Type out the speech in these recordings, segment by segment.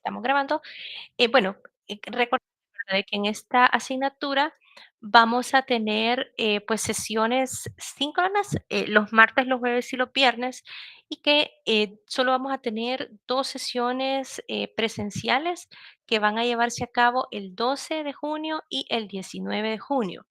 estamos grabando. Bueno, recordar de que en esta asignatura vamos a tener pues sesiones síncronas los martes, los jueves y los viernes y que solo vamos a tener dos sesiones presenciales que van a llevarse a cabo el 12 de junio y el 19 de junio.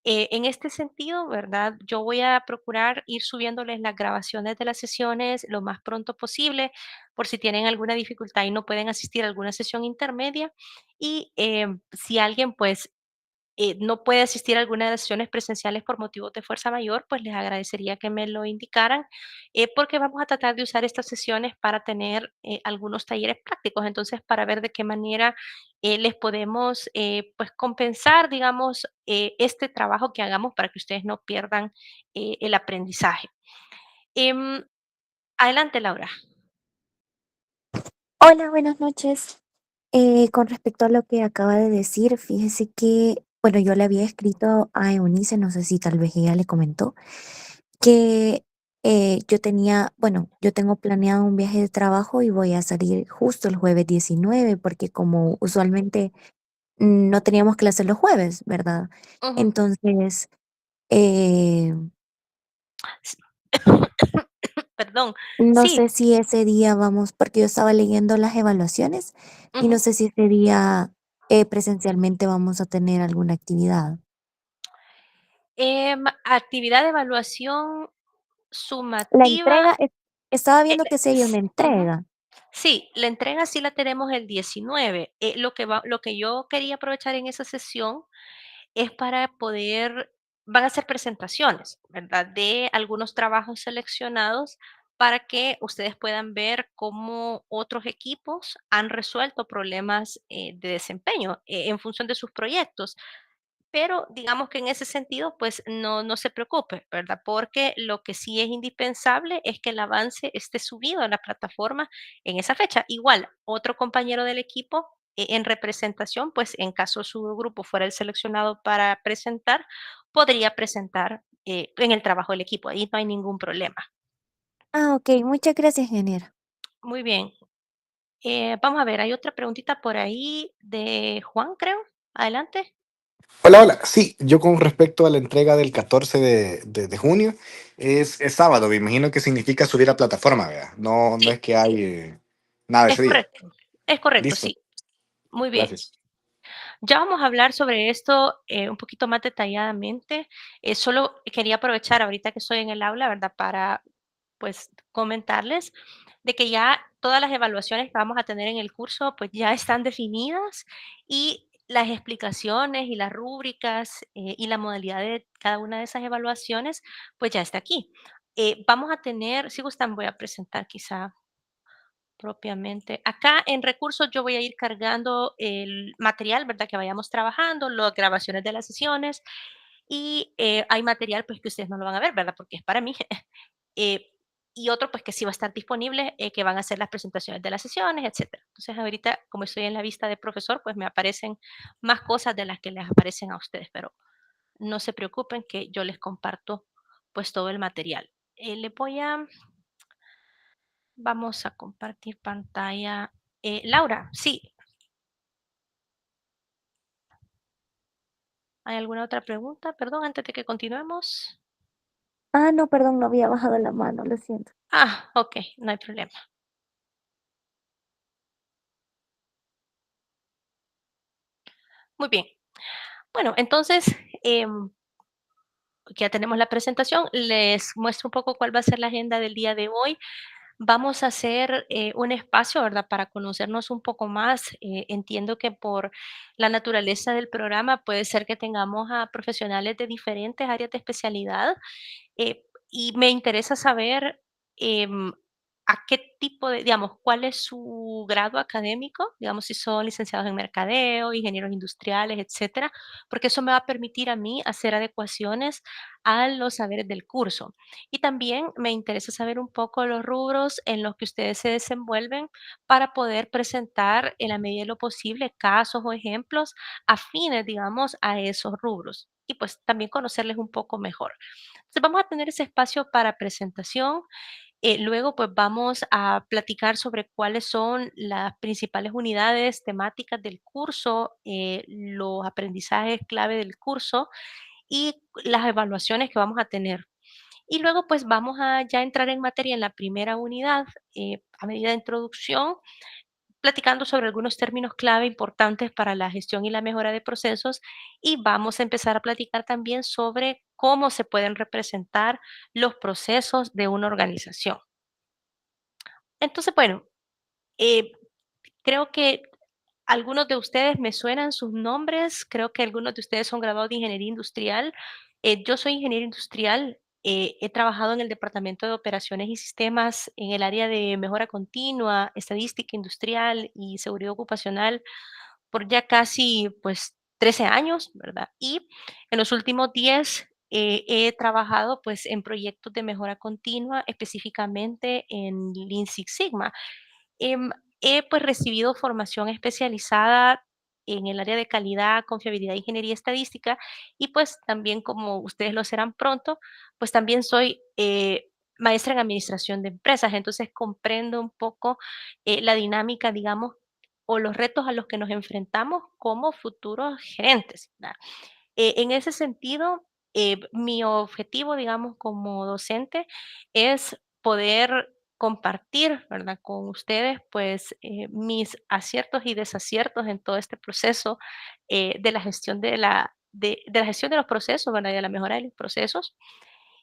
En este sentido, ¿verdad? Yo voy a procurar ir subiéndoles las grabaciones de las sesiones lo más pronto posible, por si tienen alguna dificultad y no pueden asistir a alguna sesión intermedia. Y si alguien, pues, no puede asistir a alguna de las sesiones presenciales por motivos de fuerza mayor, pues les agradecería que me lo indicaran, porque vamos a tratar de usar estas sesiones para tener algunos talleres prácticos. Entonces, para ver de qué manera les podemos pues compensar, digamos, este trabajo que hagamos para que ustedes no pierdan el aprendizaje. Em, Adelante, Laura. Hola, buenas noches. Con respecto a lo que acaba de decir, fíjese que, bueno, yo le había escrito a Eunice, no sé si tal vez ella le comentó, que yo tenía, bueno, yo tengo planeado un viaje de trabajo y voy a salir justo el jueves 19 porque como usualmente no teníamos clase los jueves, ¿verdad? Ujú. Entonces, eh, S- Perdón. no Sí. sé si ese día vamos, porque yo estaba leyendo las evaluaciones y no Ujú. sé si ese día presencialmente vamos a tener alguna actividad. Actividad de evaluación La sumativa. entrega, estaba eh, viendo que sería una Ujú. entrega. Sí, la entrega sí la tenemos el 19. Lo que yo quería aprovechar en esa sesión es para poder, van a ser presentaciones, ¿verdad? De algunos trabajos seleccionados para que ustedes puedan ver cómo otros equipos han resuelto problemas de desempeño en función de sus proyectos. Pero digamos que en ese sentido, pues no se preocupe, ¿verdad? Porque lo que sí es indispensable es que el avance esté subido a la plataforma en esa fecha. Igual, otro compañero del equipo en representación, pues en caso su grupo fuera el seleccionado para presentar, podría presentar en el trabajo del equipo. Ahí no hay ningún problema. Ah, ok, muchas gracias, ingeniera. Muy bien. Vamos a ver, hay otra preguntita por ahí de Juan, creo. Adelante. Hola, hola. Sí, yo con respecto a la entrega del 14 de junio, es sábado, me imagino que significa subir a plataforma, ¿verdad? No, no Sí, es que hay nada es ese día. correcto. Es correcto, Listo, sí. Muy bien. gracias. Ya vamos a hablar sobre esto un poquito más detalladamente. Solo quería aprovechar ahorita que estoy en el aula, ¿verdad? Para pues comentarles de que ya todas las evaluaciones que vamos a tener en el curso pues ya están definidas y las explicaciones y las rúbricas y la modalidad de cada una de esas evaluaciones pues ya está aquí. Vamos a tener, si gustan, voy a presentar quizá propiamente. Acá en recursos yo voy a ir cargando el material, ¿verdad? Que vayamos trabajando, las grabaciones de las sesiones y hay material pues que ustedes no lo van a ver, ¿verdad? Porque es para mí. Eh, y otro pues que sí va a estar disponible, que van a ser las presentaciones de las sesiones, etcétera. Entonces ahorita, como estoy en la vista de profesor, pues me aparecen más cosas de las que les aparecen a ustedes, pero no se preocupen que yo les comparto pues todo el material. Le voy a Vamos a compartir pantalla. Laura, sí, ¿hay alguna otra pregunta? Perdón, antes de que continuemos. Ah, no, perdón, no había bajado la mano, lo siento. Ok, no hay problema. Muy bien. Bueno, entonces, em, ya tenemos la presentación. Les muestro un poco cuál va a ser la agenda del día de hoy. Vamos a hacer un espacio, ¿verdad? Para conocernos un poco más. Entiendo que por la naturaleza del programa puede ser que tengamos a profesionales de diferentes áreas de especialidad. Y me interesa saber, a qué tipo de, digamos, cuál es su grado académico, digamos, si son licenciados en mercadeo, ingenieros industriales, etcétera, porque eso me va a permitir a mí hacer adecuaciones a los saberes del curso. Y también me interesa saber un poco los rubros en los que ustedes se desenvuelven para poder presentar en la medida de lo posible casos o ejemplos afines, digamos, a esos rubros. Y pues también conocerles un poco mejor. Entonces, vamos a tener ese espacio para presentación. Luego, pues vamos a platicar sobre cuáles son las principales unidades temáticas del curso, los aprendizajes clave del curso y las evaluaciones que vamos a tener. Y luego, pues vamos a ya entrar en materia en la primera unidad, a medida de introducción, platicando sobre algunos términos clave importantes para la gestión y la mejora de procesos y vamos a empezar a platicar también sobre cómo se pueden representar los procesos de una organización. Entonces, bueno, eh, creo que algunos de ustedes me suenan sus nombres, creo que algunos de ustedes son graduados de ingeniería industrial. Yo soy ingeniero industrial, he trabajado en el departamento de operaciones y sistemas en el área de mejora continua, estadística industrial y seguridad ocupacional por ya casi pues 13 años, ¿verdad? Y en los últimos 10 he trabajado pues en proyectos de mejora continua, específicamente en Lean Six Sigma. Em, He, pues, recibido formación especializada en el área de calidad, confiabilidad, ingeniería estadística y, pues, también, como ustedes lo serán pronto, pues, también soy, maestra en administración de empresas. Entonces, comprendo un poco, la dinámica, digamos, o los retos a los que nos enfrentamos como futuros gerentes, ¿verdad? En ese sentido, mi objetivo, digamos, como docente es poder compartir, ¿verdad?, con ustedes, pues, mis aciertos y desaciertos en todo este proceso de la gestión de la gestión de los procesos, ¿verdad?, y de la mejora de los procesos.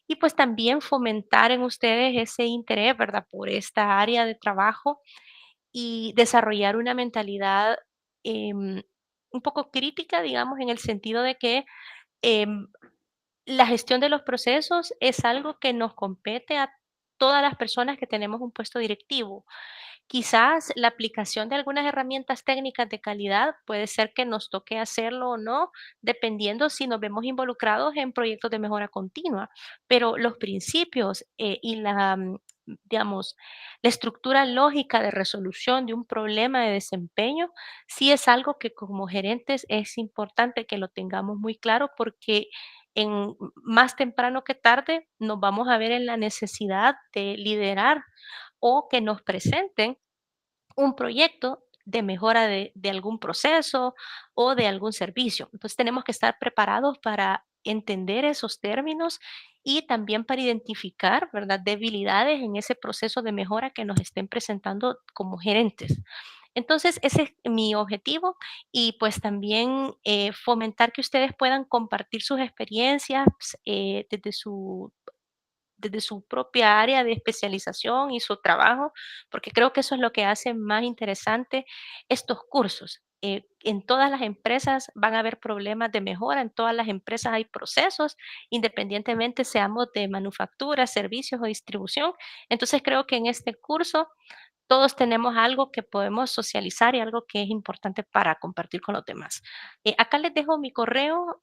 Y pues también fomentar en ustedes ese interés, ¿verdad?, por esta área de trabajo y desarrollar una mentalidad un poco crítica, digamos, en el sentido de que em, la gestión de los procesos es algo que nos compete a todas las personas que tenemos un puesto directivo. Quizás la aplicación de algunas herramientas técnicas de calidad puede ser que nos toque hacerlo o no, dependiendo si nos vemos involucrados en proyectos de mejora continua. Pero los principios y digamos, la estructura lógica de resolución de un problema de desempeño, sí es algo que como gerentes es importante que lo tengamos muy claro porque más temprano que tarde nos vamos a ver en la necesidad de liderar o que nos presenten un proyecto de mejora de algún proceso o de algún servicio. Entonces tenemos que estar preparados para entender esos términos y también para identificar, ¿verdad?, debilidades en ese proceso de mejora que nos estén presentando como gerentes. Entonces, ese es mi objetivo y pues también fomentar que ustedes puedan compartir sus experiencias desde su propia área de especialización y su trabajo, porque creo que eso es lo que hace más interesante estos cursos. En todas las empresas van a haber problemas de mejora, en todas las empresas hay procesos, independientemente seamos de manufactura, servicios o distribución. Entonces creo que en este curso todos tenemos algo que podemos socializar y algo que es importante para compartir con los demás. Acá les dejo mi correo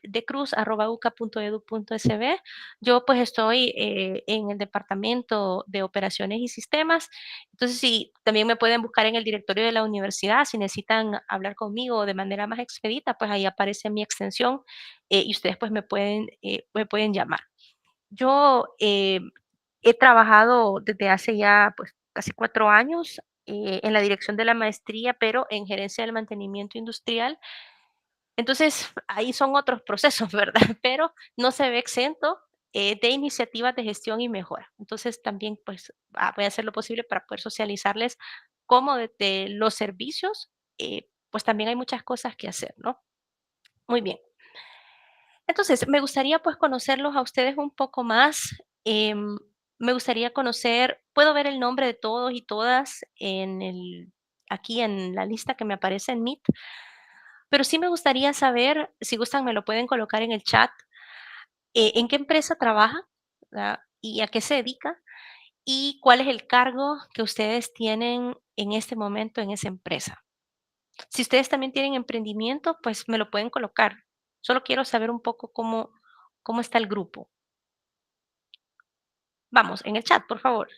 decruz@uca.edu.sb. Yo pues estoy en el departamento de operaciones y sistemas. Entonces, sí, también me pueden buscar en el directorio de la universidad. Si necesitan hablar conmigo de manera más expedita, pues ahí aparece mi extensión y ustedes pues me pueden llamar. Yo he trabajado desde hace ya pues casi 4 años en la dirección de la maestría, pero en gerencia del mantenimiento industrial. Entonces, ahí son otros procesos, ¿verdad? Pero no se ve exento de iniciativas de gestión y mejora. Entonces, también pues voy a hacer lo posible para poder socializarles cómo desde los servicios, pues también hay muchas cosas que hacer, ¿no? Muy bien. Entonces, me gustaría, pues, conocerlos a ustedes un poco más. Me gustaría conocer puedo ver el nombre de todos y todas aquí en la lista que me aparece en Meet, pero sí me gustaría saber, si gustan, me lo pueden colocar en el chat, ¿en qué empresa trabaja, verdad? ¿Y a qué se dedica? ¿Y cuál es el cargo que ustedes tienen en este momento en esa empresa? Si ustedes también tienen emprendimiento, pues me lo pueden colocar. Solo quiero saber un poco cómo está el grupo. Vamos, en el chat, por favor.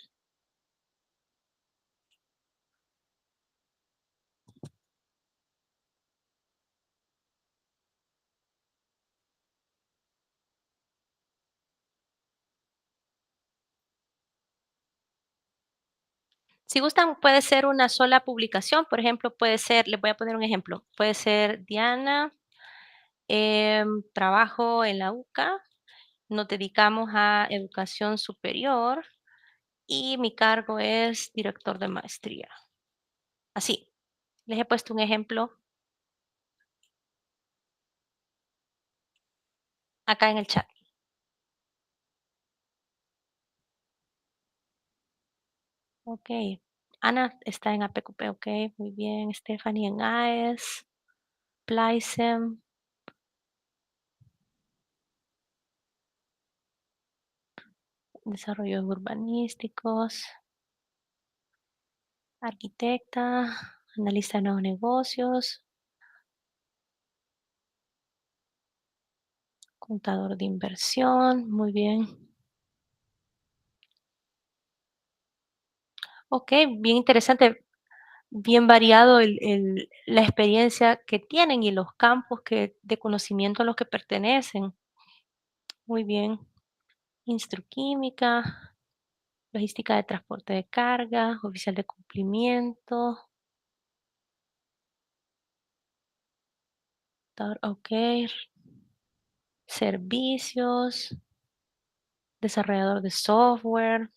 Si gustan, puede ser una sola publicación, por ejemplo, puede ser, les voy a poner un ejemplo, puede ser Diana, trabajo en la UCA, nos dedicamos a educación superior y mi cargo es director de maestría. Así, les he puesto un ejemplo acá en el chat. Ok. Ana está en APQP, ok, muy bien. Stephanie en AES, Plaisem, desarrollos urbanísticos, arquitecta, analista de nuevos negocios, contador de inversión, muy bien. Ok, bien interesante, bien variado la experiencia que tienen y los campos de conocimiento a los que pertenecen. Muy bien. Instruquímica, logística de transporte de carga, oficial de cumplimiento, ok, servicios, desarrollador de software,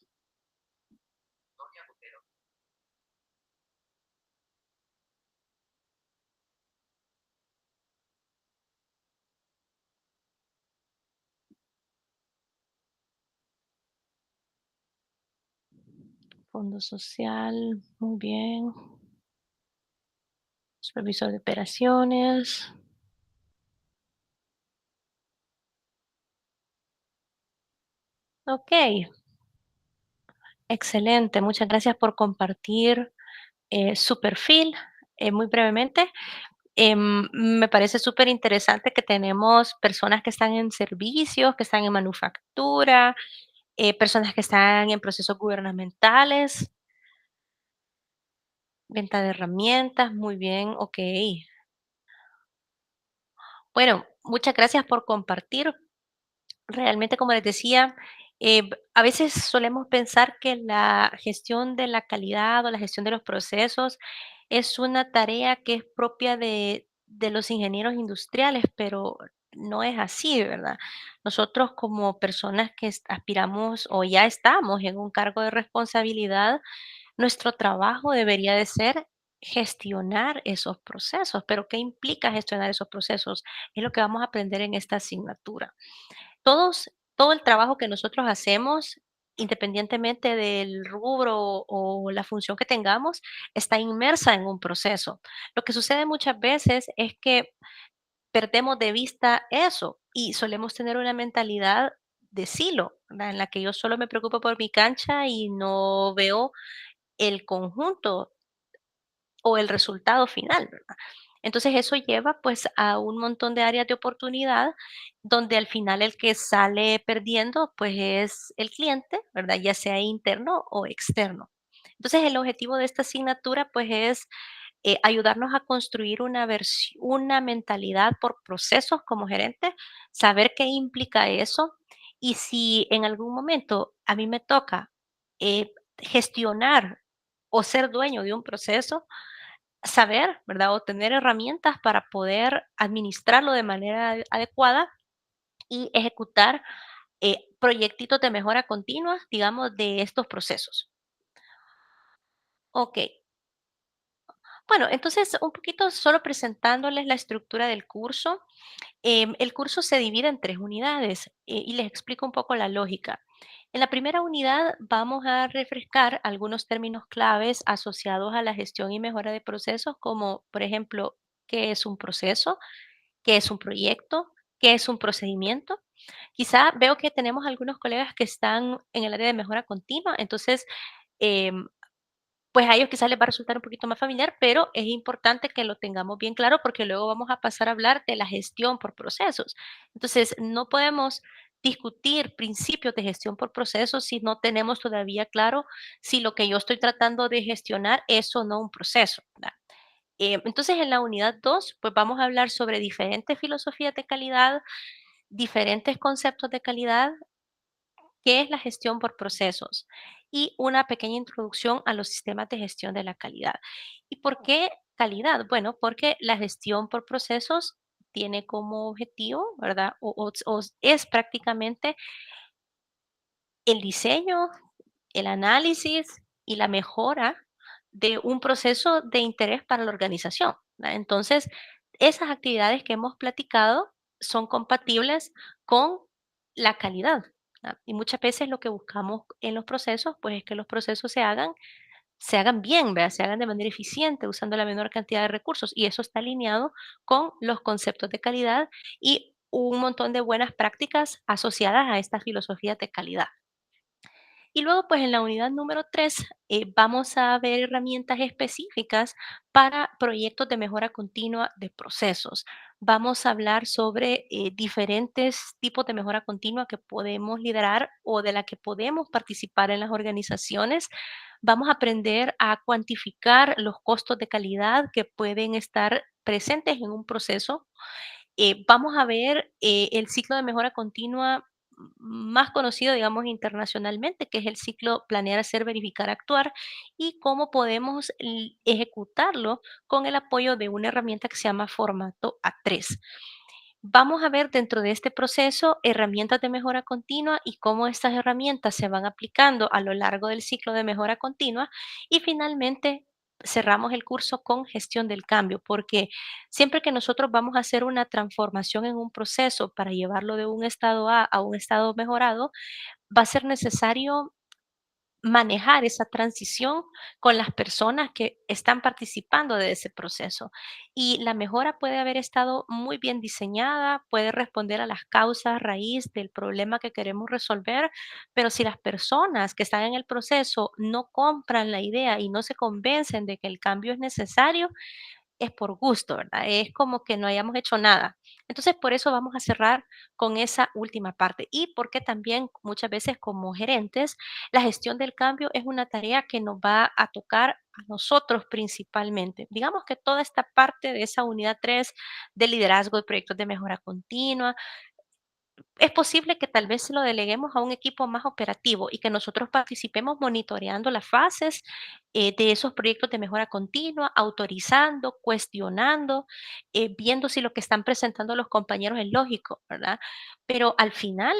fondo social, muy bien, supervisor de operaciones. Ok, excelente. Muchas gracias por compartir su perfil muy brevemente. Me parece súper interesante que tenemos personas que están en servicios, que están en manufactura, personas que están en procesos gubernamentales, venta de herramientas, muy bien, ok. Bueno, muchas gracias por compartir. Realmente, como les decía, a veces solemos pensar que la gestión de la calidad o la gestión de los procesos es una tarea que es propia de los ingenieros industriales, pero no es así, ¿verdad? Nosotros como personas que aspiramos o ya estamos en un cargo de responsabilidad, nuestro trabajo debería de ser gestionar esos procesos, pero ¿qué implica gestionar esos procesos? Es lo que vamos a aprender en esta asignatura. Todo el trabajo que nosotros hacemos, independientemente del rubro o la función que tengamos, está inmersa en un proceso. Lo que sucede muchas veces es que perdemos de vista eso y solemos tener una mentalidad de silo, ¿verdad? En la que yo solo me preocupo por mi cancha y no veo el conjunto o el resultado final, ¿verdad? Entonces eso lleva pues a un montón de áreas de oportunidad donde al final el que sale perdiendo pues es el cliente, ¿verdad? Ya sea interno o externo. Entonces el objetivo de esta asignatura pues es ayudarnos a construir una mentalidad por procesos como gerente, saber qué implica eso y si en algún momento a mí me toca gestionar o ser dueño de un proceso, saber, ¿verdad? O tener herramientas para poder administrarlo de manera adecuada y ejecutar proyectitos de mejora continua, digamos, de estos procesos. Ok, bueno, entonces un poquito solo presentándoles la estructura del curso. El curso se divide en 3 unidades, y les explico un poco la lógica. En la primera unidad vamos a refrescar algunos términos claves asociados a la gestión y mejora de procesos, como por ejemplo, ¿qué es un proceso? ¿Qué es un proyecto? ¿Qué es un procedimiento? Quizá veo que tenemos algunos colegas que están en el área de mejora continua, entonces, em, pues a ellos quizás les va a resultar un poquito más familiar, pero es importante que lo tengamos bien claro porque luego vamos a pasar a hablar de la gestión por procesos. Entonces, no podemos discutir principios de gestión por procesos si no tenemos todavía claro si lo que yo estoy tratando de gestionar es o no un proceso, ¿verdad? Entonces, en la unidad 2 pues vamos a hablar sobre diferentes filosofías de calidad, diferentes conceptos de calidad, qué es la gestión por procesos y una pequeña introducción a los sistemas de gestión de la calidad. ¿Y por qué calidad? Bueno, porque la gestión por procesos tiene como objetivo, ¿verdad? O es prácticamente el diseño, el análisis y la mejora de un proceso de interés para la organización, ¿verdad? Entonces, esas actividades que hemos platicado son compatibles con la calidad, ¿verdad? Y muchas veces lo que buscamos en los procesos, pues es que los procesos se hagan bien, ¿verdad? Se hagan de manera eficiente, usando la menor cantidad de recursos. Y eso está alineado con los conceptos de calidad y un montón de buenas prácticas asociadas a estas filosofías de calidad. Y luego, pues en la unidad número 3 vamos a ver herramientas específicas para proyectos de mejora continua de procesos. Vamos a hablar sobre diferentes tipos de mejora continua que podemos liderar o de la que podemos participar en las organizaciones. Vamos a aprender a cuantificar los costos de calidad que pueden estar presentes en un proceso. Vamos a ver el ciclo de mejora continua más conocido, digamos, internacionalmente, que es el ciclo planear, hacer, verificar, actuar, y cómo podemos ejecutarlo con el apoyo de una herramienta que se llama formato A3. Vamos a ver dentro de este proceso herramientas de mejora continua y cómo estas herramientas se van aplicando a lo largo del ciclo de mejora continua. Y finalmente cerramos el curso con gestión del cambio, porque siempre que nosotros vamos a hacer una transformación en un proceso para llevarlo de un estado A a un estado mejorado, va a ser necesario manejar esa transición con las personas que están participando de ese proceso. Y la mejora puede haber estado muy bien diseñada, puede responder a las causas raíz del problema que queremos resolver, pero si las personas que están en el proceso no compran la idea y no se convencen de que el cambio es necesario, es por gusto, ¿verdad? Es como que no hayamos hecho nada. Entonces, por eso vamos a cerrar con esa última parte y porque también muchas veces como gerentes, la gestión del cambio es una tarea que nos va a tocar a nosotros principalmente. Digamos que toda esta parte de esa unidad 3 de liderazgo de proyectos de mejora continua, es posible que tal vez se lo deleguemos a un equipo más operativo y que nosotros participemos monitoreando las fases de esos proyectos de mejora continua, autorizando, cuestionando, viendo si lo que están presentando los compañeros es lógico, ¿verdad? Pero al final,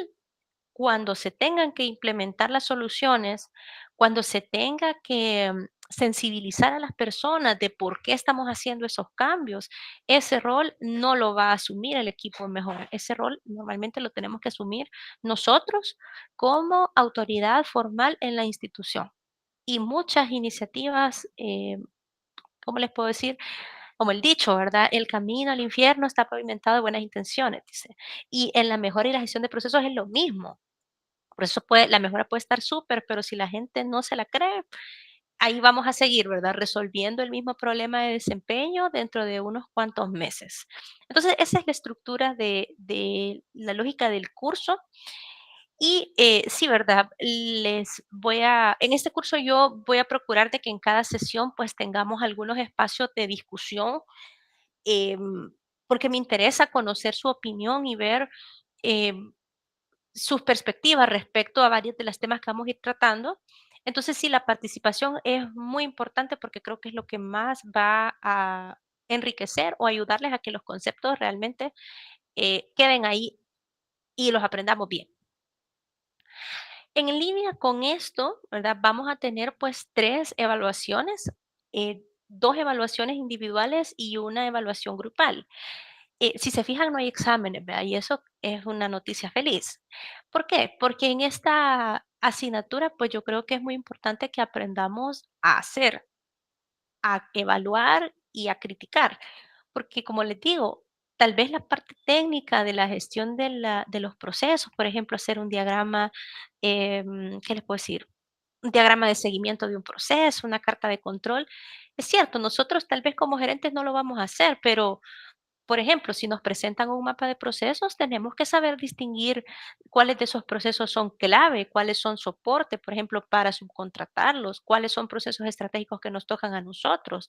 cuando se tengan que implementar las soluciones, cuando se tenga que sensibilizar a las personas de por qué estamos haciendo esos cambios, ese rol no lo va a asumir el equipo de mejora. Ese rol normalmente lo tenemos que asumir nosotros como autoridad formal en la institución. Y muchas iniciativas, ¿cómo les puedo decir? Como el dicho, ¿verdad? El camino al infierno está pavimentado de buenas intenciones, dice. Y en la mejora y la gestión de procesos es lo mismo. Por eso la mejora puede estar súper, pero si la gente no se la cree, ahí vamos a seguir, ¿verdad? Resolviendo el mismo problema de desempeño dentro de unos cuantos meses. Entonces, esa es la estructura de la lógica del curso. Y sí, ¿verdad? En este curso yo voy a procurar de que en cada sesión pues tengamos algunos espacios de discusión, porque me interesa conocer su opinión y ver em, sus perspectivas respecto a varios de los temas que vamos a ir tratando. Entonces, sí, la participación es muy importante porque creo que es lo que más va a enriquecer o ayudarles a que los conceptos realmente queden ahí y los aprendamos bien. En línea con esto, ¿verdad? Vamos a tener pues 3 evaluaciones, 2 evaluaciones individuales y una evaluación grupal. Si se fijan, no hay exámenes, ¿verdad? Y eso es una noticia feliz. ¿Por qué? Porque en esta asignatura, pues yo creo que es muy importante que aprendamos a hacer, a evaluar y a criticar. Porque como les digo, tal vez la parte técnica de la gestión de los procesos, por ejemplo, hacer un diagrama, ¿qué les puedo decir? Un diagrama de seguimiento de un proceso, una carta de control. Es cierto, nosotros tal vez como gerentes no lo vamos a hacer, pero por ejemplo, si nos presentan un mapa de procesos, tenemos que saber distinguir cuáles de esos procesos son clave, cuáles son soporte, por ejemplo, para subcontratarlos, cuáles son procesos estratégicos que nos tocan a nosotros.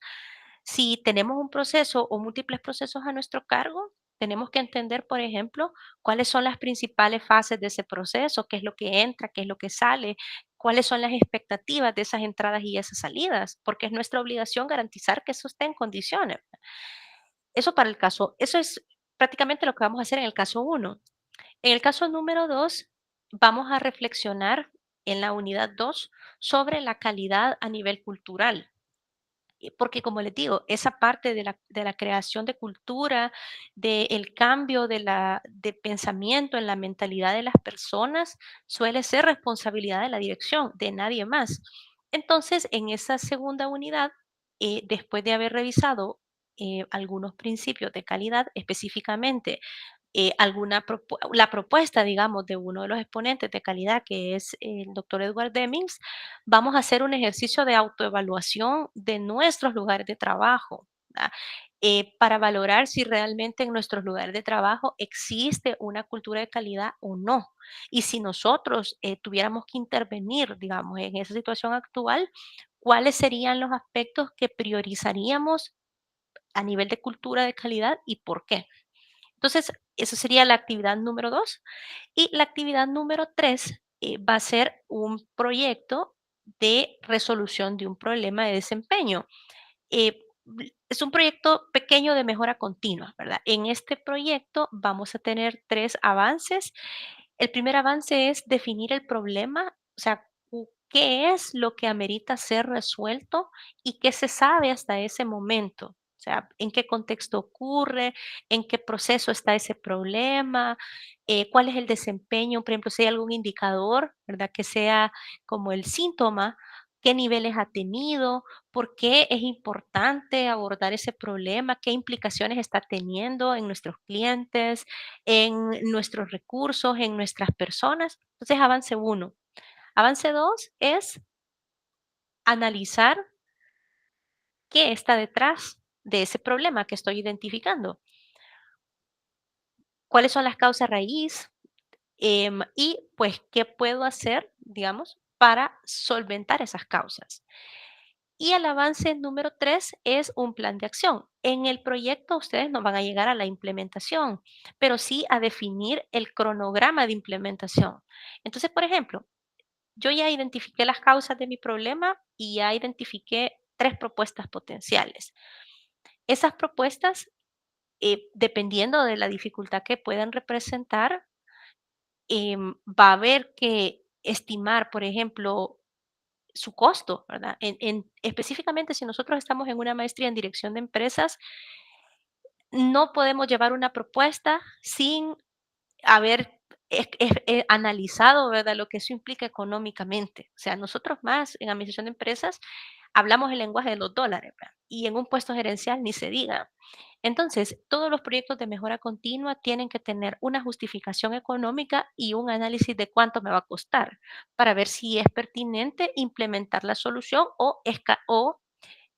Si tenemos un proceso o múltiples procesos a nuestro cargo, tenemos que entender, por ejemplo, cuáles son las principales fases de ese proceso, qué es lo que entra, qué es lo que sale, cuáles son las expectativas de esas entradas y esas salidas, porque es nuestra obligación garantizar que eso esté en condiciones. Eso es prácticamente lo que vamos a hacer en el caso uno. En el caso número 2, vamos a reflexionar en la unidad 2 sobre la calidad a nivel cultural. Porque como les digo, esa parte de la creación de cultura, del cambio de pensamiento en la mentalidad de las personas, suele ser responsabilidad de la dirección, de nadie más. Entonces, en esa segunda unidad, después de haber revisado algunos principios de calidad, específicamente la propuesta, digamos, de uno de los exponentes de calidad, que es el doctor Edward Demings, vamos a hacer un ejercicio de autoevaluación de nuestros lugares de trabajo, ¿verdad? Para valorar si realmente en nuestros lugares de trabajo existe una cultura de calidad o no. Y si nosotros tuviéramos que intervenir, digamos, en esa situación actual, ¿cuáles serían los aspectos que priorizaríamos a nivel de cultura de calidad y por qué? Entonces, eso sería la actividad número 2. Y la actividad número 3 va a ser un proyecto de resolución de un problema de desempeño. Es un proyecto pequeño de mejora continua, ¿verdad? En este proyecto vamos a tener 3 avances. El primer avance es definir el problema, o sea, qué es lo que amerita ser resuelto y qué se sabe hasta ese momento. O sea, en qué contexto ocurre, en qué proceso está ese problema, cuál es el desempeño, por ejemplo, si hay algún indicador, ¿verdad? Que sea como el síntoma, qué niveles ha tenido, por qué es importante abordar ese problema, qué implicaciones está teniendo en nuestros clientes, en nuestros recursos, en nuestras personas. Entonces, avance uno. Avance 2 es analizar qué está detrás de ese problema que estoy identificando. ¿Cuáles son las causas raíz? Y pues, ¿qué puedo hacer, digamos, para solventar esas causas? Y el avance número 3 es un plan de acción. En el proyecto ustedes no van a llegar a la implementación, pero sí a definir el cronograma de implementación. Entonces, por ejemplo, yo ya identifiqué las causas de mi problema y ya identifiqué 3 propuestas potenciales. Esas propuestas, dependiendo de la dificultad que puedan representar, va a haber que estimar, por ejemplo, su costo, ¿verdad? Específicamente, si nosotros estamos en una maestría en dirección de empresas, no podemos llevar una propuesta sin haber analizado, ¿verdad?, lo que eso implica económicamente. O sea, nosotros más en administración de empresas hablamos el lenguaje de los dólares, ¿verdad? Y en un puesto gerencial ni se diga. Entonces, todos los proyectos de mejora continua tienen que tener una justificación económica y un análisis de cuánto me va a costar para ver si es pertinente implementar la solución o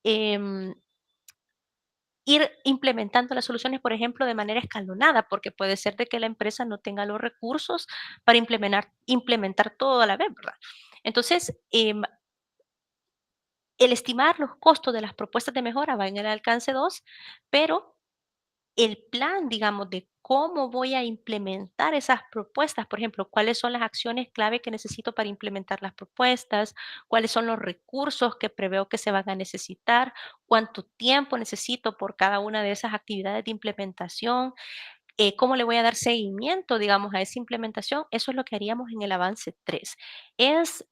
em, ir implementando las soluciones, por ejemplo, de manera escalonada, porque puede ser de que la empresa no tenga los recursos para implementar todo a la vez, ¿verdad? Entonces, el estimar los costos de las propuestas de mejora va en el alcance 2, pero el plan, digamos, de cómo voy a implementar esas propuestas, por ejemplo, cuáles son las acciones clave que necesito para implementar las propuestas, cuáles son los recursos que preveo que se van a necesitar, cuánto tiempo necesito por cada una de esas actividades de implementación, cómo le voy a dar seguimiento, digamos, a esa implementación. Eso es lo que haríamos en el avance 3. Es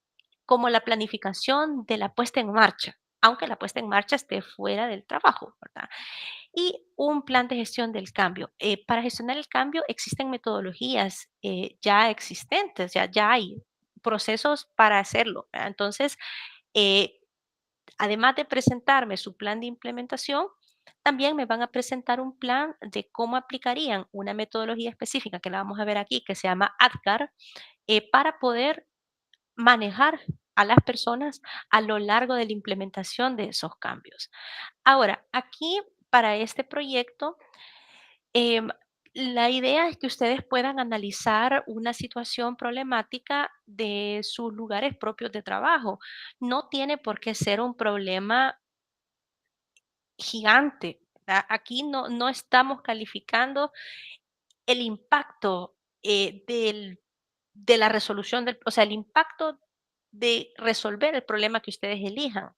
como la planificación de la puesta en marcha, aunque la puesta en marcha esté fuera del trabajo, ¿verdad? Y un plan de gestión del cambio. Para gestionar el cambio existen metodologías ya existentes, ya hay procesos para hacerlo, ¿verdad? Entonces, eh, además de presentarme su plan de implementación, también me van a presentar un plan de cómo aplicarían una metodología específica que la vamos a ver aquí, que se llama ADKAR, para poder manejar a las personas a lo largo de la implementación de esos cambios. Ahora, aquí para este proyecto, em, la idea es que ustedes puedan analizar una situación problemática de sus lugares propios de trabajo. No tiene por qué ser un problema gigante, Aquí no estamos calificando el impacto, de la resolución del o sea, el impacto de resolver el problema que ustedes elijan,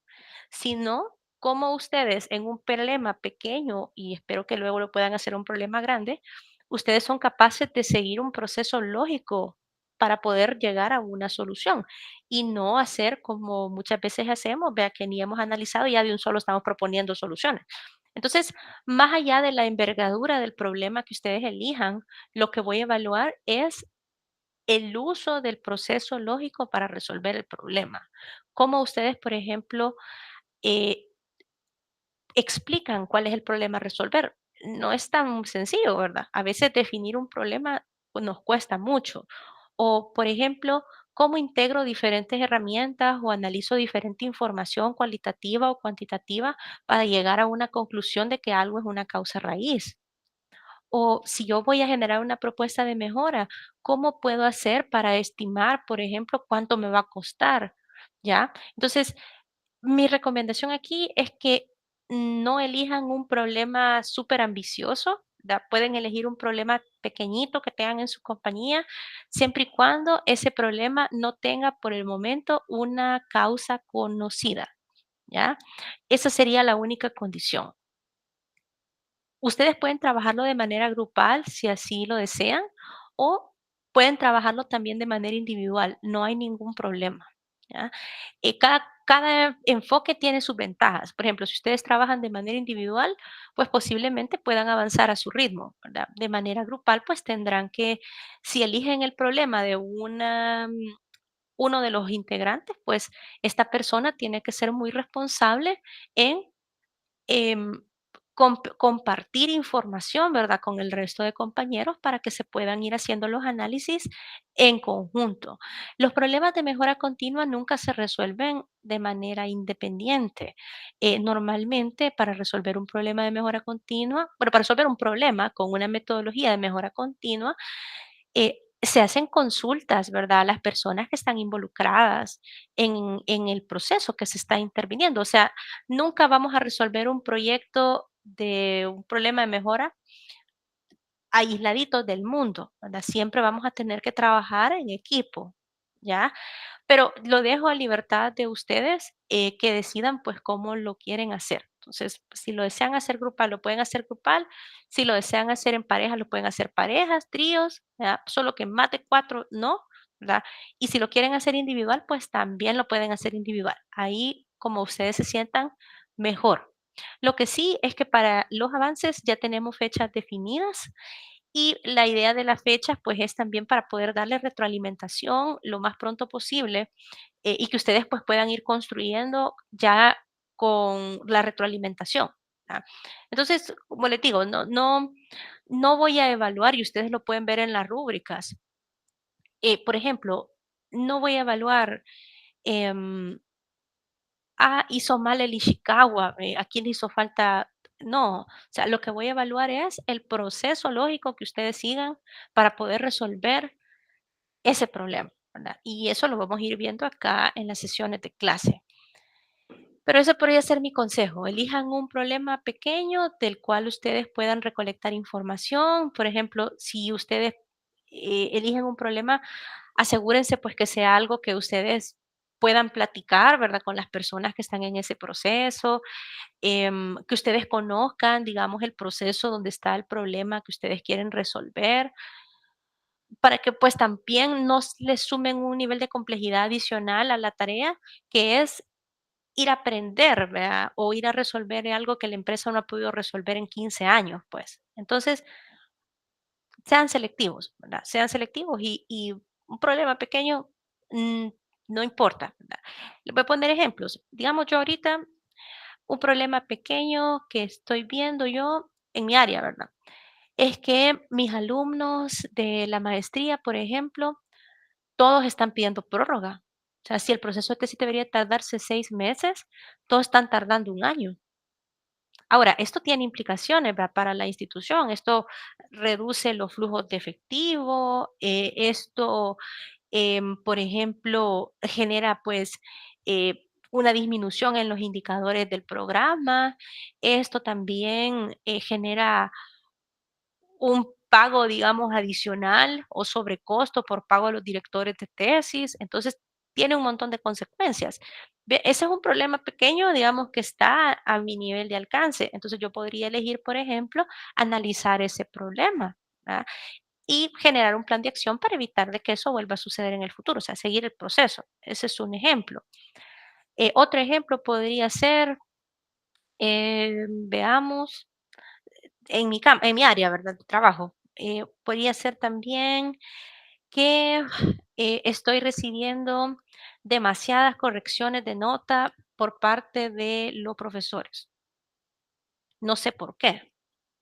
sino cómo ustedes en un problema pequeño, y espero que luego lo puedan hacer un problema grande, ustedes son capaces de seguir un proceso lógico para poder llegar a una solución, y no hacer como muchas veces hacemos, vea que ni hemos analizado y ya de un solo estamos proponiendo soluciones. Entonces, más allá de la envergadura del problema que ustedes elijan, lo que voy a evaluar es el uso del proceso lógico para resolver el problema. Cómo ustedes, por ejemplo, eh, explican cuál es el problema a resolver. No es tan sencillo, ¿verdad? A veces definir un problema pues, nos cuesta mucho. O, por ejemplo, cómo integro diferentes herramientas o analizo diferente información cualitativa o cuantitativa para llegar a una conclusión de que algo es una causa raíz. O si yo voy a generar una propuesta de mejora, ¿cómo puedo hacer para estimar, por ejemplo, cuánto me va a costar? ¿Ya? Entonces, mi recomendación aquí es que no elijan un problema súper ambicioso. Pueden elegir un problema pequeñito que tengan en su compañía, siempre y cuando ese problema no tenga por el momento una causa conocida, ¿ya? Esa sería la única condición. Ustedes pueden trabajarlo de manera grupal si así lo desean o pueden trabajarlo también de manera individual, no hay ningún problema, ¿ya? Cada enfoque tiene sus ventajas. Por ejemplo, si ustedes trabajan de manera individual, pues posiblemente puedan avanzar a su ritmo, ¿verdad? De manera grupal, pues tendrán que, si eligen el problema de uno de los integrantes, pues esta persona tiene que ser muy responsable en em, compartir información, ¿verdad?, con el resto de compañeros para que se puedan ir haciendo los análisis en conjunto. Los problemas de mejora continua nunca se resuelven de manera independiente. Normalmente, para resolver un problema de mejora continua, bueno, para resolver un problema con una metodología de mejora continua, se hacen consultas, ¿verdad?, a las personas que están involucradas en el proceso que se está interviniendo. O sea, nunca vamos a resolver un proyecto de un problema de mejora aisladitos del mundo, ¿verdad? Siempre vamos a tener que trabajar en equipo, ¿ya? Pero lo dejo a libertad de ustedes, que decidan, pues, cómo lo quieren hacer. Entonces, si lo desean hacer grupal, lo pueden hacer grupal. Si lo desean hacer en pareja, lo pueden hacer parejas, tríos, ¿verdad? Solo que más de 4 no, ¿verdad? Y si lo quieren hacer individual, pues también lo pueden hacer individual. Ahí, como ustedes se sientan mejor. Lo que sí es que para los avances ya tenemos fechas definidas y la idea de las fechas, pues, es también para poder darle retroalimentación lo más pronto posible, y que ustedes, pues, puedan ir construyendo ya con la retroalimentación, ¿verdad? Entonces, como les digo, no voy a evaluar, y ustedes lo pueden ver en las rúbricas. Por ejemplo, no voy a evaluar, em, hizo mal el Ishikawa, ¿a quién le hizo falta? No, o sea, lo que voy a evaluar es el proceso lógico que ustedes sigan para poder resolver ese problema, ¿verdad? Y eso lo vamos a ir viendo acá en las sesiones de clase. Pero ese podría ser mi consejo. Elijan un problema pequeño del cual ustedes puedan recolectar información. Por ejemplo, si ustedes eligen un problema, asegúrense pues que sea algo que ustedes puedan platicar, ¿verdad? Con las personas que están en ese proceso, que ustedes conozcan, digamos, el proceso donde está el problema que ustedes quieren resolver, para que pues también no les sumen un nivel de complejidad adicional a la tarea, que es ir a aprender, ¿verdad? O ir a resolver algo que la empresa no ha podido resolver en 15 años, pues. Entonces, sean selectivos, ¿verdad? Sean selectivos y un problema pequeño, mm, no importa, ¿verdad? Les voy a poner ejemplos. Digamos, yo ahorita, un problema pequeño que estoy viendo yo en mi área, ¿verdad? Es que mis alumnos de la maestría, por ejemplo, todos están pidiendo prórroga. O sea, si el proceso de tesis debería tardarse 6 meses, todos están tardando un año. Ahora, esto tiene implicaciones, ¿verdad? Para la institución. Esto reduce los flujos de efectivo, esto, por ejemplo, genera, pues, una disminución en los indicadores del programa. Esto también genera un pago, digamos, adicional o sobrecosto por pago a los directores de tesis. Entonces, tiene un montón de consecuencias. Ese es un problema pequeño, digamos, que está a mi nivel de alcance. Entonces, yo podría elegir, por ejemplo, analizar ese problema, ¿verdad? Y generar un plan de acción para evitar de que eso vuelva a suceder en el futuro, o sea, seguir el proceso. Ese es un ejemplo. Otro ejemplo podría ser, veamos, en mi área, ¿verdad? De trabajo. Podría ser también que estoy recibiendo demasiadas correcciones de nota por parte de los profesores. No sé por qué,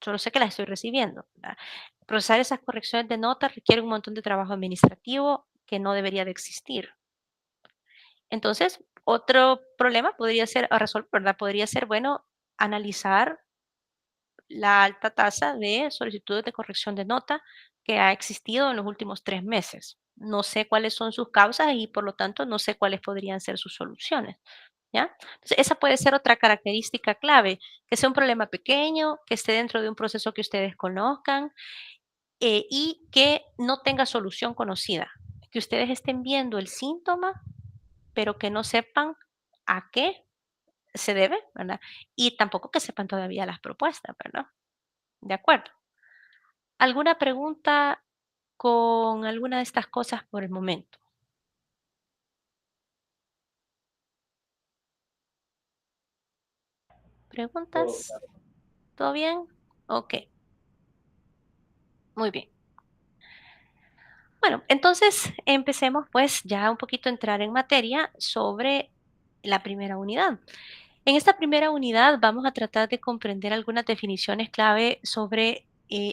solo sé que las estoy recibiendo, ¿verdad? Procesar esas correcciones de nota requiere un montón de trabajo administrativo que no debería de existir. Entonces, otro problema podría ser, a resolver, ¿verdad? Podría ser, bueno, analizar la alta tasa de solicitudes de corrección de nota que ha existido en los últimos 3 meses. No sé cuáles son sus causas y por lo tanto no sé cuáles podrían ser sus soluciones. ¿Ya? Entonces, esa puede ser otra característica clave, que sea un problema pequeño, que esté dentro de un proceso que ustedes conozcan y que no tenga solución conocida. Que ustedes estén viendo el síntoma, pero que no sepan a qué se debe, ¿verdad? Y tampoco que sepan todavía las propuestas, ¿verdad? De acuerdo. ¿Alguna pregunta con alguna de estas cosas por el momento? ¿Preguntas? ¿Todo bien? Ok, muy bien. Bueno, entonces empecemos pues ya un poquito a entrar en materia sobre la primera unidad. En esta primera unidad vamos a tratar de comprender algunas definiciones clave sobre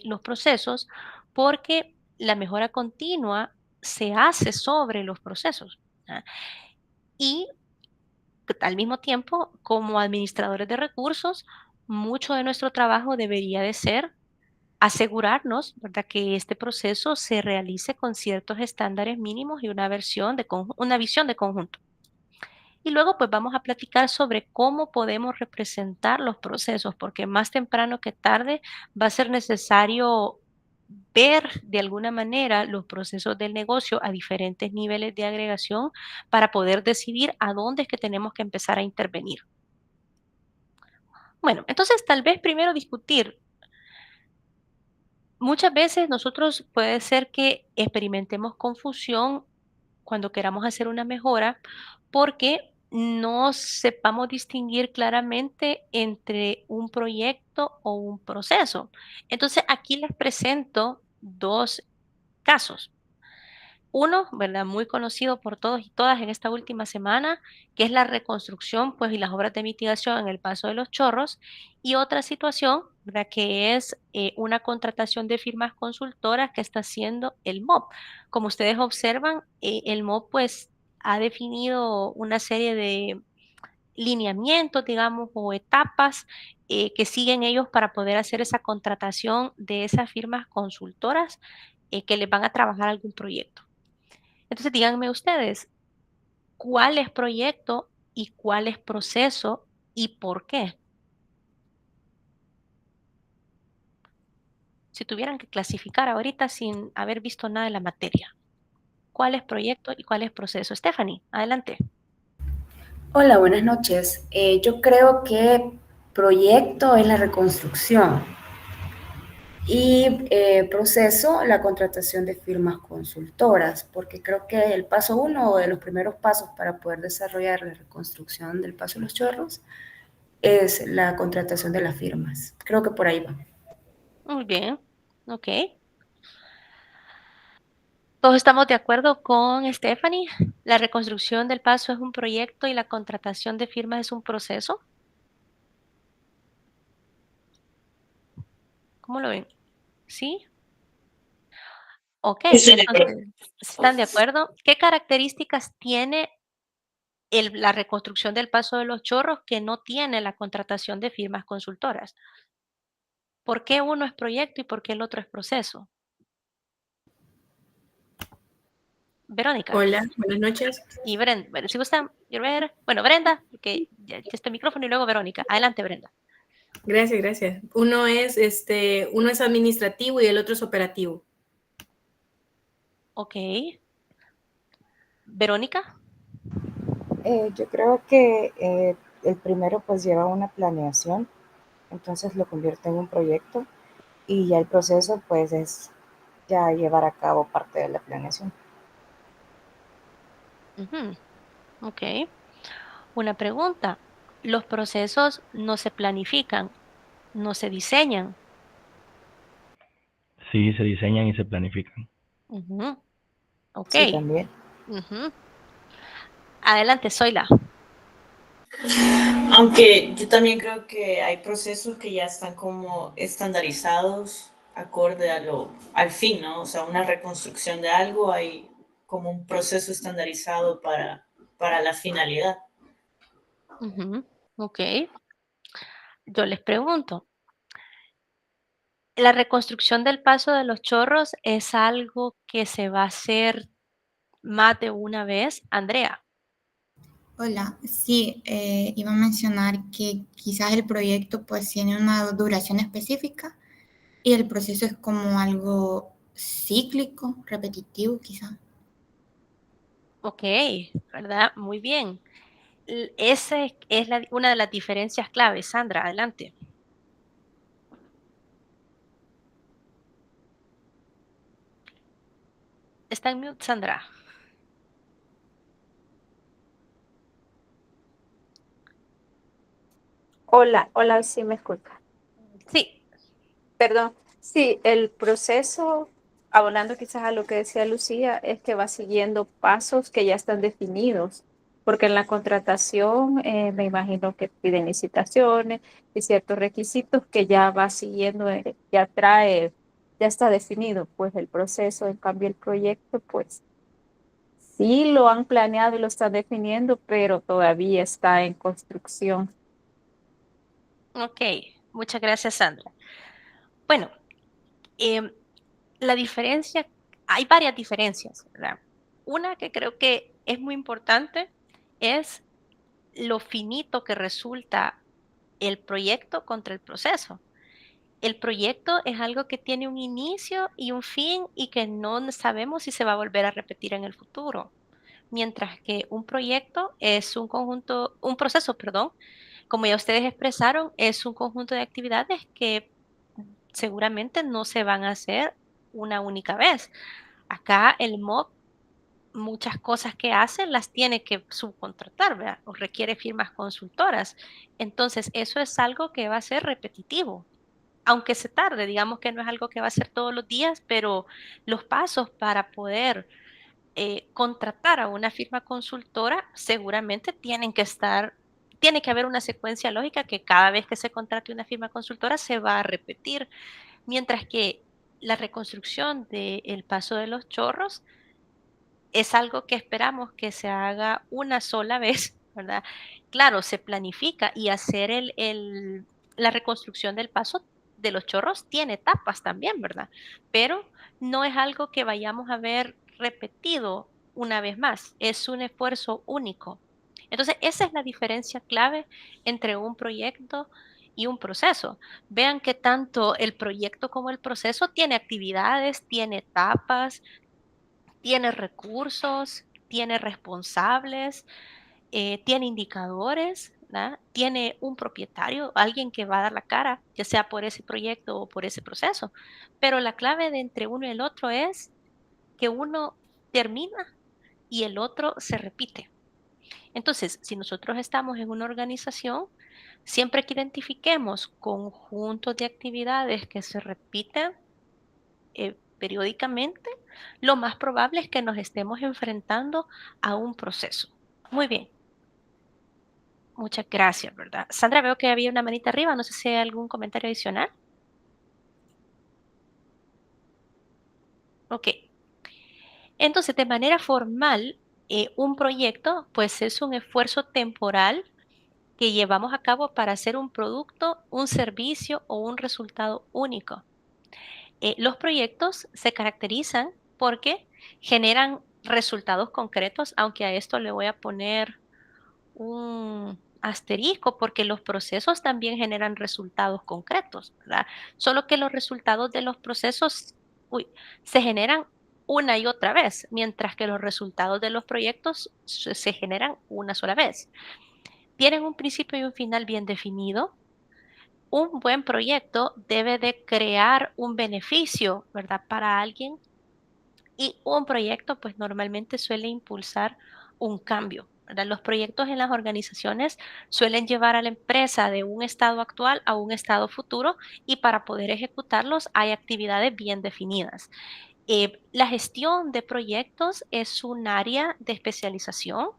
los procesos porque la mejora continua se hace sobre los procesos. ¿Ah? Y al mismo tiempo, como administradores de recursos, mucho de nuestro trabajo debería de ser asegurarnos, ¿verdad?, que este proceso se realice con ciertos estándares mínimos y una visión de conjunto. Y luego, pues vamos a platicar sobre cómo podemos representar los procesos, porque más temprano que tarde va a ser necesario ver de alguna manera los procesos del negocio a diferentes niveles de agregación para poder decidir a dónde es que tenemos que empezar a intervenir. Bueno, entonces tal vez primero discutir. Muchas veces nosotros puede ser que experimentemos confusión cuando queramos hacer una mejora porque no sepamos distinguir claramente entre un proyecto o un proceso. Entonces aquí les presento dos casos. Uno, ¿verdad? Muy conocido por todos y todas en esta última semana, que es la reconstrucción, pues, y las obras de mitigación en el Paso de los Chorros. Y otra situación, ¿verdad? Que es una contratación de firmas consultoras que está haciendo el MOP. Como ustedes observan, el MOP, pues, ha definido una serie de lineamientos, digamos, o etapas que siguen ellos para poder hacer esa contratación de esas firmas consultoras que les van a trabajar algún proyecto. Entonces, díganme ustedes, ¿cuál es proyecto y cuál es proceso y por qué? Si tuvieran que clasificar ahorita sin haber visto nada de la materia, ¿cuál es proyecto y cuál es proceso? Stephanie, adelante. Hola, buenas noches. Yo creo que proyecto es la reconstrucción y proceso la contratación de firmas consultoras, porque creo que el paso uno o de los primeros pasos para poder desarrollar la reconstrucción del Paso de los Chorros es la contratación de las firmas. Creo que por ahí va. Muy bien, ok. Todos estamos de acuerdo con Stephanie. La reconstrucción del paso es un proyecto y la contratación de firmas es un proceso. ¿Cómo lo ven? ¿Sí? Ok, Estoy de acuerdo. entonces, ¿están de acuerdo? ¿Qué características tiene la reconstrucción del Paso de los Chorros que no tiene la contratación de firmas consultoras? ¿Por qué uno es proyecto y por qué el otro es proceso? Verónica. Hola, buenas noches. Y Brenda. Bueno, si gustan, bueno, Brenda, porque ya está el micrófono y luego Verónica. Adelante, Brenda. Gracias, gracias. Uno es administrativo y el otro es operativo. Ok. Verónica. Yo creo que el primero pues lleva una planeación, entonces lo convierte en un proyecto y ya el proceso pues es ya llevar a cabo parte de la planeación. Ok. Una pregunta. Los procesos no se planifican, no se diseñan. Sí, se diseñan y se planifican. Ok. Sí, también. Adelante, Zoila. Aunque yo también creo que hay procesos que ya están como estandarizados acorde al fin, ¿no? O sea, una reconstrucción de algo, hay como un proceso estandarizado para la finalidad. Ok. Yo les pregunto, ¿la reconstrucción del Paso de los Chorros es algo que se va a hacer más de una vez? Andrea. Hola, sí, iba a mencionar que quizás el proyecto pues tiene una duración específica y el proceso es como algo cíclico, repetitivo quizás. Ok, ¿verdad? Muy bien. Esa es una de las diferencias claves. Sandra, adelante. Está en mute, Sandra. Hola, hola, sí me escucha. Sí. Perdón. Sí, el proceso, hablando quizás a lo que decía Lucía, es que va siguiendo pasos que ya están definidos, porque en la contratación me imagino que piden licitaciones y ciertos requisitos que ya va siguiendo, ya trae, ya está definido, pues el proceso, en cambio el proyecto, pues sí lo han planeado y lo están definiendo, pero todavía está en construcción. Ok, muchas gracias, Sandra. Bueno, la diferencia, hay varias diferencias, ¿verdad? Una que creo que es muy importante es lo finito que resulta el proyecto contra el proceso. El proyecto es algo que tiene un inicio y un fin y que no sabemos si se va a volver a repetir en el futuro. Mientras que un proyecto es un proceso, perdón, como ya ustedes expresaron, es un conjunto de actividades que seguramente no se van a hacer una única vez. Acá el MOB, muchas cosas que hace las tiene que subcontratar, ¿verdad? O requiere firmas consultoras. Entonces, eso es algo que va a ser repetitivo. Aunque se tarde, digamos que no es algo que va a ser todos los días, pero los pasos para poder contratar a una firma consultora seguramente tiene que haber una secuencia lógica que cada vez que se contrate una firma consultora se va a repetir. Mientras que la reconstrucción del Paso de los Chorros es algo que esperamos que se haga una sola vez, ¿verdad? Claro, se planifica y hacer la reconstrucción del Paso de los Chorros tiene etapas también, ¿verdad? Pero no es algo que vayamos a ver repetido una vez más, es un esfuerzo único. Entonces, esa es la diferencia clave entre un proyecto y un proceso. Vean que tanto el proyecto como el proceso tiene actividades, tiene etapas, tiene recursos, tiene responsables, tiene indicadores, ¿verdad? Tiene un propietario, alguien que va a dar la cara, ya sea por ese proyecto o por ese proceso. Pero la clave de entre uno y el otro es que uno termina y el otro se repite. Entonces, si nosotros estamos en una organización, siempre que identifiquemos conjuntos de actividades que se repiten periódicamente, lo más probable es que nos estemos enfrentando a un proceso. Muy bien, muchas gracias, ¿verdad? Sandra, veo que había una manita arriba, no sé si hay algún comentario adicional. Ok, entonces de manera formal, un proyecto pues es un esfuerzo temporal que llevamos a cabo para hacer un producto, un servicio o un resultado único. Los proyectos se caracterizan porque generan resultados concretos, aunque a esto le voy a poner un asterisco porque los procesos también generan resultados concretos, ¿verdad? Solo que los resultados de los procesos se generan una y otra vez, mientras que los resultados de los proyectos se generan una sola vez. Tienen un principio y un final bien definido. Un buen proyecto debe de crear un beneficio, ¿verdad? Para alguien, y un proyecto, pues normalmente suele impulsar un cambio, ¿verdad? Los proyectos en las organizaciones suelen llevar a la empresa de un estado actual a un estado futuro, y para poder ejecutarlos hay actividades bien definidas. La gestión de proyectos es un área de especialización,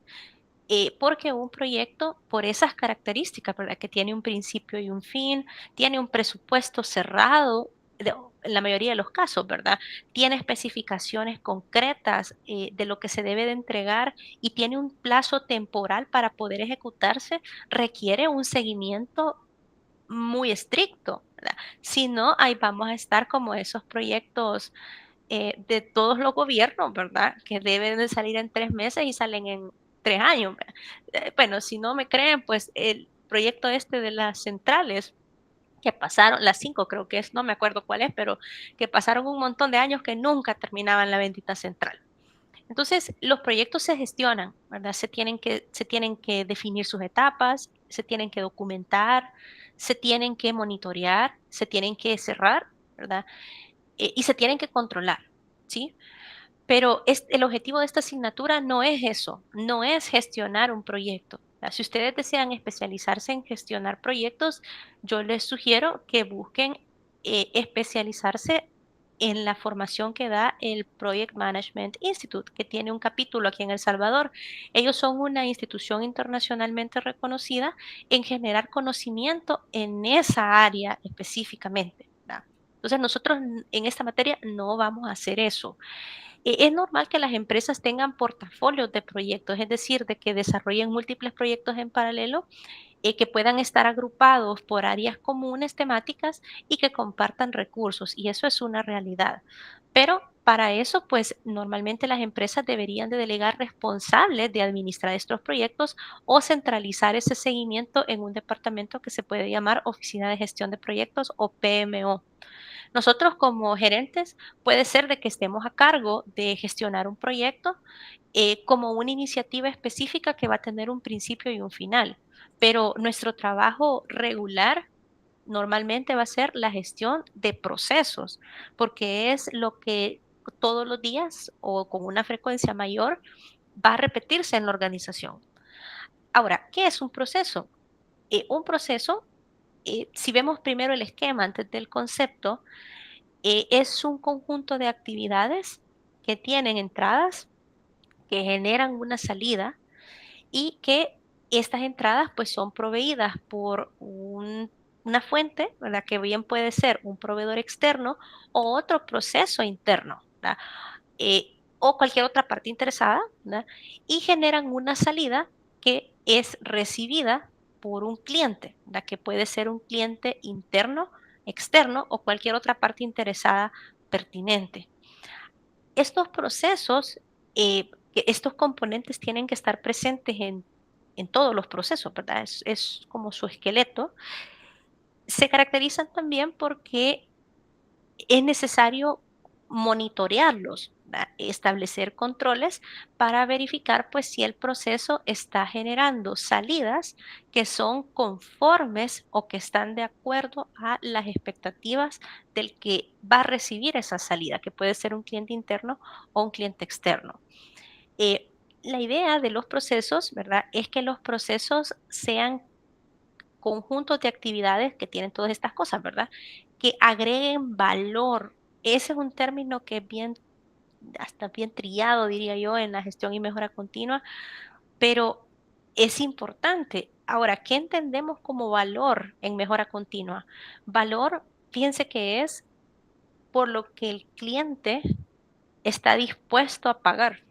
porque un proyecto, por esas características, ¿verdad? Que tiene un principio y un fin, tiene un presupuesto cerrado, en la mayoría de los casos, ¿verdad? Tiene especificaciones concretas de lo que se debe de entregar, y tiene un plazo temporal para poder ejecutarse, requiere un seguimiento muy estricto, ¿verdad? Si no, ahí vamos a estar como esos proyectos de todos los gobiernos, ¿verdad? Que deben de salir en 3 meses y salen en 3 años. ¿Verdad? Bueno, si no me creen, pues el proyecto este de las centrales que pasaron, las 5 creo que es, no me acuerdo cuál es, pero que pasaron un montón de años que nunca terminaban la bendita central. Entonces, los proyectos se gestionan, ¿verdad? Se tienen que definir sus etapas, se tienen que documentar, se tienen que monitorear, se tienen que cerrar, ¿verdad? Y se tienen que controlar, ¿sí? Pero el objetivo de esta asignatura no es eso, no es gestionar un proyecto. Si ustedes desean especializarse en gestionar proyectos, yo les sugiero que busquen especializarse en la formación que da el Project Management Institute, que tiene un capítulo aquí en El Salvador. Ellos son una institución internacionalmente reconocida en generar conocimiento en esa área específicamente, ¿verdad? Entonces, nosotros en esta materia no vamos a hacer eso. Es normal que las empresas tengan portafolios de proyectos, es decir, de que desarrollen múltiples proyectos en paralelo, que puedan estar agrupados por áreas comunes temáticas y que compartan recursos, y eso es una realidad. Pero para eso, pues normalmente las empresas deberían de delegar responsables de administrar estos proyectos o centralizar ese seguimiento en un departamento que se puede llamar Oficina de Gestión de Proyectos o PMO. Nosotros como gerentes puede ser de que estemos a cargo de gestionar un proyecto como una iniciativa específica que va a tener un principio y un final, pero nuestro trabajo regular normalmente va a ser la gestión de procesos, porque es lo que todos los días o con una frecuencia mayor va a repetirse en la organización. Ahora, ¿qué es un proceso? Un proceso, si vemos primero el esquema antes del concepto, es un conjunto de actividades que tienen entradas, que generan una salida, y que estas entradas pues son proveídas por una fuente, ¿verdad? Que bien puede ser un proveedor externo o otro proceso interno, ¿verdad? O cualquier otra parte interesada, ¿verdad? Y generan una salida que es recibida por un cliente, ¿verdad? Que puede ser un cliente interno, externo o cualquier otra parte interesada pertinente. Estos procesos, estos componentes tienen que estar presentes en todos los procesos, ¿verdad? Es como su esqueleto. Se caracterizan también porque es necesario monitorearlos, ¿verdad? Establecer controles para verificar pues si el proceso está generando salidas que son conformes o que están de acuerdo a las expectativas del que va a recibir esa salida, que puede ser un cliente interno o un cliente externo. Eh, la idea de los procesos, ¿verdad? Es que los procesos sean conjuntos de actividades que tienen todas estas cosas, ¿verdad? Que agreguen valor. Ese es un término que es bien, hasta bien trillado, diría yo, en la gestión y mejora continua, pero es importante. Ahora, ¿qué entendemos como valor en mejora continua? Valor, fíjense que es por lo que el cliente está dispuesto a pagar,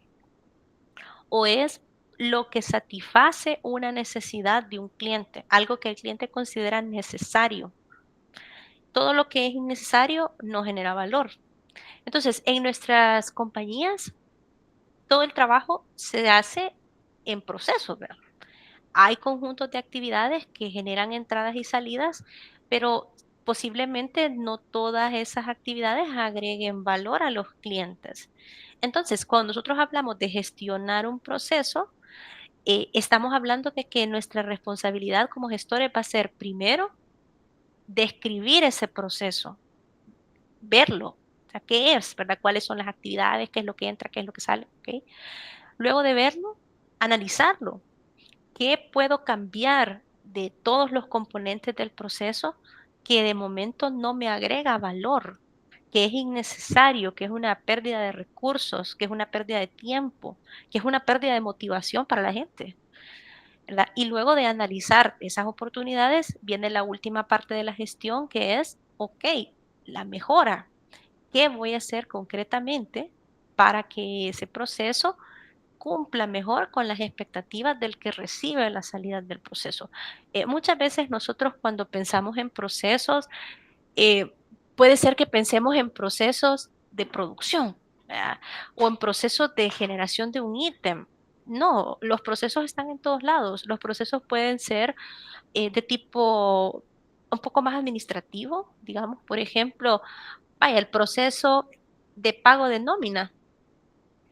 o es lo que satisface una necesidad de un cliente, algo que el cliente considera necesario. Todo lo que es innecesario no genera valor. Entonces, en nuestras compañías todo el trabajo se hace en procesos, ¿verdad? Hay conjuntos de actividades que generan entradas y salidas, pero posiblemente no todas esas actividades agreguen valor a los clientes. Entonces, cuando nosotros hablamos de gestionar un proceso, estamos hablando de que nuestra responsabilidad como gestores va a ser primero describir ese proceso, verlo, o sea, qué es, ¿verdad? ¿Cuáles son las actividades? ¿Qué es lo que entra? ¿Qué es lo que sale? ¿Ok? Luego de verlo, analizarlo. ¿Qué puedo cambiar de todos los componentes del proceso que de momento no me agrega valor, que es innecesario, que es una pérdida de recursos, que es una pérdida de tiempo, que es una pérdida de motivación para la gente? ¿Verdad? Y luego de analizar esas oportunidades, viene la última parte de la gestión, que es, ok, la mejora. ¿Qué voy a hacer concretamente para que ese proceso cumpla mejor con las expectativas del que recibe la salida del proceso? Muchas veces nosotros cuando pensamos en procesos, eh, puede ser que pensemos en procesos de producción, ¿verdad? O en procesos de generación de un ítem. No, los procesos están en todos lados. Los procesos pueden ser de tipo un poco más administrativo, digamos, por ejemplo, vaya, el proceso de pago de nómina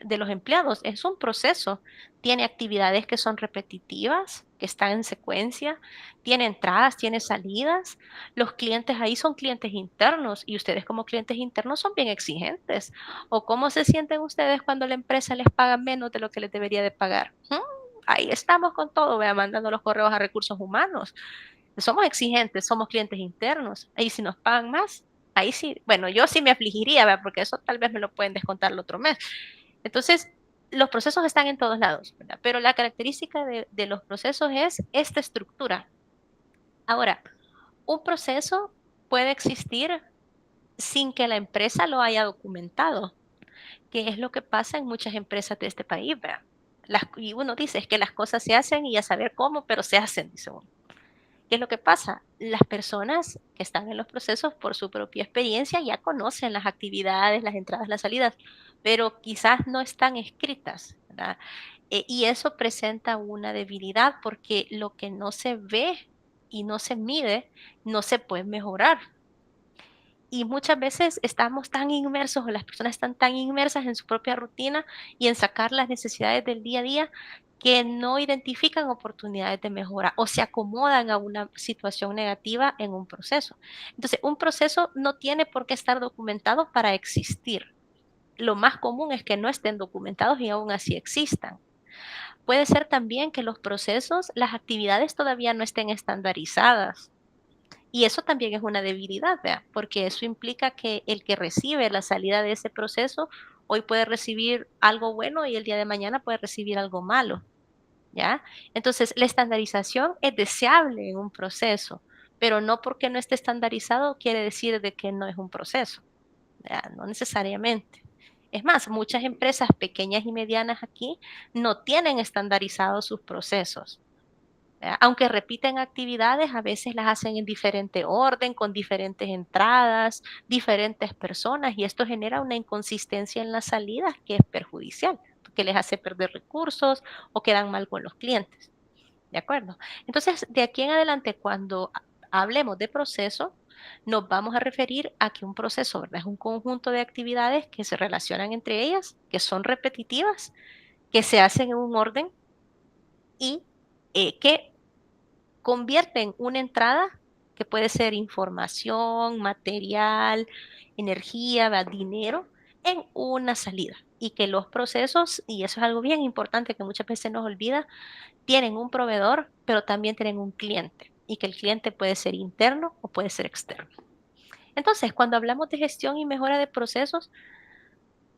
de los empleados. Es un proceso. Tiene actividades que son repetitivas, que están en secuencia, tiene entradas, tiene salidas. Los clientes ahí son clientes internos y ustedes como clientes internos son bien exigentes. ¿O cómo se sienten ustedes cuando la empresa les paga menos de lo que les debería de pagar? Ahí estamos con todo, vea, mandando los correos a recursos humanos. Somos exigentes, somos clientes internos. Ahí si nos pagan más, ahí sí, bueno, yo sí me afligiría, ¿verdad? Porque eso tal vez me lo pueden descontar el otro mes. Entonces, los procesos están en todos lados, ¿verdad? Pero la característica de los procesos es esta estructura. Ahora, un proceso puede existir sin que la empresa lo haya documentado, que es lo que pasa en muchas empresas de este país, ¿verdad? Y uno dice, es que las cosas se hacen y a saber cómo, pero se hacen, dice uno. ¿Qué es lo que pasa? Las personas que están en los procesos por su propia experiencia ya conocen las actividades, las entradas, las salidas, pero quizás no están escritas, ¿verdad? Y eso presenta una debilidad porque lo que no se ve y no se mide no se puede mejorar. Y muchas veces estamos tan inmersos o las personas están tan inmersas en su propia rutina y en sacar las necesidades del día a día que no identifican oportunidades de mejora o se acomodan a una situación negativa en un proceso. Entonces, un proceso no tiene por qué estar documentado para existir. Lo más común es que no estén documentados y aún así existan. Puede ser también que los procesos, las actividades todavía no estén estandarizadas. Y eso también es una debilidad, ¿vea? Porque eso implica que el que recibe la salida de ese proceso hoy puede recibir algo bueno y el día de mañana puede recibir algo malo, ¿ya? Entonces, la estandarización es deseable en un proceso, pero no porque no esté estandarizado quiere decir de que no es un proceso, ¿ya? No necesariamente. Es más, muchas empresas pequeñas y medianas aquí no tienen estandarizados sus procesos. Aunque repiten actividades, a veces las hacen en diferente orden, con diferentes entradas, diferentes personas, y esto genera una inconsistencia en las salidas que es perjudicial, que les hace perder recursos o quedan mal con los clientes. ¿De acuerdo? Entonces, de aquí en adelante, cuando hablemos de proceso, nos vamos a referir a que un proceso, ¿verdad? Es un conjunto de actividades que se relacionan entre ellas, que son repetitivas, que se hacen en un orden y que convierten una entrada que puede ser información, material, energía, dinero, en una salida. Y que los procesos, y eso es algo bien importante que muchas veces nos olvida, tienen un proveedor, pero también tienen un cliente. Y que el cliente puede ser interno o puede ser externo. Entonces, cuando hablamos de gestión y mejora de procesos,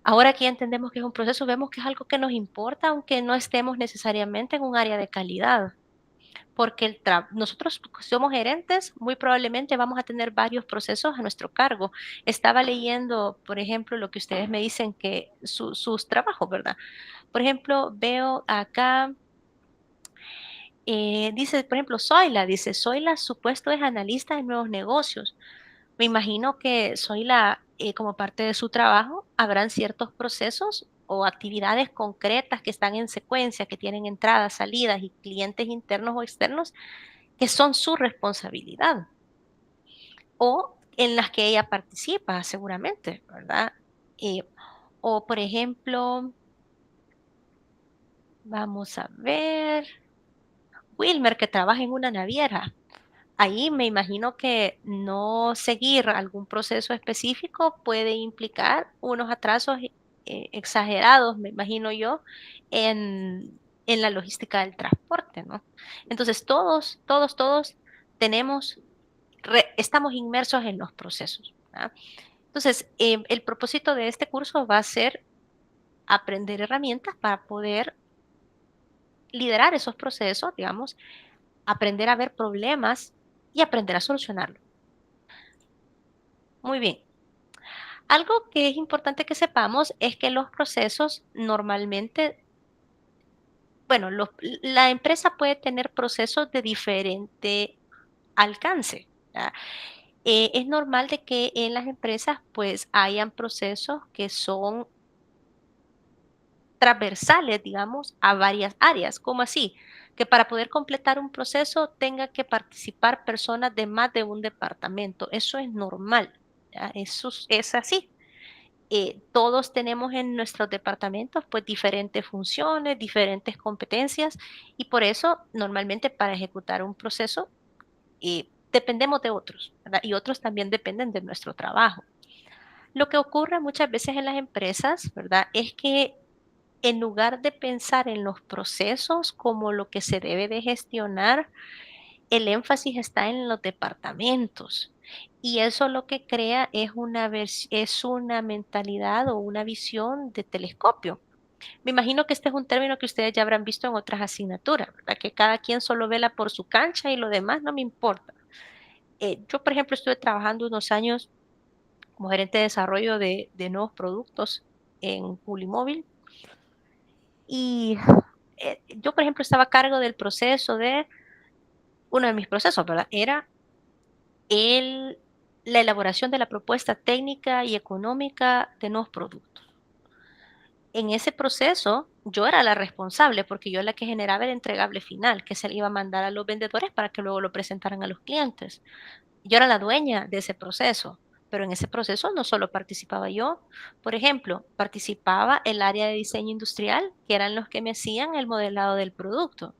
ahora que ya entendemos que es un proceso, vemos que es algo que nos importa, aunque no estemos necesariamente en un área de calidad porque nosotros somos gerentes, muy probablemente vamos a tener varios procesos a nuestro cargo. Estaba leyendo, por ejemplo, lo que ustedes me dicen que sus trabajos, ¿verdad? Por ejemplo, veo acá, dice, por ejemplo, Zoila, su puesto es analista de nuevos negocios. Me imagino que Zoila, como parte de su trabajo, habrán ciertos procesos o actividades concretas que están en secuencia, que tienen entradas, salidas y clientes internos o externos, que son su responsabilidad o en las que ella participa seguramente, ¿verdad? Eh, o por ejemplo, vamos a ver, Wilmer que trabaja en una naviera. Ahí me imagino que no seguir algún proceso específico puede implicar unos atrasos exagerados, me imagino yo, en la logística del transporte, ¿no? Entonces, todos tenemos, estamos inmersos en los procesos, ¿verdad? Entonces, el propósito de este curso va a ser aprender herramientas para poder liderar esos procesos, digamos, aprender a ver problemas y aprender a solucionarlos. Muy bien. Algo que es importante que sepamos es que los procesos normalmente, bueno, la empresa puede tener procesos de diferente alcance, ¿verdad? Es normal de que en las empresas pues hayan procesos que son transversales, digamos, a varias áreas. ¿Cómo así? Que para poder completar un proceso tenga que participar personas de más de un departamento. Eso es normal, ¿ya? Eso es así. Todos tenemos en nuestros departamentos pues diferentes funciones, diferentes competencias y por eso normalmente para ejecutar un proceso dependemos de otros, ¿verdad? Y otros también dependen de nuestro trabajo. Lo que ocurre muchas veces en las empresas, ¿verdad? Es que en lugar de pensar en los procesos como lo que se debe de gestionar, el énfasis está en los departamentos. Y eso lo que crea es es una mentalidad o una visión de telescopio. Me imagino que este es un término que ustedes ya habrán visto en otras asignaturas, ¿verdad? Que cada quien solo vela por su cancha y lo demás no me importa. Yo, por ejemplo, estuve trabajando unos años como gerente de desarrollo de nuevos productos en Ulimóvil y yo, por ejemplo, estaba a cargo del proceso de, uno de mis procesos, ¿verdad? Era el, la elaboración de la propuesta técnica y económica de nuevos productos. En ese proceso, yo era la responsable porque yo la que generaba el entregable final, que se le iba a mandar a los vendedores para que luego lo presentaran a los clientes. Yo era la dueña de ese proceso, pero en ese proceso no solo participaba yo. Por ejemplo, participaba el área de diseño industrial, que eran los que me hacían el modelado del producto.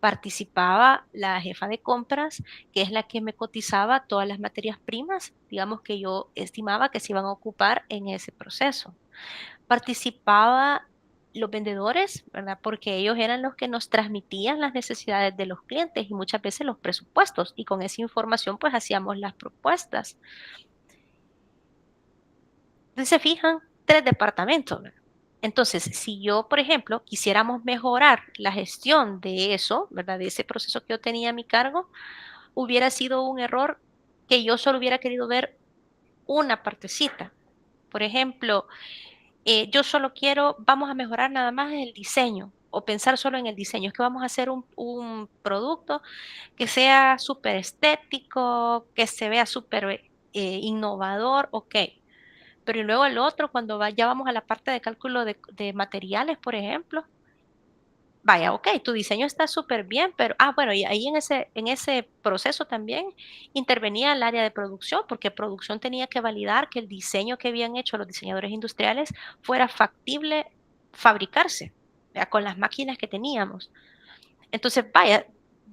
Participaba la jefa de compras, que es la que me cotizaba todas las materias primas, digamos que yo estimaba que se iban a ocupar en ese proceso. Participaba los vendedores, ¿verdad? Porque ellos eran los que nos transmitían las necesidades de los clientes y muchas veces los presupuestos y con esa información pues hacíamos las propuestas. Entonces se fijan, 3 departamentos, ¿verdad? Entonces, si yo, por ejemplo, quisiéramos mejorar la gestión de eso, ¿verdad? De ese proceso que yo tenía a mi cargo, hubiera sido un error que yo solo hubiera querido ver una partecita. Por ejemplo, yo solo quiero, vamos a mejorar nada más el diseño o pensar solo en el diseño. Es que vamos a hacer un producto que sea súper estético, que se vea súper innovador, ok. Pero y luego el otro, cuando ya vamos a la parte de cálculo de materiales, por ejemplo, vaya, ok, tu diseño está súper bien, pero, bueno, y ahí en ese proceso también intervenía el área de producción, porque producción tenía que validar que el diseño que habían hecho los diseñadores industriales fuera factible fabricarse, ¿verdad? Con las máquinas que teníamos. Entonces, vaya,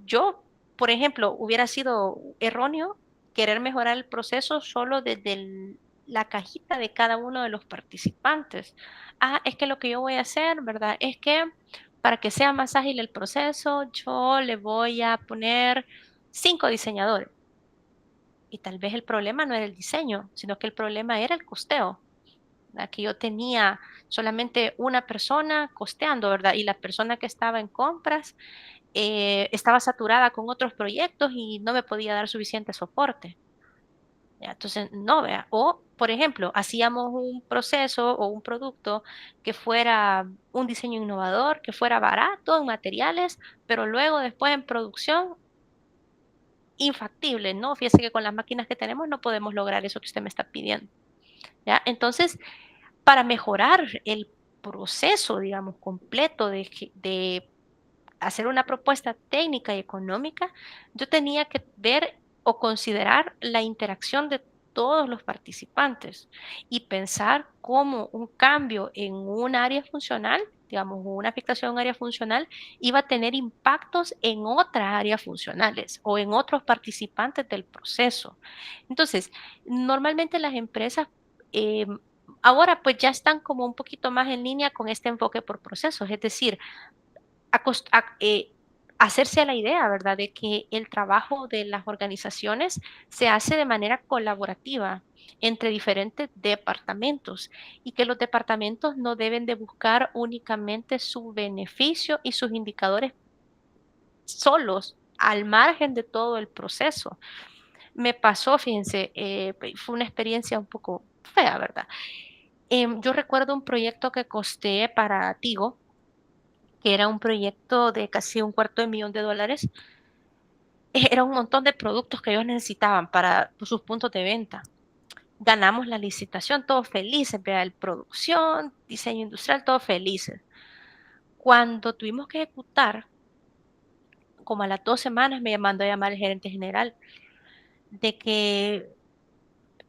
yo, por ejemplo, hubiera sido erróneo querer mejorar el proceso solo desde la cajita de cada uno de los participantes. Es que lo que yo voy a hacer, ¿verdad? Es que para que sea más ágil el proceso, yo le voy a poner 5 diseñadores. Y tal vez el problema no era el diseño, sino que el problema era el costeo. ¿Verdad? Que yo tenía solamente una persona costeando, ¿verdad? Y la persona que estaba en compras estaba saturada con otros proyectos y no me podía dar suficiente soporte. ¿Ya? Entonces, no, vea. O, por ejemplo, hacíamos un proceso o un producto que fuera un diseño innovador, que fuera barato en materiales, pero luego después en producción, infactible, ¿no? Fíjese que con las máquinas que tenemos no podemos lograr eso que usted me está pidiendo. ¿Ya? Entonces, para mejorar el proceso, digamos, completo de hacer una propuesta técnica y económica, yo tenía que ver o considerar la interacción de todos los participantes y pensar cómo un cambio en un área funcional, digamos, una afectación en un área funcional, iba a tener impactos en otras áreas funcionales o en otros participantes del proceso. Entonces, normalmente las empresas ahora pues ya están como un poquito más en línea con este enfoque por procesos, es decir, hacerse a la idea, ¿verdad?, de que el trabajo de las organizaciones se hace de manera colaborativa entre diferentes departamentos y que los departamentos no deben de buscar únicamente su beneficio y sus indicadores solos, al margen de todo el proceso. Me pasó, fíjense, fue una experiencia un poco fea, ¿verdad? Yo recuerdo un proyecto que costé para Tigo, que era un proyecto de casi $250,000. Era un montón de productos que ellos necesitaban para sus puntos de venta. Ganamos la licitación, todos felices, vea, el producción, diseño industrial, todos felices. Cuando tuvimos que ejecutar, como a las 2 semanas me mandó a llamar el gerente general de que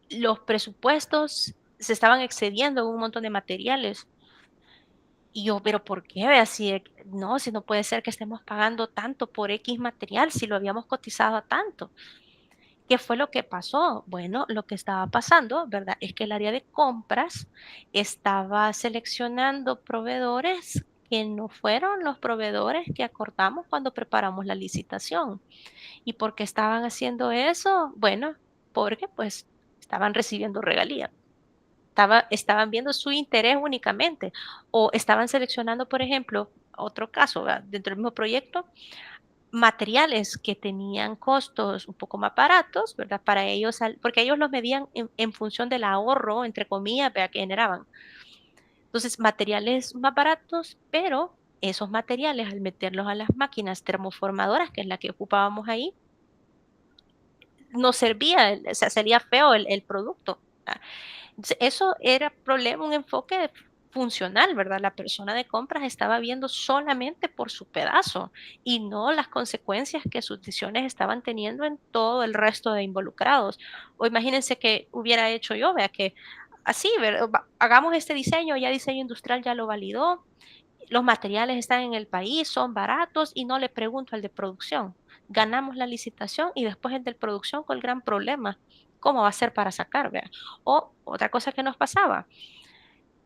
los presupuestos se estaban excediendo en un montón de materiales. Y yo, pero ¿por qué? Vea, no, si no puede ser que estemos pagando tanto por X material, si lo habíamos cotizado a tanto. ¿Qué fue lo que pasó? Bueno, lo que estaba pasando, ¿verdad? Es que el área de compras estaba seleccionando proveedores que no fueron los proveedores que acordamos cuando preparamos la licitación. ¿Y por qué estaban haciendo eso? Bueno, porque pues estaban recibiendo regalías. Estaban viendo su interés únicamente o estaban seleccionando, por ejemplo, otro caso, ¿verdad?, dentro del mismo proyecto, materiales que tenían costos un poco más baratos, ¿verdad? Para ellos, porque ellos los medían en función del ahorro, entre comillas, ¿verdad?, que generaban. Entonces, materiales más baratos, pero esos materiales, al meterlos a las máquinas termoformadoras, que es la que ocupábamos ahí, no servía, o sea, salía feo el producto. ¿Verdad? Eso era problema, un enfoque funcional, ¿verdad? La persona de compras estaba viendo solamente por su pedazo y no las consecuencias que sus decisiones estaban teniendo en todo el resto de involucrados. O imagínense que hubiera hecho yo, vea que así, hagamos este diseño, ya diseño industrial ya lo validó, los materiales están en el país, son baratos y no le pregunto al de producción. Ganamos la licitación y después el de producción con el gran problema. ¿Cómo va a ser para sacar? Vea? O otra cosa que nos pasaba,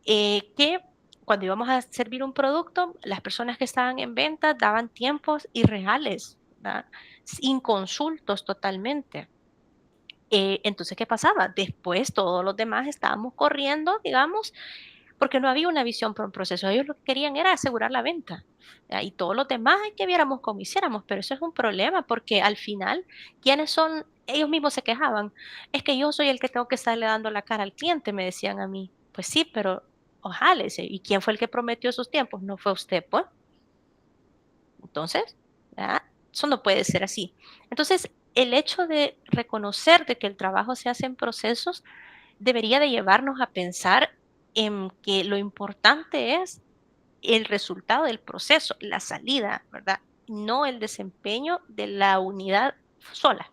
que cuando íbamos a servir un producto, las personas que estaban en venta daban tiempos irreales, ¿verdad?, inconsultos totalmente. Entonces, ¿qué pasaba? Después todos los demás estábamos corriendo, digamos, porque no había una visión para un proceso. Ellos lo que querían era asegurar la venta. Y todos los demás hay que viéramos cómo hiciéramos, pero eso es un problema porque al final, ¿quiénes son? Ellos mismos se quejaban. Es que yo soy el que tengo que estarle dando la cara al cliente, me decían a mí. Pues sí, pero ojalá, ¿y quién fue el que prometió esos tiempos? No fue usted, pues. Entonces, ¿verdad? Eso no puede ser así. Entonces, el hecho de reconocer de que el trabajo se hace en procesos debería de llevarnos a pensar en que lo importante es el resultado del proceso, la salida, ¿verdad? No el desempeño de la unidad sola.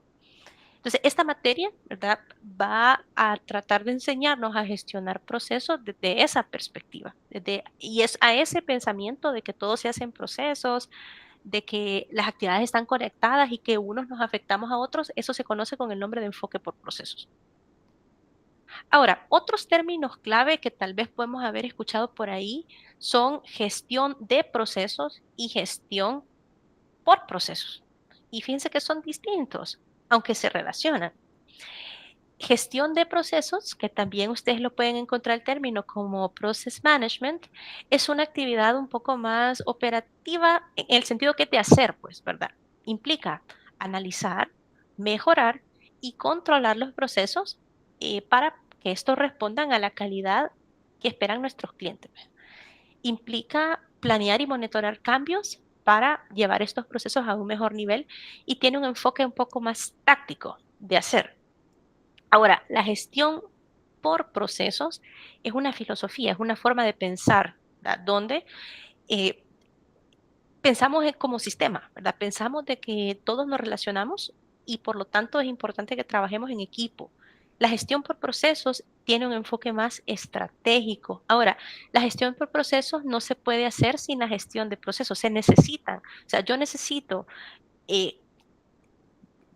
Entonces, esta materia, ¿verdad?, va a tratar de enseñarnos a gestionar procesos desde esa perspectiva, y es a ese pensamiento de que todo se hace en procesos, de que las actividades están conectadas y que unos nos afectamos a otros, eso se conoce con el nombre de enfoque por procesos. Ahora, otros términos clave que tal vez podemos haber escuchado por ahí son gestión de procesos y gestión por procesos. Y fíjense que son distintos, aunque se relacionan. Gestión de procesos, que también ustedes lo pueden encontrar el término como process management, es una actividad un poco más operativa en el sentido que de hacer, pues, ¿verdad? Implica analizar, mejorar y controlar los procesos para que estos respondan a la calidad que esperan nuestros clientes. Implica planear y monitorar cambios para llevar estos procesos a un mejor nivel y tiene un enfoque un poco más táctico de hacer. Ahora, la gestión por procesos es una filosofía, es una forma de pensar ¿verdad? Donde pensamos como sistema, ¿verdad? Pensamos de que todos nos relacionamos y por lo tanto es importante que trabajemos en equipo. La gestión por procesos tiene un enfoque más estratégico. Ahora, la gestión por procesos no se puede hacer sin la gestión de procesos, se necesitan. O sea, yo necesito eh,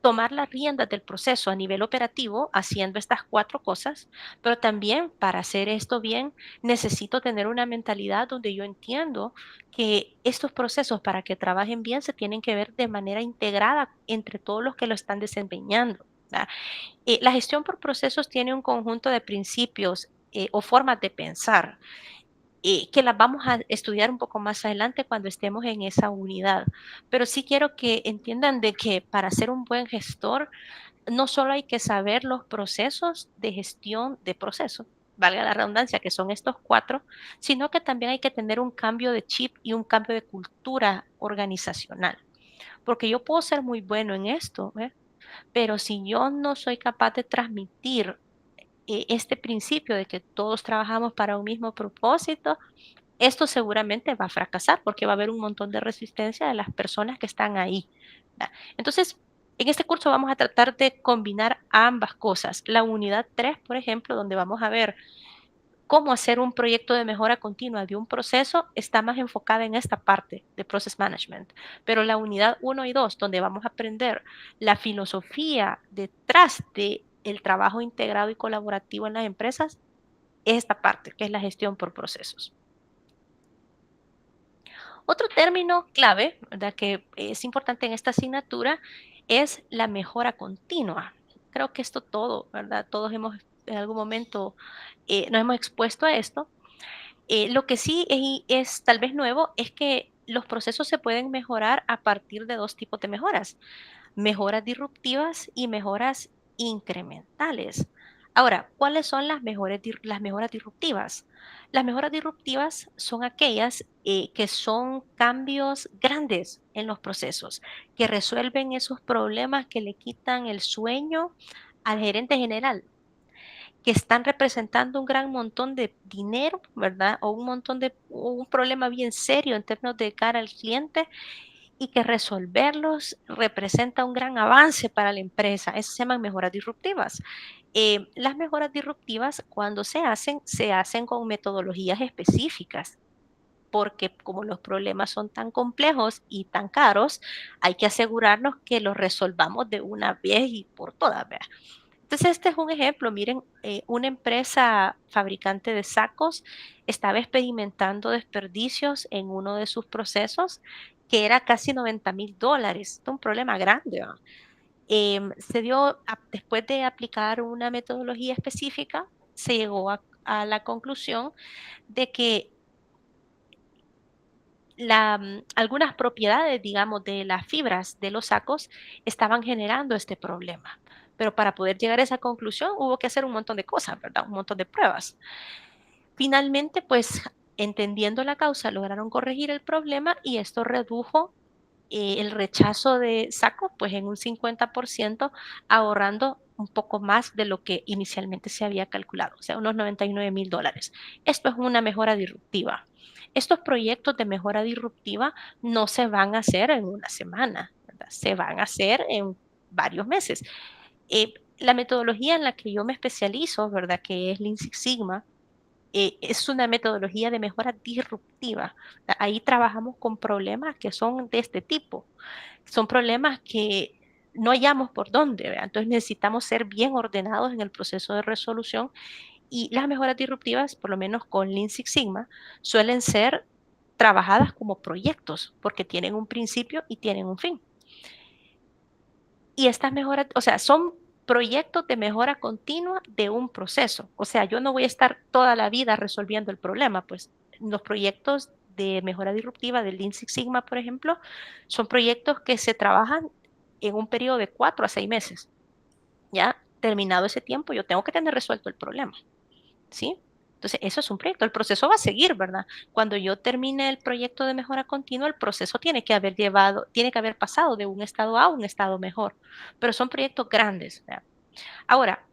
tomar las riendas del proceso a nivel operativo haciendo estas 4 cosas, pero también para hacer esto bien necesito tener una mentalidad donde yo entiendo que estos procesos para que trabajen bien se tienen que ver de manera integrada entre todos los que lo están desempeñando, ¿verdad? La gestión por procesos tiene un conjunto de principios o formas de pensar que las vamos a estudiar un poco más adelante cuando estemos en esa unidad. Pero sí quiero que entiendan de que para ser un buen gestor, no solo hay que saber los procesos de gestión de procesos, valga la redundancia, que son estos 4, sino que también hay que tener un cambio de chip y un cambio de cultura organizacional. Porque yo puedo ser muy bueno en esto, ¿eh? Pero si yo no soy capaz de transmitir este principio de que todos trabajamos para un mismo propósito, esto seguramente va a fracasar porque va a haber un montón de resistencia de las personas que están ahí, ¿verdad? Entonces, en este curso vamos a tratar de combinar ambas cosas. La unidad 3, por ejemplo, donde vamos a ver cómo hacer un proyecto de mejora continua de un proceso, está más enfocada en esta parte de Process Management. Pero la unidad 1 y 2, donde vamos a aprender la filosofía detrás de el trabajo integrado y colaborativo en las empresas, es esta parte, que es la gestión por procesos. Otro término clave, ¿verdad?, que es importante en esta asignatura es la mejora continua. Creo que esto todo, ¿verdad? Todos hemos en algún momento nos hemos expuesto a esto. Lo que sí es tal vez nuevo es que los procesos se pueden mejorar a partir de 2 tipos de mejoras: mejoras disruptivas y mejoras incrementales. Ahora, ¿cuáles son las mejoras disruptivas? Las mejoras disruptivas son aquellas que son cambios grandes en los procesos, que resuelven esos problemas que le quitan el sueño al gerente general, que están representando un gran montón de dinero, ¿verdad? O un problema bien serio en términos de cara al cliente y que resolverlos representa un gran avance para la empresa. Eso se llaman mejoras disruptivas. Las mejoras disruptivas, cuando se hacen con metodologías específicas, porque como los problemas son tan complejos y tan caros, hay que asegurarnos que los resolvamos de una vez y por todas, ¿verdad? Entonces, este es un ejemplo. Miren, una empresa fabricante de sacos estaba experimentando desperdicios en uno de sus procesos que era casi $90,000. Esto es un problema grande, ¿va? Después de aplicar una metodología específica, se llegó a la conclusión de que algunas propiedades, digamos, de las fibras de los sacos estaban generando este problema. Pero para poder llegar a esa conclusión hubo que hacer un montón de cosas, ¿verdad? Un montón de pruebas. Finalmente, pues, entendiendo la causa, lograron corregir el problema y esto redujo el rechazo de sacos, pues, en un 50%, ahorrando un poco más de lo que inicialmente se había calculado, o sea, unos $99,000. Esto es una mejora disruptiva. Estos proyectos de mejora disruptiva no se van a hacer en una semana, ¿verdad? Se van a hacer en varios meses. La metodología en la que yo me especializo, ¿verdad?, que es Lean Six Sigma, es una metodología de mejora disruptiva. Ahí trabajamos con problemas que son de este tipo. Son problemas que no hallamos por dónde, ¿verdad? Entonces necesitamos ser bien ordenados en el proceso de resolución y las mejoras disruptivas, por lo menos con Lean Six Sigma, suelen ser trabajadas como proyectos porque tienen un principio y tienen un fin. Y estas mejoras, o sea, son proyectos de mejora continua de un proceso. O sea, yo no voy a estar toda la vida resolviendo el problema, pues los proyectos de mejora disruptiva del Lean Six Sigma, por ejemplo, son proyectos que se trabajan en un periodo de 4 a 6 meses. Ya terminado ese tiempo, yo tengo que tener resuelto el problema, ¿sí? Entonces, eso es un proyecto. El proceso va a seguir, ¿verdad? Cuando yo termine el proyecto de mejora continua, el proceso tiene que haber pasado de un estado A a un estado mejor. Pero son proyectos grandes, ¿verdad? Ahora,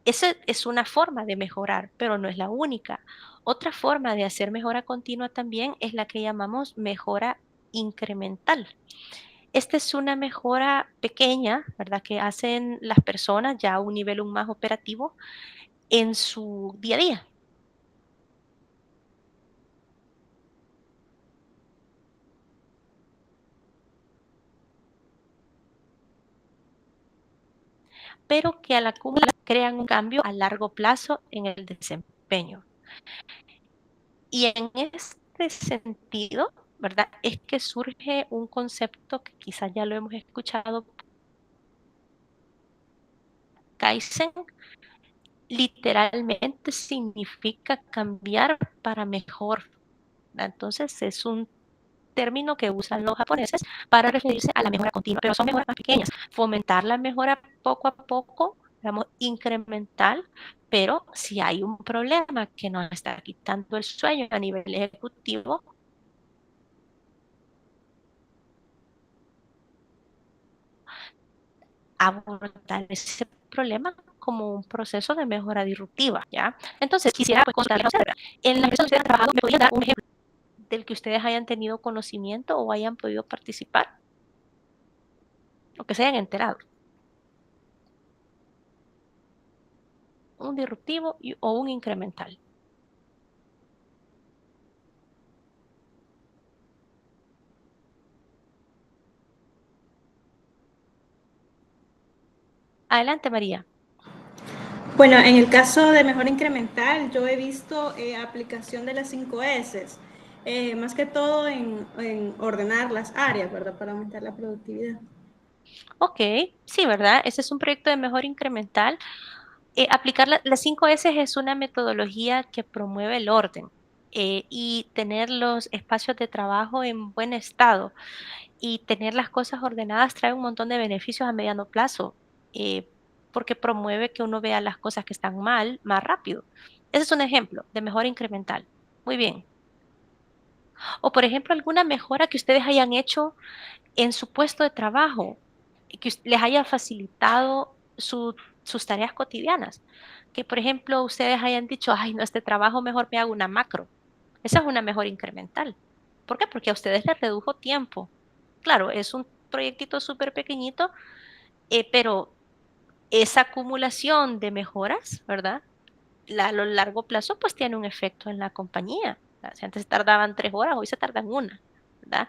Esa es una forma de mejorar, pero no es la única. Otra forma de hacer mejora continua también es la que llamamos mejora incremental. Esta es una mejora pequeña, ¿verdad? Que hacen las personas ya a un nivel aún más operativo en su día a día. Pero que al acumular crean un cambio a largo plazo en el desempeño. Y en este sentido, ¿verdad? Es que surge un concepto que quizás ya lo hemos escuchado, Kaizen. Literalmente significa cambiar para mejor. Entonces es un término que usan los japoneses para referirse a la mejora continua, pero son mejoras más pequeñas. Fomentar la mejora poco a poco, digamos, incremental, pero si hay un problema que nos está quitando el sueño a nivel ejecutivo, abordar ese problema como un proceso de mejora disruptiva, ¿ya? Entonces, quisiera pues, consultarle a usted, ¿verdad? En la empresa donde usted ha trabajado, ¿me podría dar un ejemplo del que ustedes hayan tenido conocimiento o hayan podido participar o que se hayan enterado? Un disruptivo o un incremental. Adelante, María. Bueno, en el caso de mejora incremental, yo he visto aplicación de las 5 S, más que todo en ordenar las áreas, ¿verdad? Para aumentar la productividad. Ok, sí, ¿verdad? Ese es un proyecto de mejora incremental. Aplicar las 5 S es una metodología que promueve el orden y tener los espacios de trabajo en buen estado y tener las cosas ordenadas trae un montón de beneficios a mediano plazo eh, porque promueve que uno vea las cosas que están mal más rápido. Ese es un ejemplo de mejora incremental. Muy bien. O por ejemplo, alguna mejora que ustedes hayan hecho en su puesto de trabajo, que les haya facilitado sus tareas cotidianas. Que, por ejemplo, ustedes hayan dicho, ay, no, este trabajo mejor me hago una macro. Esa es una mejora incremental. ¿Por qué? Porque a ustedes les redujo tiempo. Claro, es un proyectito súper pequeñito, pero esa acumulación de mejoras, ¿verdad? A lo largo plazo, pues tiene un efecto en la compañía. Si antes se tardaban 3 horas, hoy se tardan una, ¿verdad?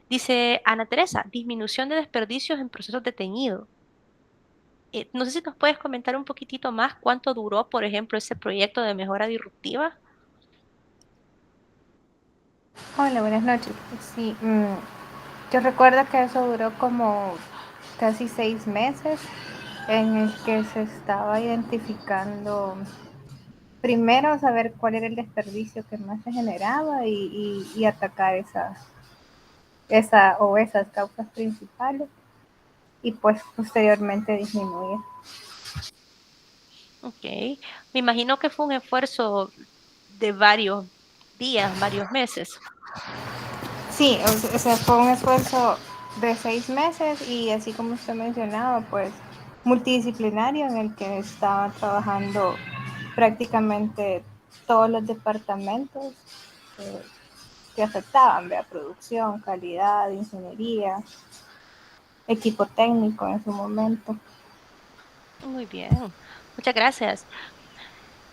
Dice Ana Teresa, disminución de desperdicios en procesos de teñido. No sé si nos puedes comentar un poquitito más cuánto duró, por ejemplo, ese proyecto de mejora disruptiva. Hola, buenas noches. Sí, yo recuerdo que eso duró como casi 6 meses en el que se estaba identificando, primero saber cuál era el desperdicio que más se generaba y atacar esas causas principales y pues posteriormente disminuir. Ok, me imagino que fue un esfuerzo de varios días, varios meses. Sí, o sea, fue un esfuerzo de 6 meses y así como usted mencionaba, pues multidisciplinario en el que estaban trabajando prácticamente todos los departamentos eh, que afectaban, ¿vea? Producción, calidad, ingeniería, equipo técnico en su momento. Muy bien, muchas gracias.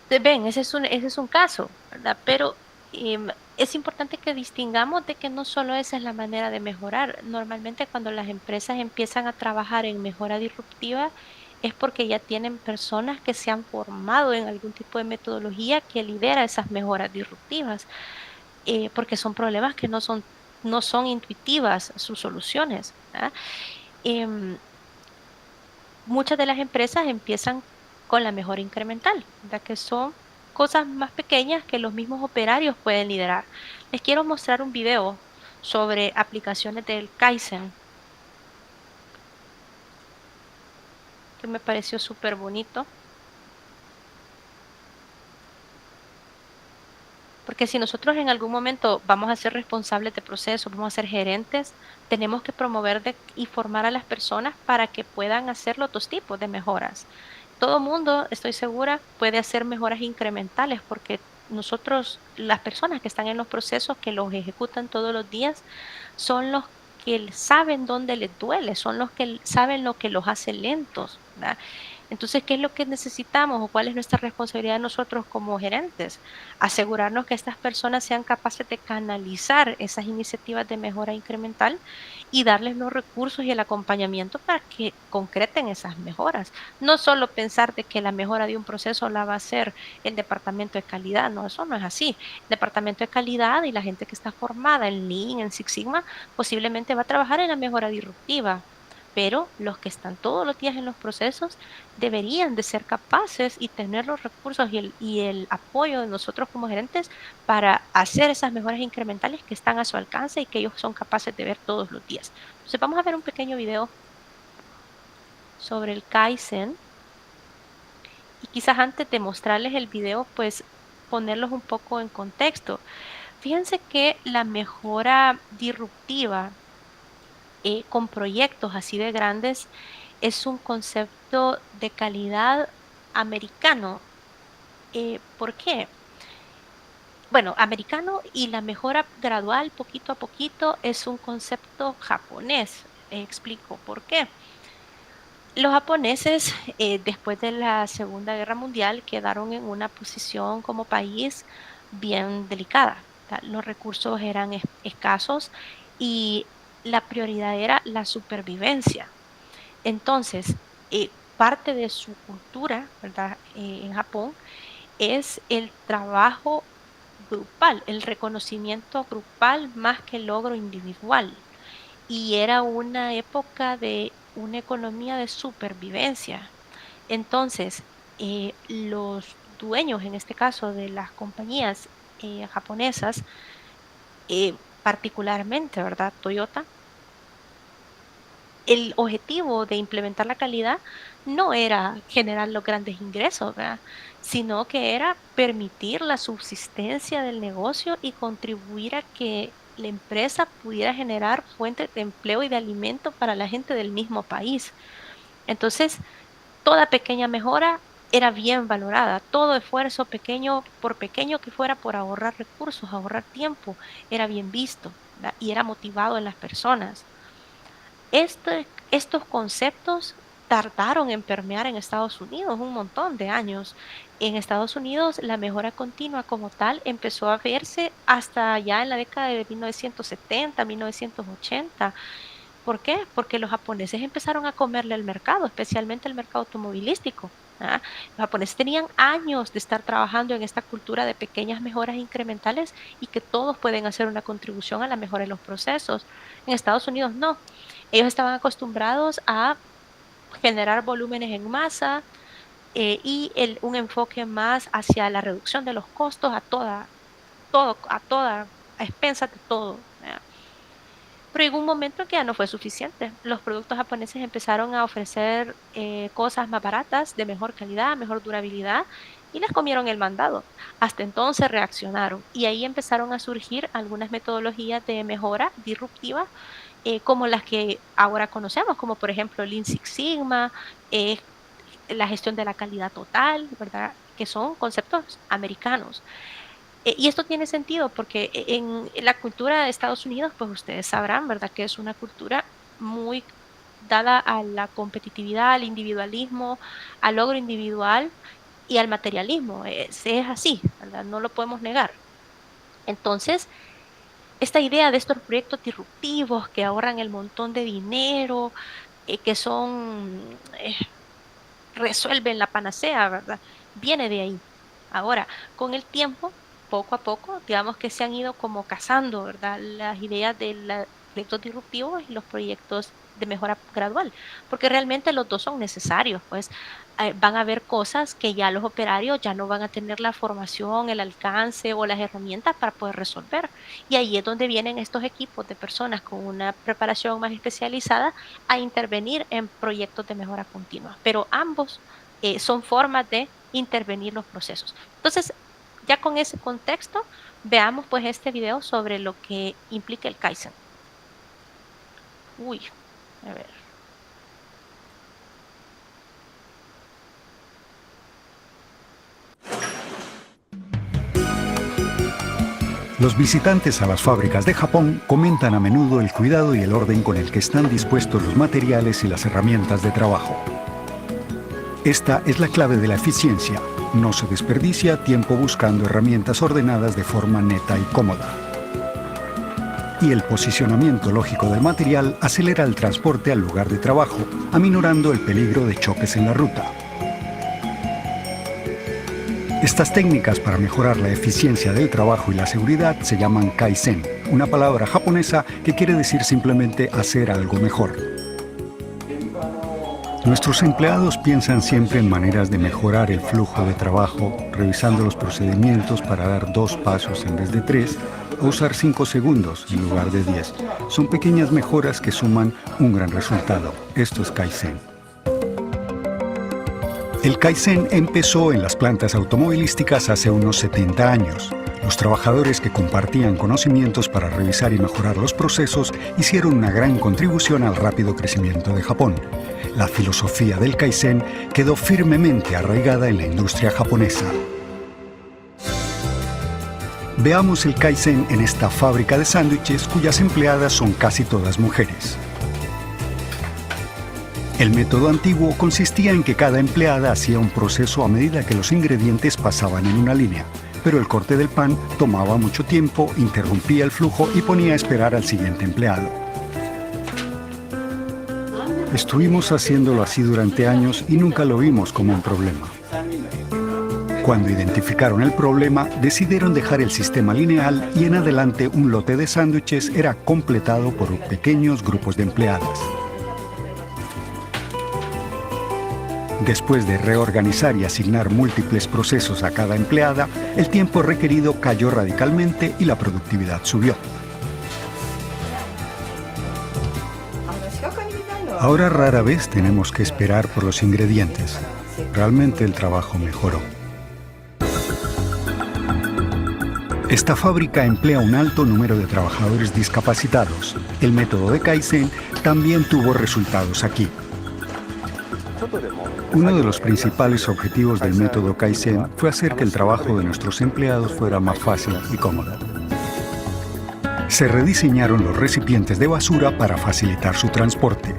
Ven, ese es un caso, ¿verdad? Pero es importante que distingamos de que no solo esa es la manera de mejorar. Normalmente cuando las empresas empiezan a trabajar en mejora disruptiva es porque ya tienen personas que se han formado en algún tipo de metodología que lidera esas mejoras disruptivas, porque son problemas que no son intuitivas sus soluciones, ¿verdad? Em, Muchas de las empresas empiezan con la mejora incremental, ¿verdad? Que son cosas más pequeñas que los mismos operarios pueden liderar. Les quiero mostrar un video sobre aplicaciones del Kaizen, que me pareció súper bonito. Porque si nosotros en algún momento vamos a ser responsables de procesos, vamos a ser gerentes, tenemos que promover y formar a las personas para que puedan hacer los dos tipos de mejoras. todo mundo, estoy segura, puede hacer mejoras incrementales porque nosotros, las personas que están en los procesos, que los ejecutan todos los días, son los que saben dónde les duele, son los que saben lo que los hace lentos, ¿verdad? Entonces, ¿qué es lo que necesitamos o cuál es nuestra responsabilidad nosotros como gerentes? Asegurarnos que estas personas sean capaces de canalizar esas iniciativas de mejora incremental y darles los recursos y el acompañamiento para que concreten esas mejoras. No solo pensar de que la mejora de un proceso la va a hacer el departamento de calidad, no, eso no es así. El departamento de calidad y la gente que está formada en Lean, en Six Sigma, posiblemente va a trabajar en la mejora disruptiva, pero los que están todos los días en los procesos deberían de ser capaces y tener los recursos y el apoyo de nosotros como gerentes para hacer esas mejoras incrementales que están a su alcance y que ellos son capaces de ver todos los días. Entonces vamos a ver un pequeño video sobre el Kaizen y quizás antes de mostrarles el video, pues ponerlos un poco en contexto. Fíjense que la mejora disruptiva con proyectos así de grandes es un concepto de calidad americano. ¿Por qué? Bueno, americano y la mejora gradual, poquito a poquito, es un concepto japonés. Explico por qué. Los japoneses, después de la Segunda Guerra Mundial, quedaron en una posición como país bien delicada. Los recursos eran escasos y la prioridad era la supervivencia. Entonces, parte de su cultura, ¿verdad? En Japón es el trabajo grupal, el reconocimiento grupal más que el logro individual. Y era una época de una economía de supervivencia. Entonces, los dueños, en este caso de las compañías japonesas, particularmente, ¿verdad? Toyota, el objetivo de implementar la calidad no era generar los grandes ingresos, ¿verdad? Sino que era permitir la subsistencia del negocio y contribuir a que la empresa pudiera generar fuentes de empleo y de alimento para la gente del mismo país. Entonces, toda pequeña mejora era bien valorada, todo esfuerzo pequeño, por pequeño que fuera, por ahorrar recursos, ahorrar tiempo, era bien visto, ¿verdad? Y era motivado en las personas. Estos conceptos tardaron en permear en Estados Unidos un montón de años. En Estados Unidos, la mejora continua como tal empezó a verse hasta ya en la década de 1970, 1980. ¿Por qué? Porque los japoneses empezaron a comerle al mercado, especialmente el mercado automovilístico. ¿Ah? Los japoneses tenían años de estar trabajando en esta cultura de pequeñas mejoras incrementales y que todos pueden hacer una contribución a la mejora de los procesos. En Estados Unidos no. Ellos estaban acostumbrados a generar volúmenes en masa y un enfoque más hacia la reducción de los costos a expensas de todo. ¿Verdad? Pero llegó un momento en que ya no fue suficiente. Los productos japoneses empezaron a ofrecer cosas más baratas, de mejor calidad, mejor durabilidad, y les comieron el mandado. Hasta entonces reaccionaron y ahí empezaron a surgir algunas metodologías de mejora disruptiva, como las que ahora conocemos, como por ejemplo Lean Six Sigma, la gestión de la calidad total, ¿verdad? Que son conceptos americanos. Y esto tiene sentido porque en la cultura de Estados Unidos, pues ustedes sabrán, ¿verdad? Que es una cultura muy dada a la competitividad, al individualismo, al logro individual y al materialismo. Es así, ¿verdad? No lo podemos negar. Entonces, esta idea de estos proyectos disruptivos que ahorran el montón de dinero, que resuelven la panacea, ¿verdad? Viene de ahí. Ahora, con el tiempo, poco a poco, digamos que se han ido como cazando, ¿verdad? Las ideas de los proyectos disruptivos y los proyectos de mejora gradual, porque realmente los dos son necesarios, pues van a haber cosas que ya los operarios ya no van a tener la formación, el alcance o las herramientas para poder resolver. Y ahí es donde vienen estos equipos de personas con una preparación más especializada a intervenir en proyectos de mejora continua. Pero ambos son formas de intervenir los procesos. Entonces, ya con ese contexto, veamos pues este video sobre lo que implica el Kaizen. Uy, a ver. Los visitantes a las fábricas de Japón comentan a menudo el cuidado y el orden con el que están dispuestos los materiales y las herramientas de trabajo. Esta es la clave de la eficiencia. No se desperdicia tiempo buscando herramientas ordenadas de forma neta y cómoda. Y el posicionamiento lógico del material acelera el transporte al lugar de trabajo, aminorando el peligro de choques en la ruta. Estas técnicas para mejorar la eficiencia del trabajo y la seguridad se llaman Kaizen, una palabra japonesa que quiere decir simplemente hacer algo mejor. Nuestros empleados piensan siempre en maneras de mejorar el flujo de trabajo, revisando los procedimientos para dar 2 pasos en vez de 3, o usar 5 segundos en lugar de 10. Son pequeñas mejoras que suman un gran resultado. Esto es Kaizen. El Kaizen empezó en las plantas automovilísticas hace unos 70 años. Los trabajadores que compartían conocimientos para revisar y mejorar los procesos hicieron una gran contribución al rápido crecimiento de Japón. La filosofía del Kaizen quedó firmemente arraigada en la industria japonesa. Veamos el Kaizen en esta fábrica de sándwiches cuyas empleadas son casi todas mujeres. El método antiguo consistía en que cada empleada hacía un proceso a medida que los ingredientes pasaban en una línea, pero el corte del pan tomaba mucho tiempo, interrumpía el flujo y ponía a esperar al siguiente empleado. Estuvimos haciéndolo así durante años y nunca lo vimos como un problema. Cuando identificaron el problema, decidieron dejar el sistema lineal y en adelante un lote de sándwiches era completado por pequeños grupos de empleadas. Después de reorganizar y asignar múltiples procesos a cada empleada, el tiempo requerido cayó radicalmente y la productividad subió. Ahora rara vez tenemos que esperar por los ingredientes. Realmente el trabajo mejoró. Esta fábrica emplea un alto número de trabajadores discapacitados. El método de Kaizen también tuvo resultados aquí. Uno de los principales objetivos del método Kaizen fue hacer que el trabajo de nuestros empleados fuera más fácil y cómodo. Se rediseñaron los recipientes de basura para facilitar su transporte.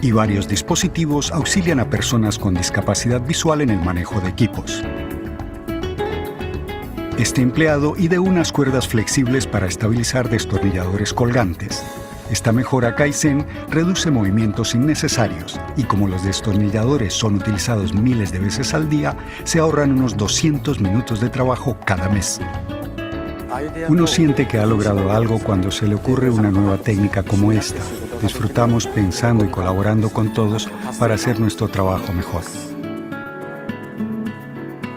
Y varios dispositivos auxilian a personas con discapacidad visual en el manejo de equipos. Este empleado ideó unas cuerdas flexibles para estabilizar destornilladores colgantes. Esta mejora Kaizen reduce movimientos innecesarios y como los destornilladores son utilizados miles de veces al día, se ahorran unos 200 minutos de trabajo cada mes. Uno siente que ha logrado algo cuando se le ocurre una nueva técnica como esta. Disfrutamos pensando y colaborando con todos para hacer nuestro trabajo mejor.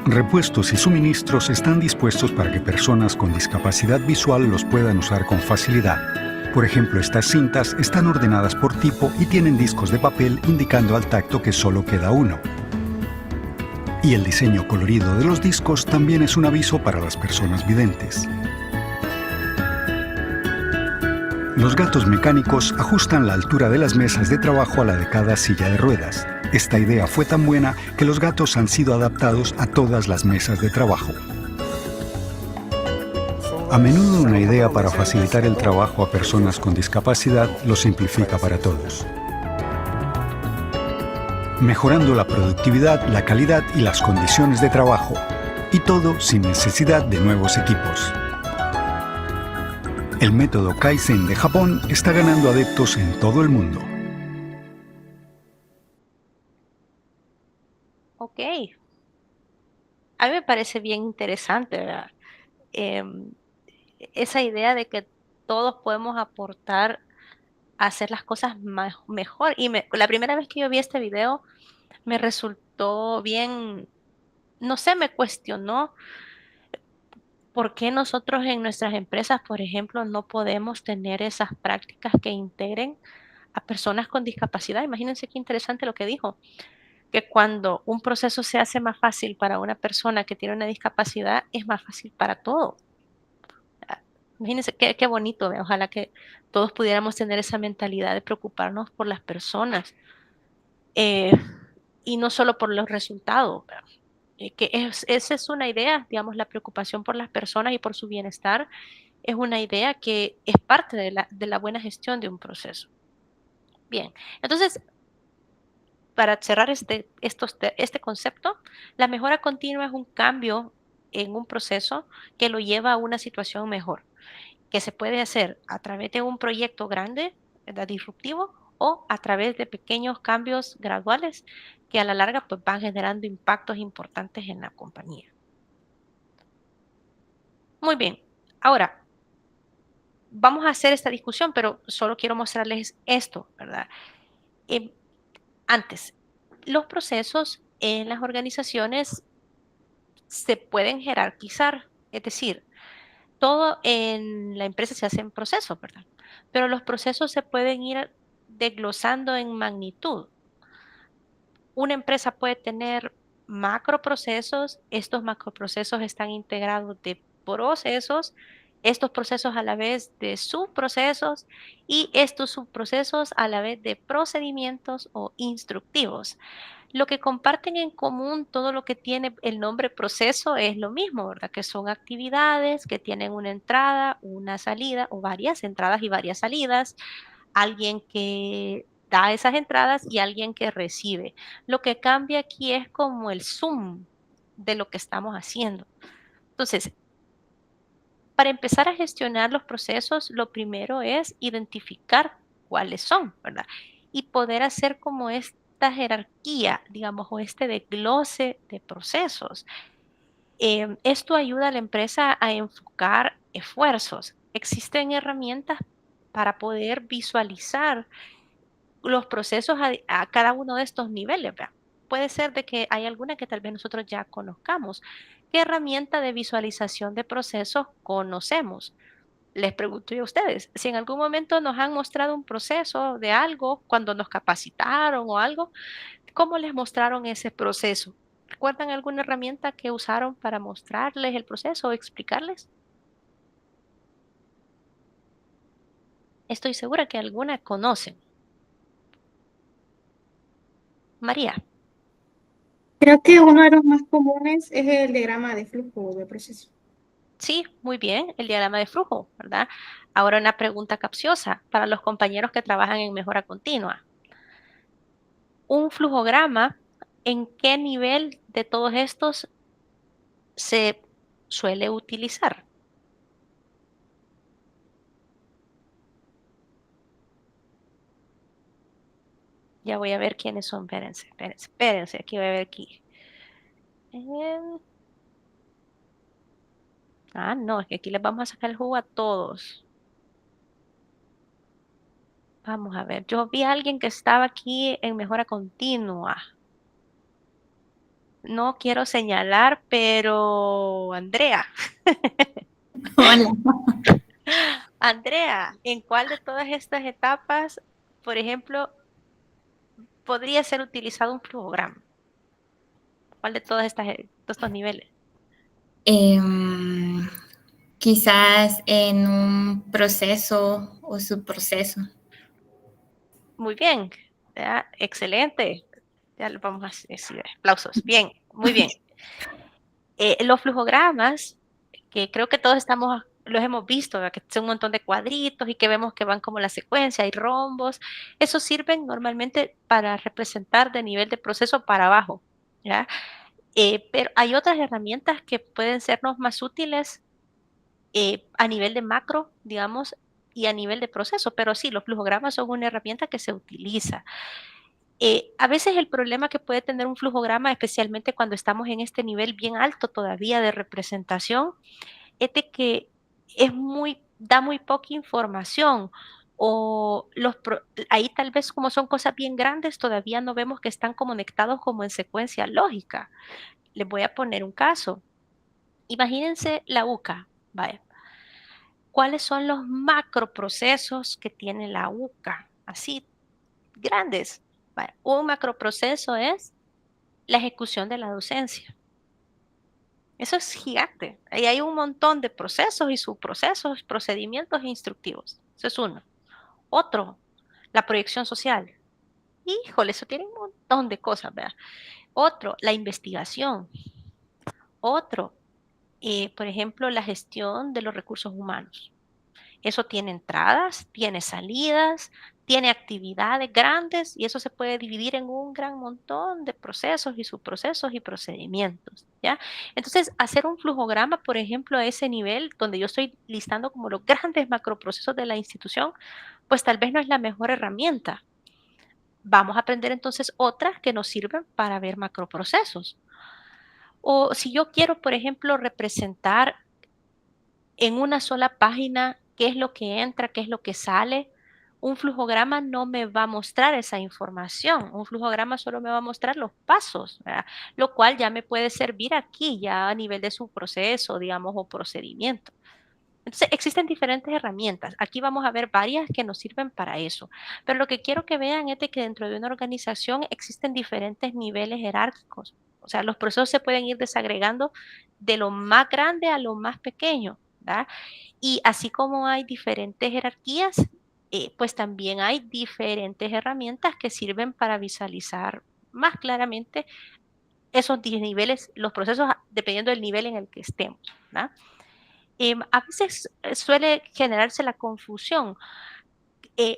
Repuestos y suministros están dispuestos para que personas con discapacidad visual los puedan usar con facilidad. Por ejemplo, estas cintas están ordenadas por tipo y tienen discos de papel indicando al tacto que solo queda uno. Y el diseño colorido de los discos también es un aviso para las personas videntes. Los gatos mecánicos ajustan la altura de las mesas de trabajo a la de cada silla de ruedas. Esta idea fue tan buena que los gatos han sido adaptados a todas las mesas de trabajo. A menudo una idea para facilitar el trabajo a personas con discapacidad lo simplifica para todos, mejorando la productividad, la calidad y las condiciones de trabajo, y todo sin necesidad de nuevos equipos. El método Kaizen de Japón está ganando adeptos en todo el mundo. Ok. A mí me parece bien interesante, ¿verdad? Esa idea de que todos podemos aportar a hacer las cosas mejor. Y la primera vez que yo vi este video me resultó bien, no sé, me cuestionó por qué nosotros en nuestras empresas, por ejemplo, no podemos tener esas prácticas que integren a personas con discapacidad. Imagínense qué interesante lo que dijo, que cuando un proceso se hace más fácil para una persona que tiene una discapacidad, es más fácil para todo. Imagínense qué bonito, ¿ve? Ojalá que todos pudiéramos tener esa mentalidad de preocuparnos por las personas y no solo por los resultados, ¿verdad? esa es una idea, digamos, la preocupación por las personas y por su bienestar es una idea que es parte de la buena gestión de un proceso. Bien, entonces, para cerrar este concepto, la mejora continua es un cambio en un proceso que lo lleva a una situación mejor, que se puede hacer a través de un proyecto grande, ¿verdad? Disruptivo, o a través de pequeños cambios graduales que a la larga pues, van generando impactos importantes en la compañía. Muy bien, ahora vamos a hacer esta discusión, pero solo quiero mostrarles esto, ¿verdad? Em, Antes, los procesos en las organizaciones se pueden jerarquizar, es decir, todo en la empresa se hace en procesos, ¿verdad? Pero los procesos se pueden ir desglosando en magnitud. Una empresa puede tener macroprocesos, estos macroprocesos están integrados de procesos, estos procesos a la vez de subprocesos y estos subprocesos a la vez de procedimientos o instructivos. Lo que comparten en común, todo lo que tiene el nombre proceso es lo mismo, ¿verdad? Que son actividades que tienen una entrada, una salida o varias entradas y varias salidas, alguien que da esas entradas y alguien que recibe. Lo que cambia aquí es como el zoom de lo que estamos haciendo. Entonces, para empezar a gestionar los procesos, lo primero es identificar cuáles son, ¿verdad? Y poder hacer como esta jerarquía, digamos, o este desglose de procesos. Esto ayuda a la empresa a enfocar esfuerzos. Existen herramientas para poder visualizar los procesos a cada uno de estos niveles, ¿verdad? Puede ser de que hay alguna que tal vez nosotros ya conozcamos. ¿Qué herramienta de visualización de procesos conocemos? Les pregunto yo a ustedes, si en algún momento nos han mostrado un proceso de algo, cuando nos capacitaron o algo, ¿cómo les mostraron ese proceso? ¿Recuerdan alguna herramienta que usaron para mostrarles el proceso o explicarles? Estoy segura que alguna conocen. María. Creo que uno de los más comunes es el diagrama de flujo de proceso. Sí, muy bien, el diagrama de flujo, ¿verdad? Ahora una pregunta capciosa para los compañeros que trabajan en mejora continua. Un flujograma, ¿en qué nivel de todos estos se suele utilizar? Ya voy a ver quiénes son. Espérense, aquí voy a ver aquí. No, es que aquí les vamos a sacar el jugo a todos. Vamos a ver, yo vi a alguien que estaba aquí en mejora continua. No quiero señalar, pero Andrea. Hola. Andrea, ¿en cuál de todas estas etapas, por ejemplo, podría ser utilizado un flujograma? ¿Cuál de todas todos estos niveles? Quizás en un proceso o subproceso. Muy bien, ya, excelente. Ya le vamos a decir aplausos. Bien, muy bien. Los flujogramas, que creo que todos los hemos visto, ¿verdad? Que son un montón de cuadritos y que vemos que van como la secuencia, hay rombos. Esos sirven normalmente para representar de nivel de proceso para abajo, ¿ya? Pero hay otras herramientas que pueden sernos más útiles a nivel de macro, digamos, y a nivel de proceso, pero sí, los flujogramas son una herramienta que se utiliza. A veces el problema que puede tener un flujograma, especialmente cuando estamos en este nivel bien alto todavía de representación, es de que da muy poca información o ahí tal vez como son cosas bien grandes, todavía no vemos que están conectados como en secuencia lógica. Les voy a poner un caso. Imagínense la UCA, vaya. ¿Cuáles son los macroprocesos que tiene la UCA? Así, grandes. Vaya, un macroproceso es la ejecución de la docencia. Eso es gigante. Ahí hay un montón de procesos y subprocesos, procedimientos instructivos. Eso es uno. Otro, la proyección social. Híjole, eso tiene un montón de cosas, ¿verdad? Otro, la investigación. Otro, por ejemplo, la gestión de los recursos humanos. Eso tiene entradas, tiene salidas, tiene actividades grandes y eso se puede dividir en un gran montón de procesos y subprocesos y procedimientos, ¿ya? Entonces, hacer un flujograma, por ejemplo, a ese nivel, donde yo estoy listando como los grandes macroprocesos de la institución, pues tal vez no es la mejor herramienta. Vamos a aprender entonces otras que nos sirven para ver macroprocesos. O si yo quiero, por ejemplo, representar en una sola página qué es lo que entra, qué es lo que sale, un flujograma no me va a mostrar esa información. Un flujograma solo me va a mostrar los pasos, ¿verdad? Lo cual ya me puede servir aquí, ya a nivel de su proceso, digamos, o procedimiento. Entonces, existen diferentes herramientas. Aquí vamos a ver varias que nos sirven para eso. Pero lo que quiero que vean es de que dentro de una organización existen diferentes niveles jerárquicos. O sea, los procesos se pueden ir desagregando de lo más grande a lo más pequeño, ¿verdad? Y así como hay diferentes jerarquías, pues también hay diferentes herramientas que sirven para visualizar más claramente esos niveles, los procesos, dependiendo del nivel en el que estemos, ¿verdad? A veces suele generarse la confusión.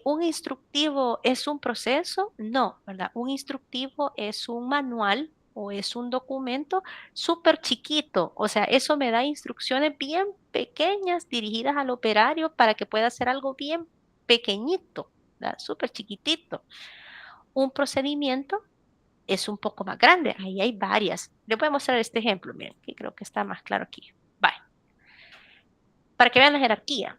¿Un instructivo es un proceso? No, ¿verdad? Un instructivo es un manual o es un documento súper chiquito. O sea, eso me da instrucciones bien pequeñas dirigidas al operario para que pueda hacer algo bien pequeñito, ¿verdad? Súper chiquitito. Un procedimiento es un poco más grande. Ahí hay varias. Les voy a mostrar este ejemplo, miren, que creo que está más claro aquí. Vale. Para que vean la jerarquía.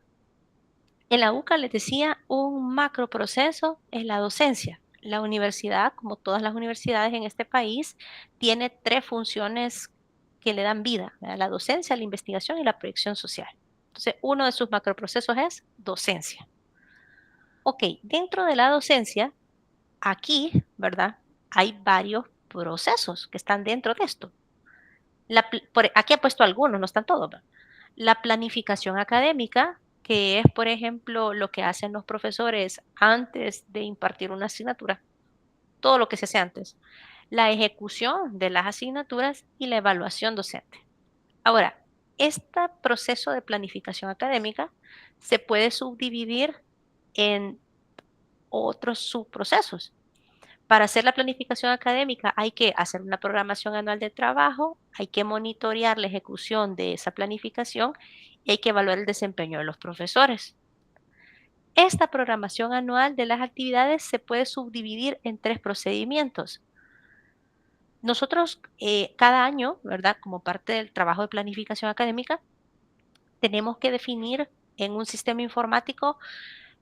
En la UCA les decía, un macroproceso es la docencia. La universidad, como todas las universidades en este país, tiene 3 funciones que le dan vida, ¿verdad? La docencia, la investigación y la proyección social. Entonces, uno de sus macroprocesos es docencia. Ok, dentro de la docencia, aquí, ¿verdad? Hay varios procesos que están dentro de esto. Aquí he puesto algunos, no están todos, ¿verdad? La planificación académica, que es, por ejemplo, lo que hacen los profesores antes de impartir una asignatura, todo lo que se hace antes. La ejecución de las asignaturas y la evaluación docente. Ahora, este proceso de planificación académica se puede subdividir en otros subprocesos. Para hacer la planificación académica hay que hacer una programación anual de trabajo, hay que monitorear la ejecución de esa planificación y hay que evaluar el desempeño de los profesores. Esta programación anual de las actividades se puede subdividir en 3 procedimientos. Nosotros cada año, ¿verdad? Como parte del trabajo de planificación académica, tenemos que definir en un sistema informático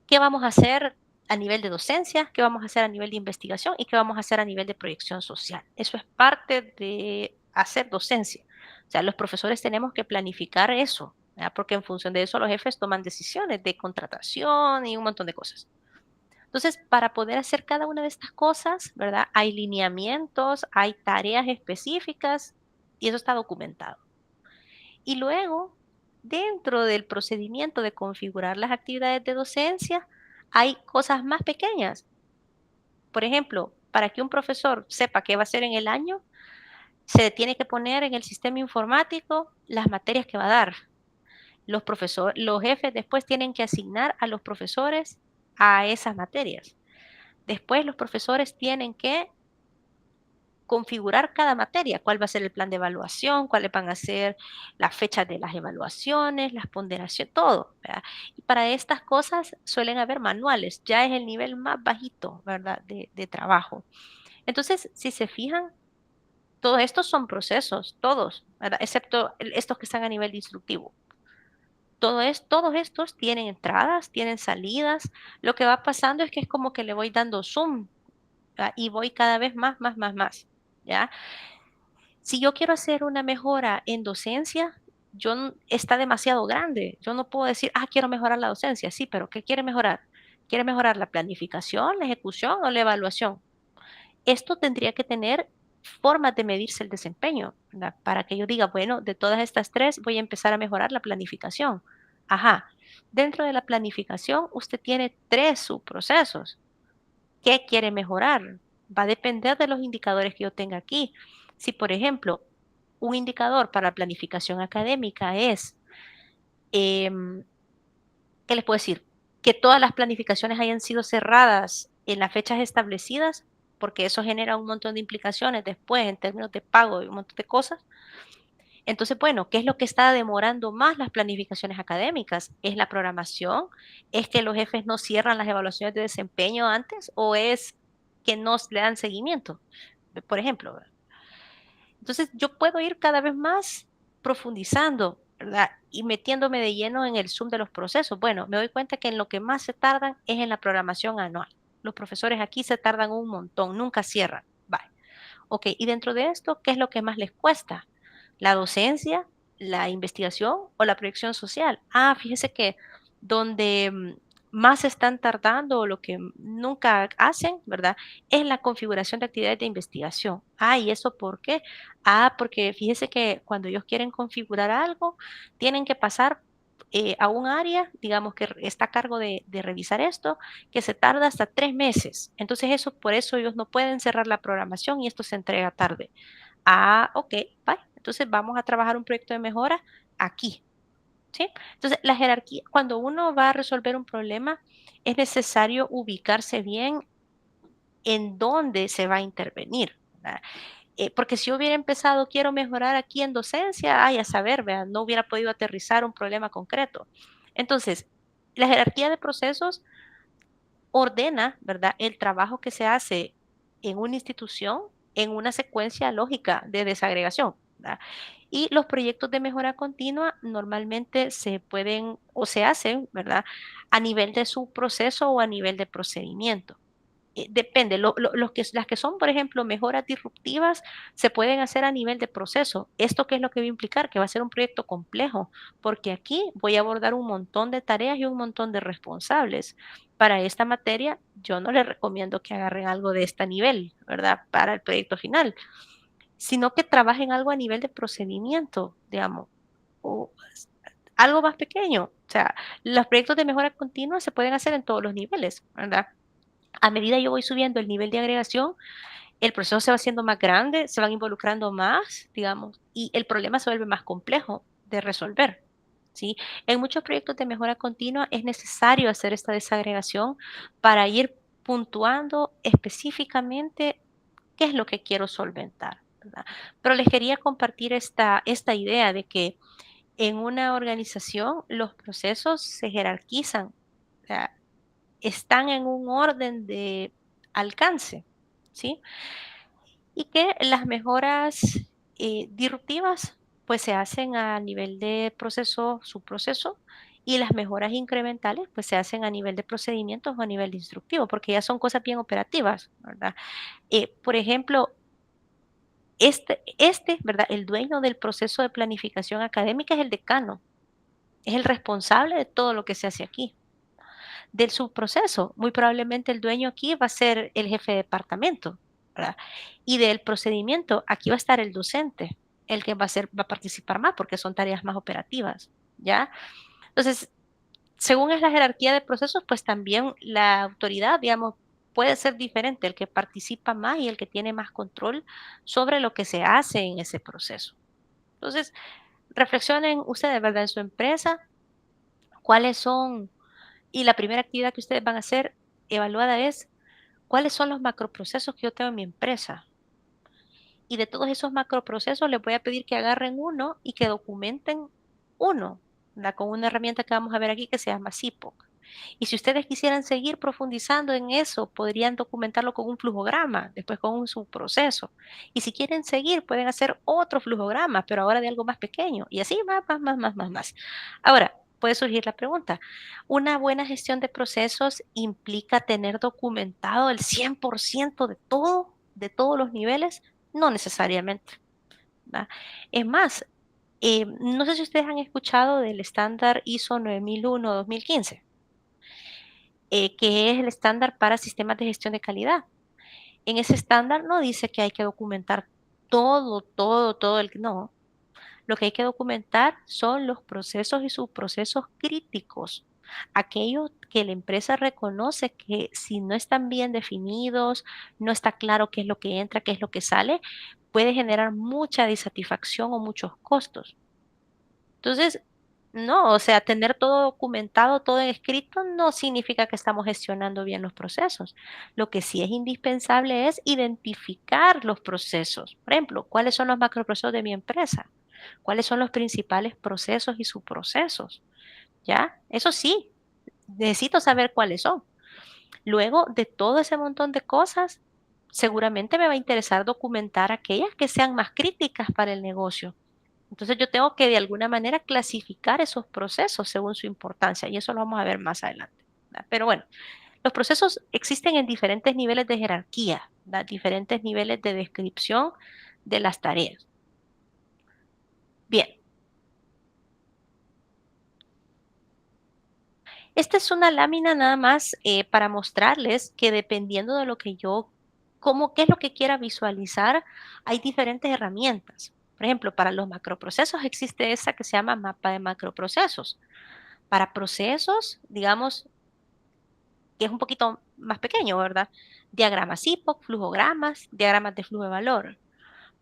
qué vamos a hacer a nivel de docencia, qué vamos a hacer a nivel de investigación y qué vamos a hacer a nivel de proyección social. Eso es parte de hacer docencia. O sea, los profesores tenemos que planificar eso, ¿verdad? Porque en función de eso los jefes toman decisiones de contratación y un montón de cosas. Entonces, para poder hacer cada una de estas cosas, ¿verdad? Hay lineamientos, hay tareas específicas y eso está documentado. Y luego, dentro del procedimiento de configurar las actividades de docencia, hay cosas más pequeñas. Por ejemplo, para que un profesor sepa qué va a hacer en el año, se tiene que poner en el sistema informático las materias que va a dar. Los jefes después tienen que asignar a los profesores a esas materias. Después los profesores tienen que configurar cada materia, cuál va a ser el plan de evaluación, cuáles van a ser las fechas de las evaluaciones, las ponderaciones, todo, ¿verdad? Y para estas cosas suelen haber manuales, ya es el nivel más bajito, ¿verdad? De trabajo. Entonces, si se fijan, todos estos son procesos, todos, ¿verdad? Excepto estos que están a nivel de instructivo. Todos estos tienen entradas, tienen salidas. Lo que va pasando es que es como que le voy dando zoom, ¿verdad? Y voy cada vez más, ¿ya? Si yo quiero hacer una mejora en docencia, está demasiado grande. Yo no puedo decir, quiero mejorar la docencia. Sí, pero ¿qué quiere mejorar? ¿Quiere mejorar la planificación, la ejecución o la evaluación? Esto tendría que tener formas de medirse el desempeño, ¿verdad? Para que yo diga, bueno, de todas estas 3 voy a empezar a mejorar la planificación. Ajá, dentro de la planificación usted tiene 3 subprocesos. ¿Qué quiere mejorar? Va a depender de los indicadores que yo tenga aquí. Si, por ejemplo, un indicador para la planificación académica es, ¿qué les puedo decir? Que todas las planificaciones hayan sido cerradas en las fechas establecidas, porque eso genera un montón de implicaciones después en términos de pago y un montón de cosas. Entonces, bueno, ¿qué es lo que está demorando más las planificaciones académicas? ¿Es la programación? ¿Es que los jefes no cierran las evaluaciones de desempeño antes? ¿O es que no le dan seguimiento? Por ejemplo, ¿verdad? Entonces, yo puedo ir cada vez más profundizando, ¿verdad? Y metiéndome de lleno en el Zoom de los procesos. Bueno, me doy cuenta que en lo que más se tardan es en la programación anual. Los profesores aquí se tardan un montón, nunca cierran. Vale. Ok, y dentro de esto, ¿qué es lo que más les cuesta? ¿La docencia, la investigación o la proyección social? Ah, fíjese que donde más están tardando o lo que nunca hacen, ¿verdad? Es la configuración de actividades de investigación. Ah, ¿y eso por qué? Ah, porque fíjese que cuando ellos quieren configurar algo, tienen que pasar a un área, digamos, que está a cargo de revisar esto, que se tarda hasta 3 meses. Entonces, eso, por eso ellos no pueden cerrar la programación y esto se entrega tarde. Ah, ok, bye. Entonces vamos a trabajar un proyecto de mejora aquí, ¿sí? Entonces, la jerarquía, cuando uno va a resolver un problema, es necesario ubicarse bien en dónde se va a intervenir, ¿verdad? Porque si yo hubiera empezado, quiero mejorar aquí en docencia, ay, a saber, ¿verdad? No hubiera podido aterrizar un problema concreto. Entonces, la jerarquía de procesos ordena, ¿verdad?, el trabajo que se hace en una institución en una secuencia lógica de desagregación, ¿verdad? Y los proyectos de mejora continua normalmente se pueden o se hacen, ¿verdad?, a nivel de su proceso o a nivel de procedimiento. Depende, las que son, por ejemplo, mejoras disruptivas, se pueden hacer a nivel de proceso. ¿Esto qué es lo que va a implicar? Que va a ser un proyecto complejo, porque aquí voy a abordar un montón de tareas y un montón de responsables. Para esta materia, yo no les recomiendo que agarren algo de este nivel, ¿verdad? Para el proyecto final, sino que trabajen algo a nivel de procedimiento, digamos, o algo más pequeño. O sea, los proyectos de mejora continua se pueden hacer en todos los niveles, ¿verdad? A medida yo voy subiendo el nivel de agregación, el proceso se va haciendo más grande, se van involucrando más, digamos, y el problema se vuelve más complejo de resolver, ¿sí? En muchos proyectos de mejora continua es necesario hacer esta desagregación para ir puntuando específicamente qué es lo que quiero solventar, ¿verdad? Pero les quería compartir esta idea de que en una organización los procesos se jerarquizan, o sea, están en un orden de alcance, ¿sí? Y que las mejoras disruptivas pues se hacen a nivel de proceso, subproceso, y las mejoras incrementales pues se hacen a nivel de procedimientos o a nivel de instructivo, porque ya son cosas bien operativas, ¿verdad? Por ejemplo, ¿verdad? El dueño del proceso de planificación académica es el decano, es el responsable de todo lo que se hace aquí. Del subproceso, muy probablemente el dueño aquí va a ser el jefe de departamento, ¿verdad? Y del procedimiento, aquí va a estar el docente, el que va a participar más porque son tareas más operativas, ¿ya? Entonces, según es la jerarquía de procesos, pues también la autoridad, digamos, puede ser diferente, el que participa más y el que tiene más control sobre lo que se hace en ese proceso. Entonces, reflexionen ustedes, ¿verdad? En su empresa, cuáles son, y la primera actividad que ustedes van a hacer evaluada es cuáles son los macroprocesos que yo tengo en mi empresa. Y de todos esos macroprocesos les voy a pedir que agarren uno y que documenten uno, ¿verdad? Con una herramienta que vamos a ver aquí que se llama CIPOC. Y si ustedes quisieran seguir profundizando en eso, podrían documentarlo con un flujograma, después con un subproceso. Y si quieren seguir, pueden hacer otro flujograma, pero ahora de algo más pequeño. Y así más. Ahora, puede surgir la pregunta, ¿una buena gestión de procesos implica tener documentado el 100% de todo, de todos los niveles? No necesariamente, ¿verdad? Es más, no sé si ustedes han escuchado del estándar ISO 9001-2015, que es el estándar para sistemas de gestión de calidad. En ese estándar no dice que hay que documentar todo no. Lo que hay que documentar son los procesos y subprocesos críticos, aquellos que la empresa reconoce que si no están bien definidos, no está claro qué es lo que entra, qué es lo que sale, puede generar mucha disatisfacción o muchos costos. Entonces, no, o sea, tener todo documentado, todo escrito, no significa que estamos gestionando bien los procesos. Lo que sí es indispensable es identificar los procesos. Por ejemplo, ¿cuáles son los macroprocesos de mi empresa? ¿Cuáles son los principales procesos y subprocesos? ¿Ya? Eso sí, necesito saber cuáles son. Luego de todo ese montón de cosas, seguramente me va a interesar documentar aquellas que sean más críticas para el negocio. Entonces yo tengo que de alguna manera clasificar esos procesos según su importancia y eso lo vamos a ver más adelante, ¿verdad? Pero bueno, los procesos existen en diferentes niveles de jerarquía, ¿verdad? Diferentes niveles de descripción de las tareas. Bien. Esta es una lámina nada más para mostrarles que dependiendo de lo que yo, qué es lo que quiera visualizar, hay diferentes herramientas. Por ejemplo, para los macroprocesos existe esa que se llama mapa de macroprocesos. Para procesos, digamos, que es un poquito más pequeño, ¿verdad? Diagramas IPOC, flujogramas, diagramas de flujo de valor.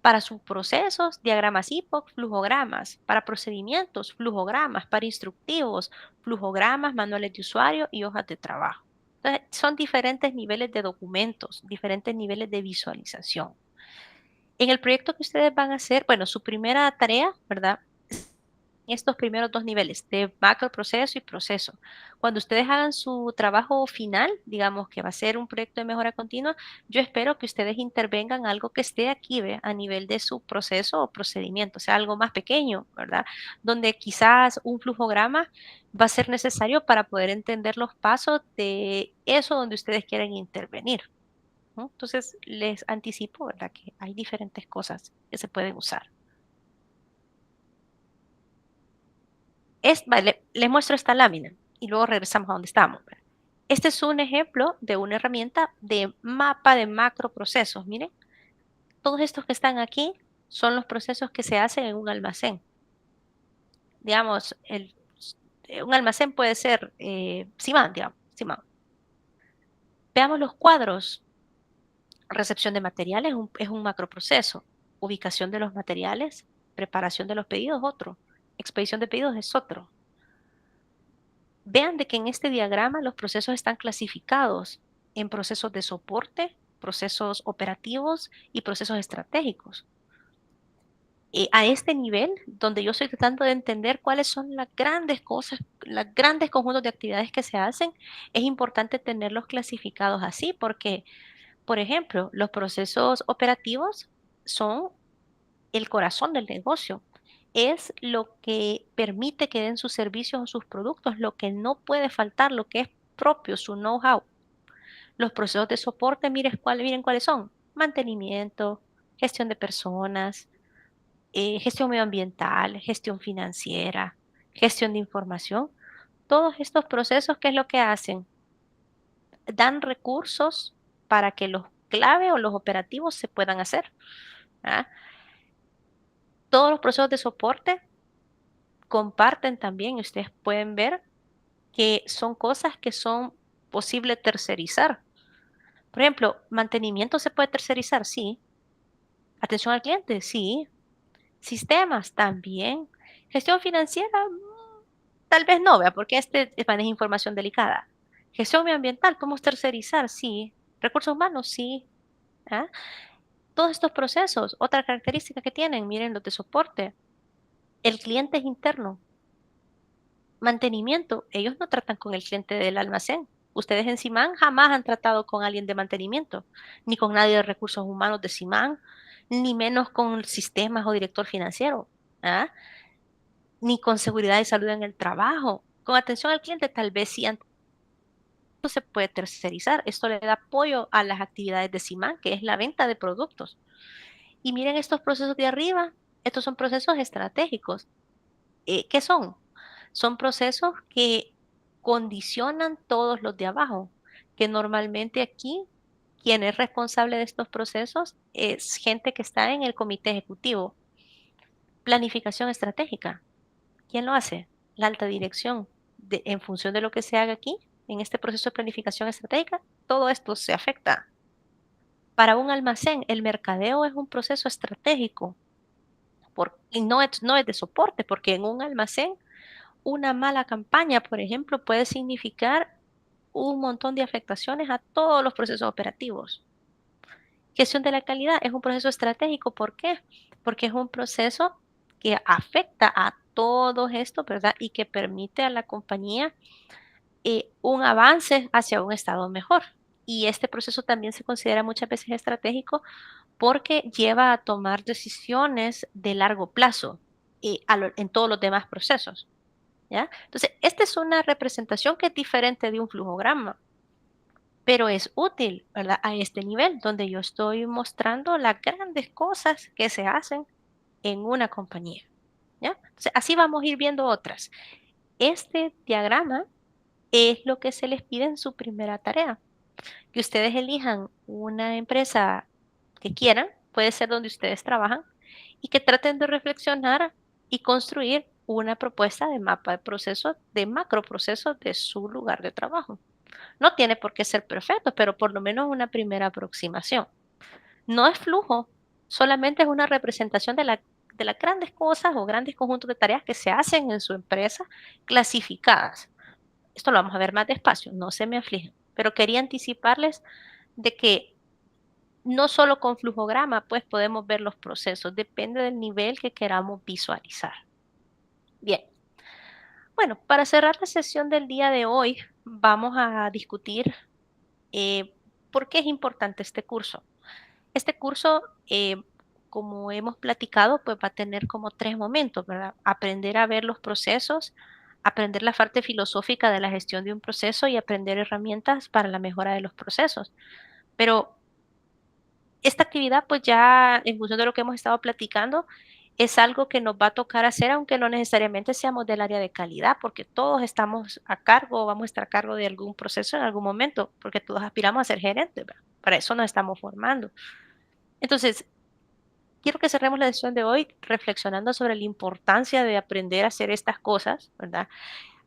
Para subprocesos, diagramas IPOC, flujogramas. Para procedimientos, flujogramas. Para instructivos, flujogramas, manuales de usuario y hojas de trabajo. Entonces, son diferentes niveles de documentos, diferentes niveles de visualización. En el proyecto que ustedes van a hacer, bueno, su primera tarea, ¿verdad? Estos primeros dos niveles de macro proceso y proceso. Cuando ustedes hagan su trabajo final, digamos que va a ser un proyecto de mejora continua, yo espero que ustedes intervengan algo que esté aquí, ¿ve? A nivel de su proceso o procedimiento, o sea, algo más pequeño, ¿verdad? Donde quizás un flujograma va a ser necesario para poder entender los pasos de eso donde ustedes quieren intervenir, ¿no? Entonces, les anticipo, ¿verdad? Que hay diferentes cosas que se pueden usar. Vale, les muestro esta lámina y luego regresamos a donde estábamos. Este es un ejemplo de una herramienta de mapa de macroprocesos. Miren, todos estos que están aquí son los procesos que se hacen en un almacén. Digamos, un almacén puede ser Simán, digamos, Simán. Veamos los cuadros. Recepción de materiales es un macroproceso. Ubicación de los materiales, preparación de los pedidos, otro. Expedición de pedidos es otro. Vean de que en este diagrama los procesos están clasificados en procesos de soporte, procesos operativos y procesos estratégicos. A este nivel, donde yo estoy tratando de entender cuáles son las grandes cosas, los grandes conjuntos de actividades que se hacen, es importante tenerlos clasificados así, porque, por ejemplo, los procesos operativos son el corazón del negocio. Es lo que permite que den sus servicios o sus productos, lo que no puede faltar, lo que es propio, su know-how. Los procesos de soporte, miren cuáles son. Mantenimiento, gestión de personas, gestión medioambiental, gestión financiera, gestión de información. Todos estos procesos, ¿qué es lo que hacen? Dan recursos para que los clave o los operativos se puedan hacer. ¿Ah? Todos los procesos de soporte comparten también, ustedes pueden ver que son cosas que son posible tercerizar. Por ejemplo, mantenimiento se puede tercerizar, sí. Atención al cliente, sí. Sistemas también. Gestión financiera, tal vez no, ¿vea? Porque maneja información delicada. Gestión medioambiental, ¿podemos tercerizar? Sí. Recursos humanos, sí. ¿Ah? Todos estos procesos, otra característica que tienen, miren los de soporte. El cliente es interno. Mantenimiento, ellos no tratan con el cliente del almacén. Ustedes en Simán jamás han tratado con alguien de mantenimiento, ni con nadie de recursos humanos de Simán, ni menos con sistemas o director financiero, ¿ah? Ni con seguridad y salud en el trabajo. Con atención al cliente, tal vez sí se puede tercerizar. Esto le da apoyo a las actividades de Simán, que es la venta de productos. Y miren estos procesos de arriba, estos son procesos estratégicos. ¿Qué son? Son procesos que condicionan todos los de abajo, que normalmente aquí quien es responsable de estos procesos es gente que está en el comité ejecutivo. Planificación estratégica. ¿Quién lo hace? La alta dirección. En función de lo que se haga aquí, en este proceso de planificación estratégica, todo esto se afecta. Para un almacén, el mercadeo es un proceso estratégico y no es de soporte, porque en un almacén una mala campaña, por ejemplo, puede significar un montón de afectaciones a todos los procesos operativos. Gestión de la calidad es un proceso estratégico. ¿Por qué? Porque es un proceso que afecta a todo esto, ¿verdad? Y que permite a la compañía un avance hacia un estado mejor. Y este proceso también se considera muchas veces estratégico porque lleva a tomar decisiones de largo plazo en todos los demás procesos, ¿ya? Entonces, esta es una representación que es diferente de un flujograma, pero es útil, ¿verdad? A este nivel, donde yo estoy mostrando las grandes cosas que se hacen en una compañía, ¿ya? Entonces, así vamos a ir viendo otras. Este diagrama es lo que se les pide en su primera tarea. Que ustedes elijan una empresa que quieran, puede ser donde ustedes trabajan, y que traten de reflexionar y construir una propuesta de mapa de procesos, de macroprocesos de su lugar de trabajo. No tiene por qué ser perfecto, pero por lo menos una primera aproximación. No es flujo, solamente es una representación de las grandes cosas o grandes conjuntos de tareas que se hacen en su empresa clasificadas. Esto lo vamos a ver más despacio, no se me aflijan, pero quería anticiparles de que no solo con flujograma pues podemos ver los procesos, depende del nivel que queramos visualizar. Bien, bueno, para cerrar la sesión del día de hoy vamos a discutir por qué es importante este curso. Este curso, como hemos platicado, pues va a tener como 3 momentos, ¿verdad? Aprender a ver los procesos, aprender la parte filosófica de la gestión de un proceso y aprender herramientas para la mejora de los procesos. Pero esta actividad, pues ya en función de lo que hemos estado platicando, es algo que nos va a tocar hacer, aunque no necesariamente seamos del área de calidad, porque todos estamos a cargo, vamos a estar a cargo de algún proceso en algún momento, porque todos aspiramos a ser gerentes, ¿verdad? Para eso nos estamos formando. Entonces, quiero que cerremos la sesión de hoy reflexionando sobre la importancia de aprender a hacer estas cosas, ¿verdad?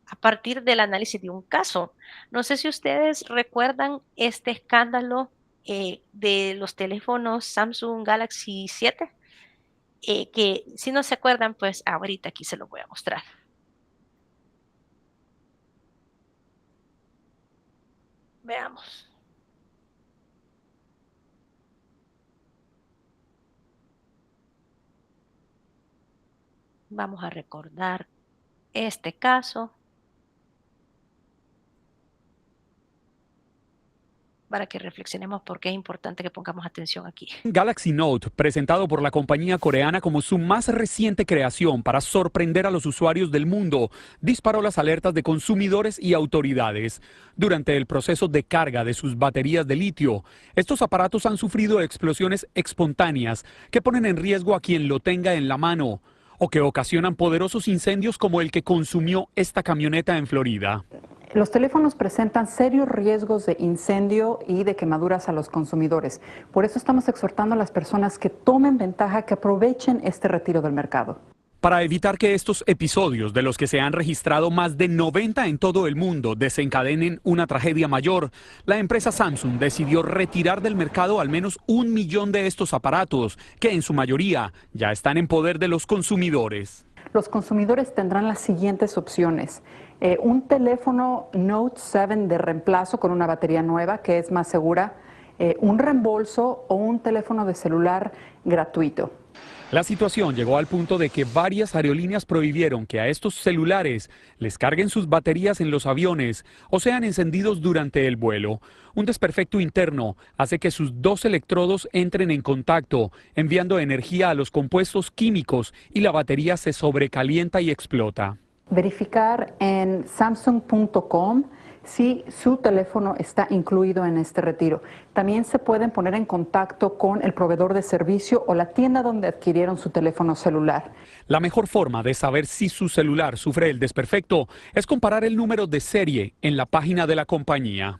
A partir del análisis de un caso. No sé si ustedes recuerdan este escándalo de los teléfonos Samsung Galaxy 7, que si no se acuerdan, pues ahorita aquí se los voy a mostrar. Veamos. Vamos a recordar este caso para que reflexionemos por qué es importante que pongamos atención aquí. Galaxy Note, presentado por la compañía coreana como su más reciente creación para sorprender a los usuarios del mundo, disparó las alertas de consumidores y autoridades. Durante el proceso de carga de sus baterías de litio, estos aparatos han sufrido explosiones espontáneas que ponen en riesgo a quien lo tenga en la mano, o que ocasionan poderosos incendios como el que consumió esta camioneta en Florida. Los teléfonos presentan serios riesgos de incendio y de quemaduras a los consumidores. Por eso estamos exhortando a las personas que tomen ventaja, que aprovechen este retiro del mercado. Para evitar que estos episodios, de los que se han registrado más de 90 en todo el mundo, desencadenen una tragedia mayor, la empresa Samsung decidió retirar del mercado al menos 1 millón de estos aparatos, que en su mayoría ya están en poder de los consumidores. Los consumidores tendrán las siguientes opciones. Un teléfono Note 7 de reemplazo con una batería nueva que es más segura, un reembolso o un teléfono de celular gratuito. La situación llegó al punto de que varias aerolíneas prohibieron que a estos celulares les carguen sus baterías en los aviones o sean encendidos durante el vuelo. Un desperfecto interno hace que sus 2 electrodos entren en contacto, enviando energía a los compuestos químicos y la batería se sobrecalienta y explota. Verificar en samsung.com si su teléfono está incluido en este retiro. También se pueden poner en contacto con el proveedor de servicio o la tienda donde adquirieron su teléfono celular. La mejor forma de saber si su celular sufre el desperfecto es comparar el número de serie en la página de la compañía.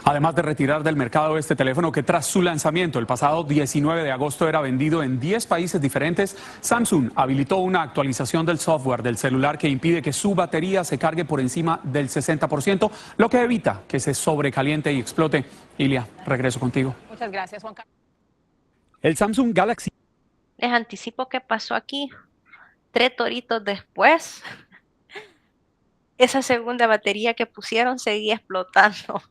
Además de retirar del mercado este teléfono que tras su lanzamiento el pasado 19 de agosto era vendido en 10 países diferentes, Samsung habilitó una actualización del software del celular que impide que su batería se cargue por encima del 60%, lo que evita que se sobrecaliente y explote. Ilia, regreso contigo. Muchas Muchas gracias, Juan Carlos. El Samsung Galaxy Les anticipo qué pasó aquí. 3 toritos después, esa segunda batería que pusieron seguía explotando.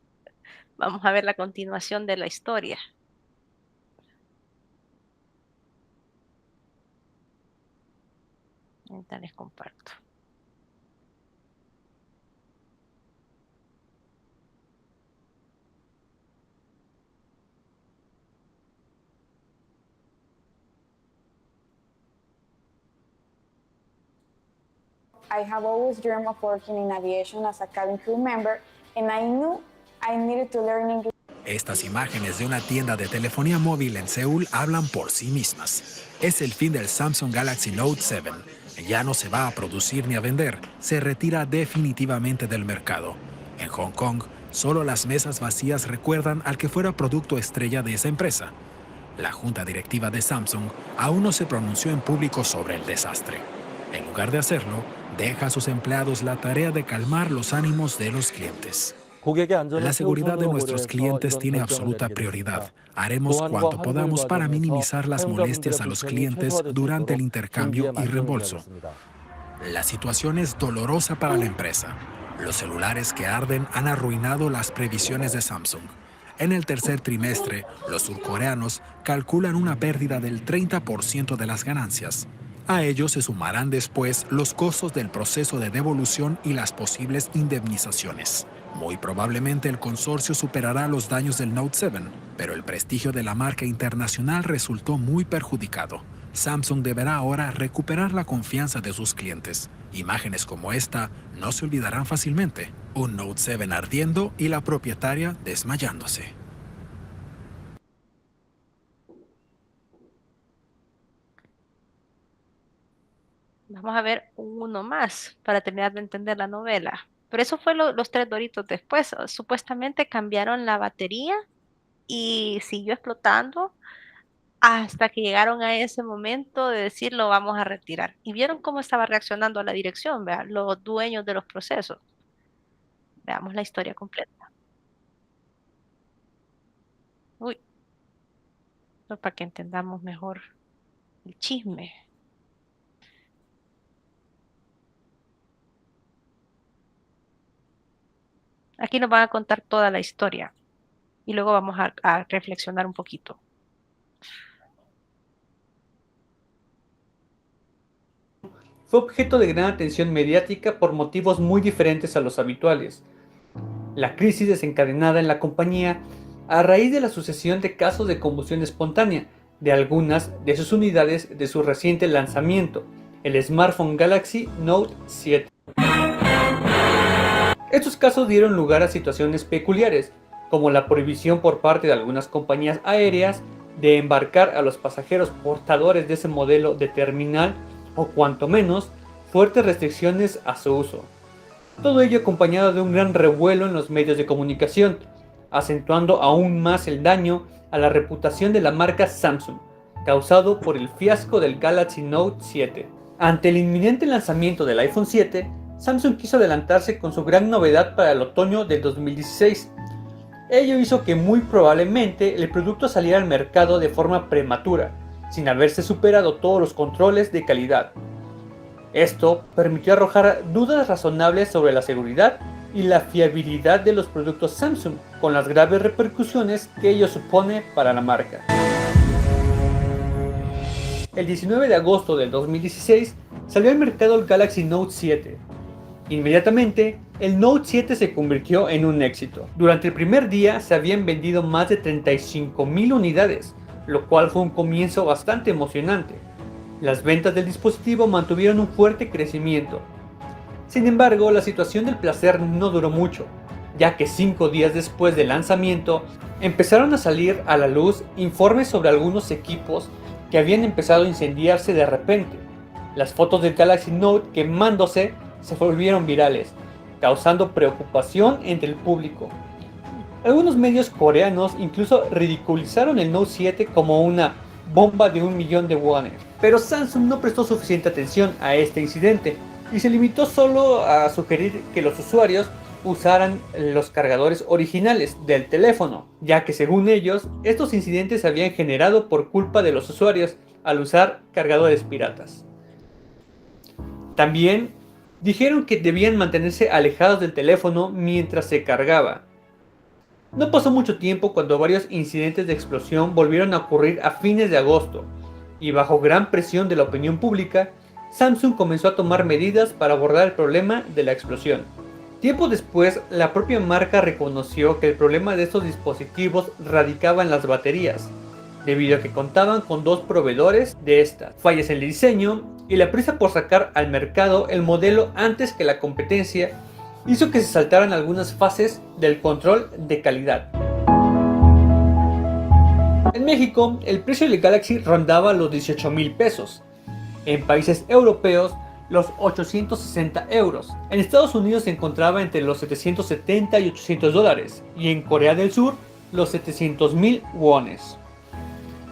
Vamos a ver la continuación de la historia. Ahorita les comparto. I have always dreamed of working in aviation as a cabin crew member, and I knew I needed to learn English. Estas imágenes de una tienda de telefonía móvil en Seúl hablan por sí mismas. Es el fin del Samsung Galaxy Note 7. Ya no se va a producir ni a vender. Se retira definitivamente del mercado. En Hong Kong, solo las mesas vacías recuerdan al que fuera producto estrella de esa empresa. La junta directiva de Samsung aún no se pronunció en público sobre el desastre. En lugar de hacerlo, deja a sus empleados la tarea de calmar los ánimos de los clientes. La seguridad de nuestros clientes tiene absoluta prioridad. Haremos cuanto podamos para minimizar las molestias a los clientes durante el intercambio y reembolso. La situación es dolorosa para la empresa. Los celulares que arden han arruinado las previsiones de Samsung. En el tercer trimestre, los surcoreanos calculan una pérdida del 30% de las ganancias. A ello se sumarán después los costos del proceso de devolución y las posibles indemnizaciones. Muy probablemente el consorcio superará los daños del Note 7, pero el prestigio de la marca internacional resultó muy perjudicado. Samsung deberá ahora recuperar la confianza de sus clientes. Imágenes como esta no se olvidarán fácilmente. Un Note 7 ardiendo y la propietaria desmayándose. Vamos a ver uno más para terminar de entender la novela. Pero eso fue los 3 doritos después. Supuestamente cambiaron la batería y siguió explotando hasta que llegaron a ese momento de decir lo vamos a retirar. Y vieron cómo estaba reaccionando la dirección, ¿verdad? Los dueños de los procesos. Veamos la historia completa. Uy, no, para que entendamos mejor el chisme. Aquí nos van a contar toda la historia y luego vamos a reflexionar un poquito. Fue objeto de gran atención mediática por motivos muy diferentes a los habituales. La crisis desencadenada en la compañía a raíz de la sucesión de casos de combustión espontánea de algunas de sus unidades de su reciente lanzamiento, el smartphone Galaxy Note 7. Estos casos dieron lugar a situaciones peculiares, como la prohibición por parte de algunas compañías aéreas de embarcar a los pasajeros portadores de ese modelo de terminal o cuanto menos fuertes restricciones a su uso. Todo ello acompañado de un gran revuelo en los medios de comunicación, acentuando aún más el daño a la reputación de la marca Samsung, causado por el fiasco del Galaxy Note 7. Ante el inminente lanzamiento del iPhone 7, Samsung quiso adelantarse con su gran novedad para el otoño del 2016. Ello hizo que muy probablemente el producto saliera al mercado de forma prematura, sin haberse superado todos los controles de calidad. Esto permitió arrojar dudas razonables sobre la seguridad y la fiabilidad de los productos Samsung, con las graves repercusiones que ello supone para la marca. El 19 de agosto del 2016 salió al mercado el Galaxy Note 7. Inmediatamente, el Note 7 se convirtió en un éxito. Durante el primer día se habían vendido más de 35,000 unidades, lo cual fue un comienzo bastante emocionante. Las ventas del dispositivo mantuvieron un fuerte crecimiento. Sin embargo, la situación del placer no duró mucho, ya que 5 días después del lanzamiento empezaron a salir a la luz informes sobre algunos equipos que habían empezado a incendiarse de repente. Las fotos del Galaxy Note quemándose se volvieron virales, causando preocupación entre el público. Algunos medios coreanos incluso ridiculizaron el Note 7 como una bomba de 1 millón de wones. Pero Samsung no prestó suficiente atención a este incidente y se limitó solo a sugerir que los usuarios usaran los cargadores originales del teléfono, ya que según ellos, estos incidentes se habían generado por culpa de los usuarios al usar cargadores piratas. También dijeron que debían mantenerse alejados del teléfono mientras se cargaba. No pasó mucho tiempo cuando varios incidentes de explosión volvieron a ocurrir a fines de agosto, y bajo gran presión de la opinión pública, Samsung comenzó a tomar medidas para abordar el problema de la explosión. Tiempo después, la propia marca reconoció que el problema de estos dispositivos radicaba en las baterías, debido a que contaban con 2 proveedores de estas, fallas en el diseño y la prisa por sacar al mercado el modelo antes que la competencia hizo que se saltaran algunas fases del control de calidad. En México, el precio del Galaxy rondaba los 18,000 pesos. En países europeos, los 860 euros. En Estados Unidos se encontraba entre los 770 y 800 dólares. Y en Corea del Sur, los 700,000 wones.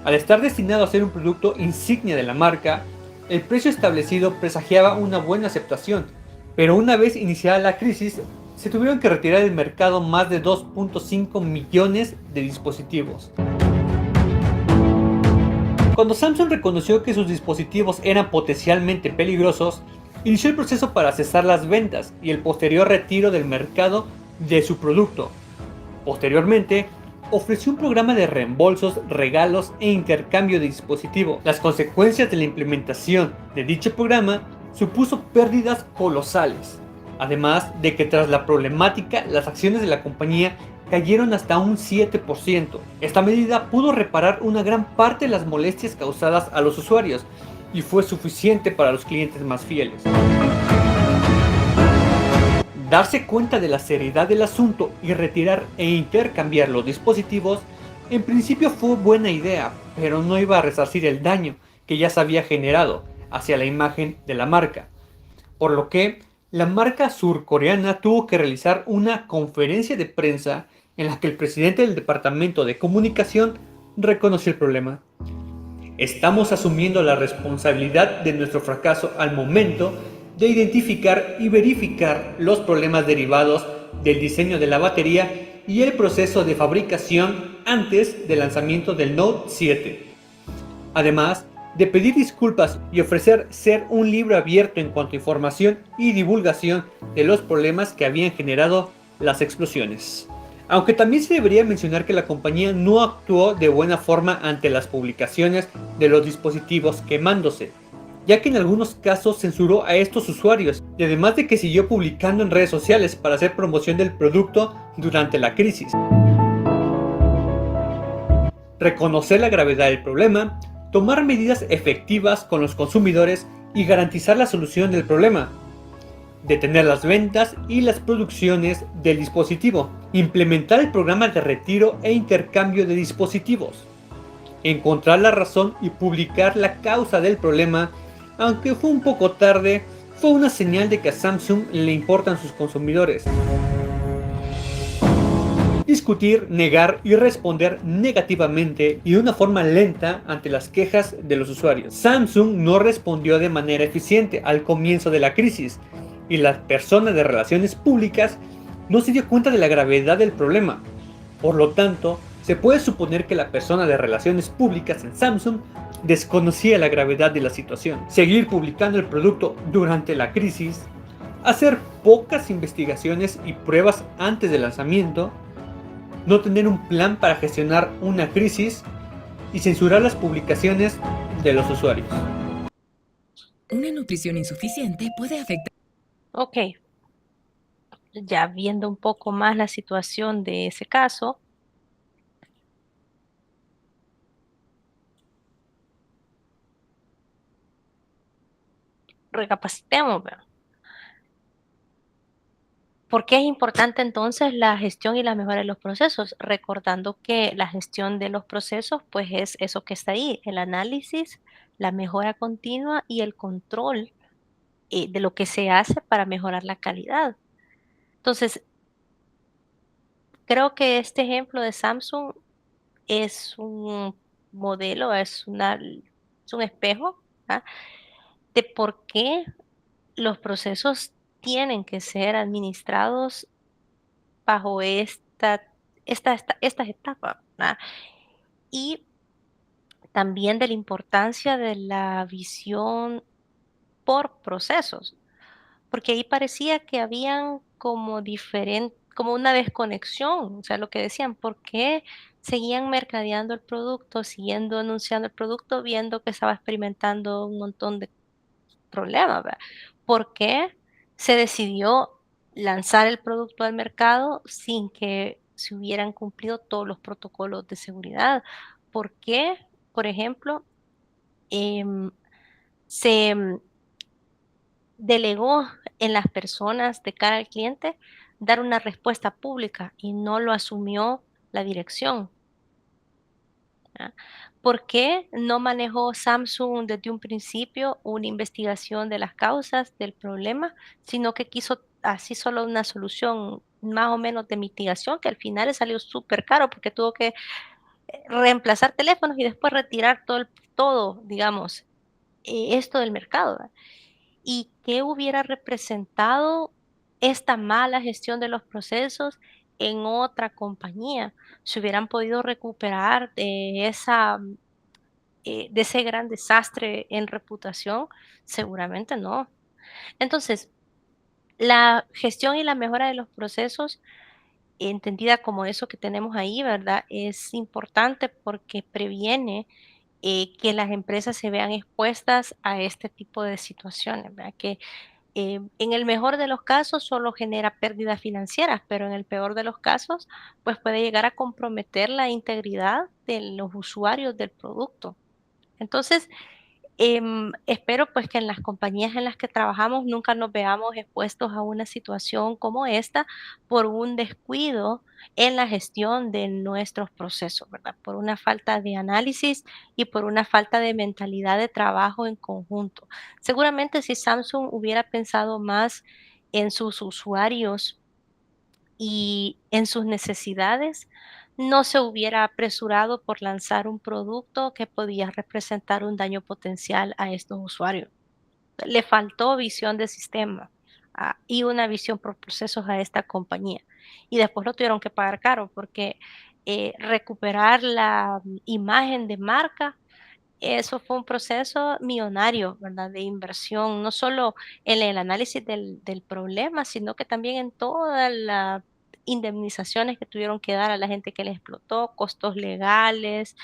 Al estar destinado a ser un producto insignia de la marca, el precio establecido presagiaba una buena aceptación, pero una vez iniciada la crisis, se tuvieron que retirar del mercado más de 2.5 millones de dispositivos. Cuando Samsung reconoció que sus dispositivos eran potencialmente peligrosos, inició el proceso para cesar las ventas y el posterior retiro del mercado de su producto. Posteriormente, ofreció un programa de reembolsos, regalos e intercambio de dispositivo. Las consecuencias de la implementación de dicho programa supuso pérdidas colosales, además de que tras la problemática las acciones de la compañía cayeron hasta un 7%. Esta medida pudo reparar una gran parte de las molestias causadas a los usuarios y fue suficiente para los clientes más fieles. Darse cuenta de la seriedad del asunto y retirar e intercambiar los dispositivos en principio fue buena idea, pero no iba a resarcir el daño que ya se había generado hacia la imagen de la marca, por lo que la marca surcoreana tuvo que realizar una conferencia de prensa en la que el presidente del departamento de comunicación reconoció el problema. Estamos asumiendo la responsabilidad de nuestro fracaso al momento de identificar y verificar los problemas derivados del diseño de la batería y el proceso de fabricación antes del lanzamiento del Note 7. Además de pedir disculpas y ofrecer ser un libro abierto en cuanto a información y divulgación de los problemas que habían generado las explosiones. Aunque también se debería mencionar que la compañía no actuó de buena forma ante las publicaciones de los dispositivos quemándose, ya que en algunos casos censuró a estos usuarios y además de que siguió publicando en redes sociales para hacer promoción del producto durante la crisis. Reconocer la gravedad del problema, tomar medidas efectivas con los consumidores y garantizar la solución del problema. Detener las ventas y las producciones del dispositivo. Implementar el programa de retiro e intercambio de dispositivos. Encontrar la razón y publicar la causa del problema, aunque fue un poco tarde, fue una señal de que a Samsung le importan sus consumidores. Discutir, negar y responder negativamente y de una forma lenta ante las quejas de los usuarios. Samsung no respondió de manera eficiente al comienzo de la crisis y la persona de relaciones públicas no se dio cuenta de la gravedad del problema. Por lo tanto, se puede suponer que la persona de relaciones públicas en Samsung desconocía la gravedad de la situación. Seguir publicando el producto durante la crisis, hacer pocas investigaciones y pruebas antes del lanzamiento, no tener un plan para gestionar una crisis y censurar las publicaciones de los usuarios. Una nutrición insuficiente puede afectar. Ok, ya viendo un poco más la situación de ese caso, recapacitemos, ¿verdad? ¿Por qué es importante entonces la gestión y la mejora de los procesos? Recordando que la gestión de los procesos, pues es eso que está ahí, el análisis, la mejora continua y el control de lo que se hace para mejorar la calidad. Entonces, creo que este ejemplo de Samsung es un modelo, es un espejo, ¿ah?, de por qué los procesos tienen que ser administrados bajo estas etapas, ¿verdad? Y también de la importancia de la visión por procesos, porque ahí parecía que habían como una desconexión, o sea, lo que decían, ¿por qué seguían mercadeando el producto, siguiendo anunciando el producto, viendo que estaba experimentando un montón de problemas, ¿verdad? ¿Por qué se decidió lanzar el producto al mercado sin que se hubieran cumplido todos los protocolos de seguridad? ¿Por qué, por ejemplo, em, se delegó en las personas de cara al cliente dar una respuesta pública y no lo asumió la dirección? ¿Ah? ¿Por qué no manejó Samsung desde un principio una investigación de las causas del problema, sino que quiso así solo una solución más o menos de mitigación, que al final le salió súper caro porque tuvo que reemplazar teléfonos y después retirar todo, digamos, esto del mercado, ¿verdad? ¿Y qué hubiera representado esta mala gestión de los procesos en otra compañía? ¿Se hubieran podido recuperar de ese gran desastre en reputación? Seguramente no. Entonces, la gestión y la mejora de los procesos, entendida como eso que tenemos ahí, ¿verdad? Es importante porque previene que las empresas se vean expuestas a este tipo de situaciones, ¿verdad? Que en el mejor de los casos solo genera pérdidas financieras, pero en el peor de los casos, pues puede llegar a comprometer la integridad de los usuarios del producto. Entonces, espero pues que en las compañías en las que trabajamos nunca nos veamos expuestos a una situación como esta por un descuido en la gestión de nuestros procesos, ¿verdad? Por una falta de análisis y por una falta de mentalidad de trabajo en conjunto. Seguramente si Samsung hubiera pensado más en sus usuarios y en sus necesidades, no se hubiera apresurado por lanzar un producto que podía representar un daño potencial a estos usuarios. Le faltó visión de sistema, y una visión por procesos a esta compañía. Y después lo tuvieron que pagar caro porque recuperar la imagen de marca, eso fue un proceso millonario, ¿verdad? De inversión, no solo en el análisis del problema, sino que también en todas las indemnizaciones que tuvieron que dar a la gente que les explotó, costos legales,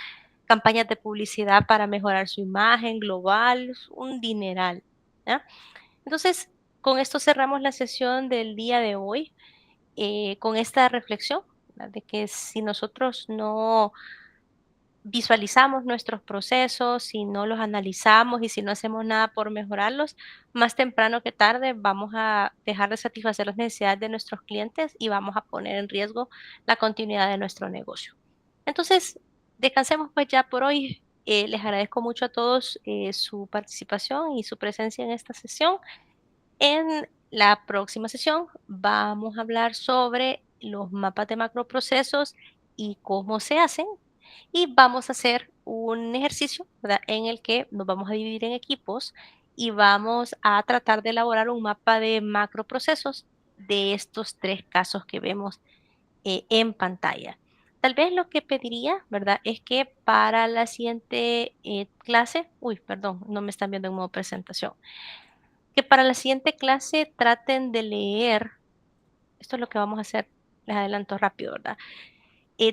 campañas de publicidad para mejorar su imagen global, un dineral, ¿ya? Entonces, con esto cerramos la sesión del día de hoy, con esta reflexión, ¿verdad? De que si nosotros no visualizamos nuestros procesos, si no los analizamos y si no hacemos nada por mejorarlos, más temprano que tarde vamos a dejar de satisfacer las necesidades de nuestros clientes y vamos a poner en riesgo la continuidad de nuestro negocio. Entonces, descansemos pues ya por hoy. Les agradezco mucho a todos su participación y su presencia en esta sesión. En la próxima sesión vamos a hablar sobre los mapas de macroprocesos y cómo se hacen. Y vamos a hacer un ejercicio, ¿verdad? En el que nos vamos a dividir en equipos y vamos a tratar de elaborar un mapa de macroprocesos de estos 3 casos que vemos en pantalla. Tal vez lo que pediría, ¿verdad? Es que para la siguiente clase, perdón, no me están viendo en modo presentación, que para la siguiente clase traten de leer, esto es lo que vamos a hacer, les adelanto rápido, ¿verdad?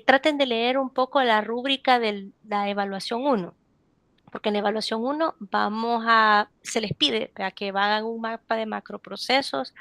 Traten de leer un poco la rúbrica de la evaluación 1, porque en la evaluación 1 se les pide, ¿verdad?, que hagan un mapa de macroprocesos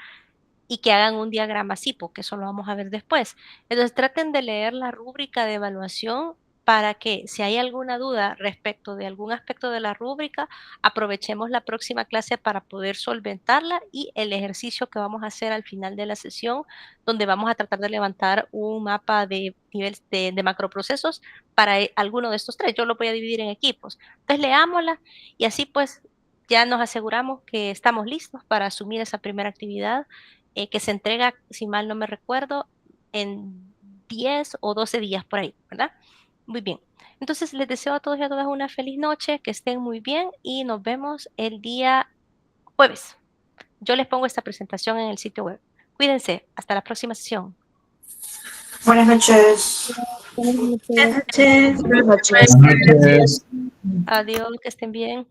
y que hagan un diagrama SIPO, que eso lo vamos a ver después. Entonces traten de leer la rúbrica de evaluación para que si hay alguna duda respecto de algún aspecto de la rúbrica, aprovechemos la próxima clase para poder solventarla y el ejercicio que vamos a hacer al final de la sesión, donde vamos a tratar de levantar un mapa de niveles de macroprocesos para alguno de estos 3. Yo lo voy a dividir en equipos. Entonces leámosla y así pues ya nos aseguramos que estamos listos para asumir esa primera actividad que se entrega, si mal no me recuerdo, en 10 o 12 días por ahí, ¿verdad? Muy bien. Entonces les deseo a todos y a todas una feliz noche, que estén muy bien y nos vemos el día jueves. Yo les pongo esta presentación en el sitio web. Cuídense, hasta la próxima sesión. Buenas noches. Buenas noches. Adiós, que estén bien.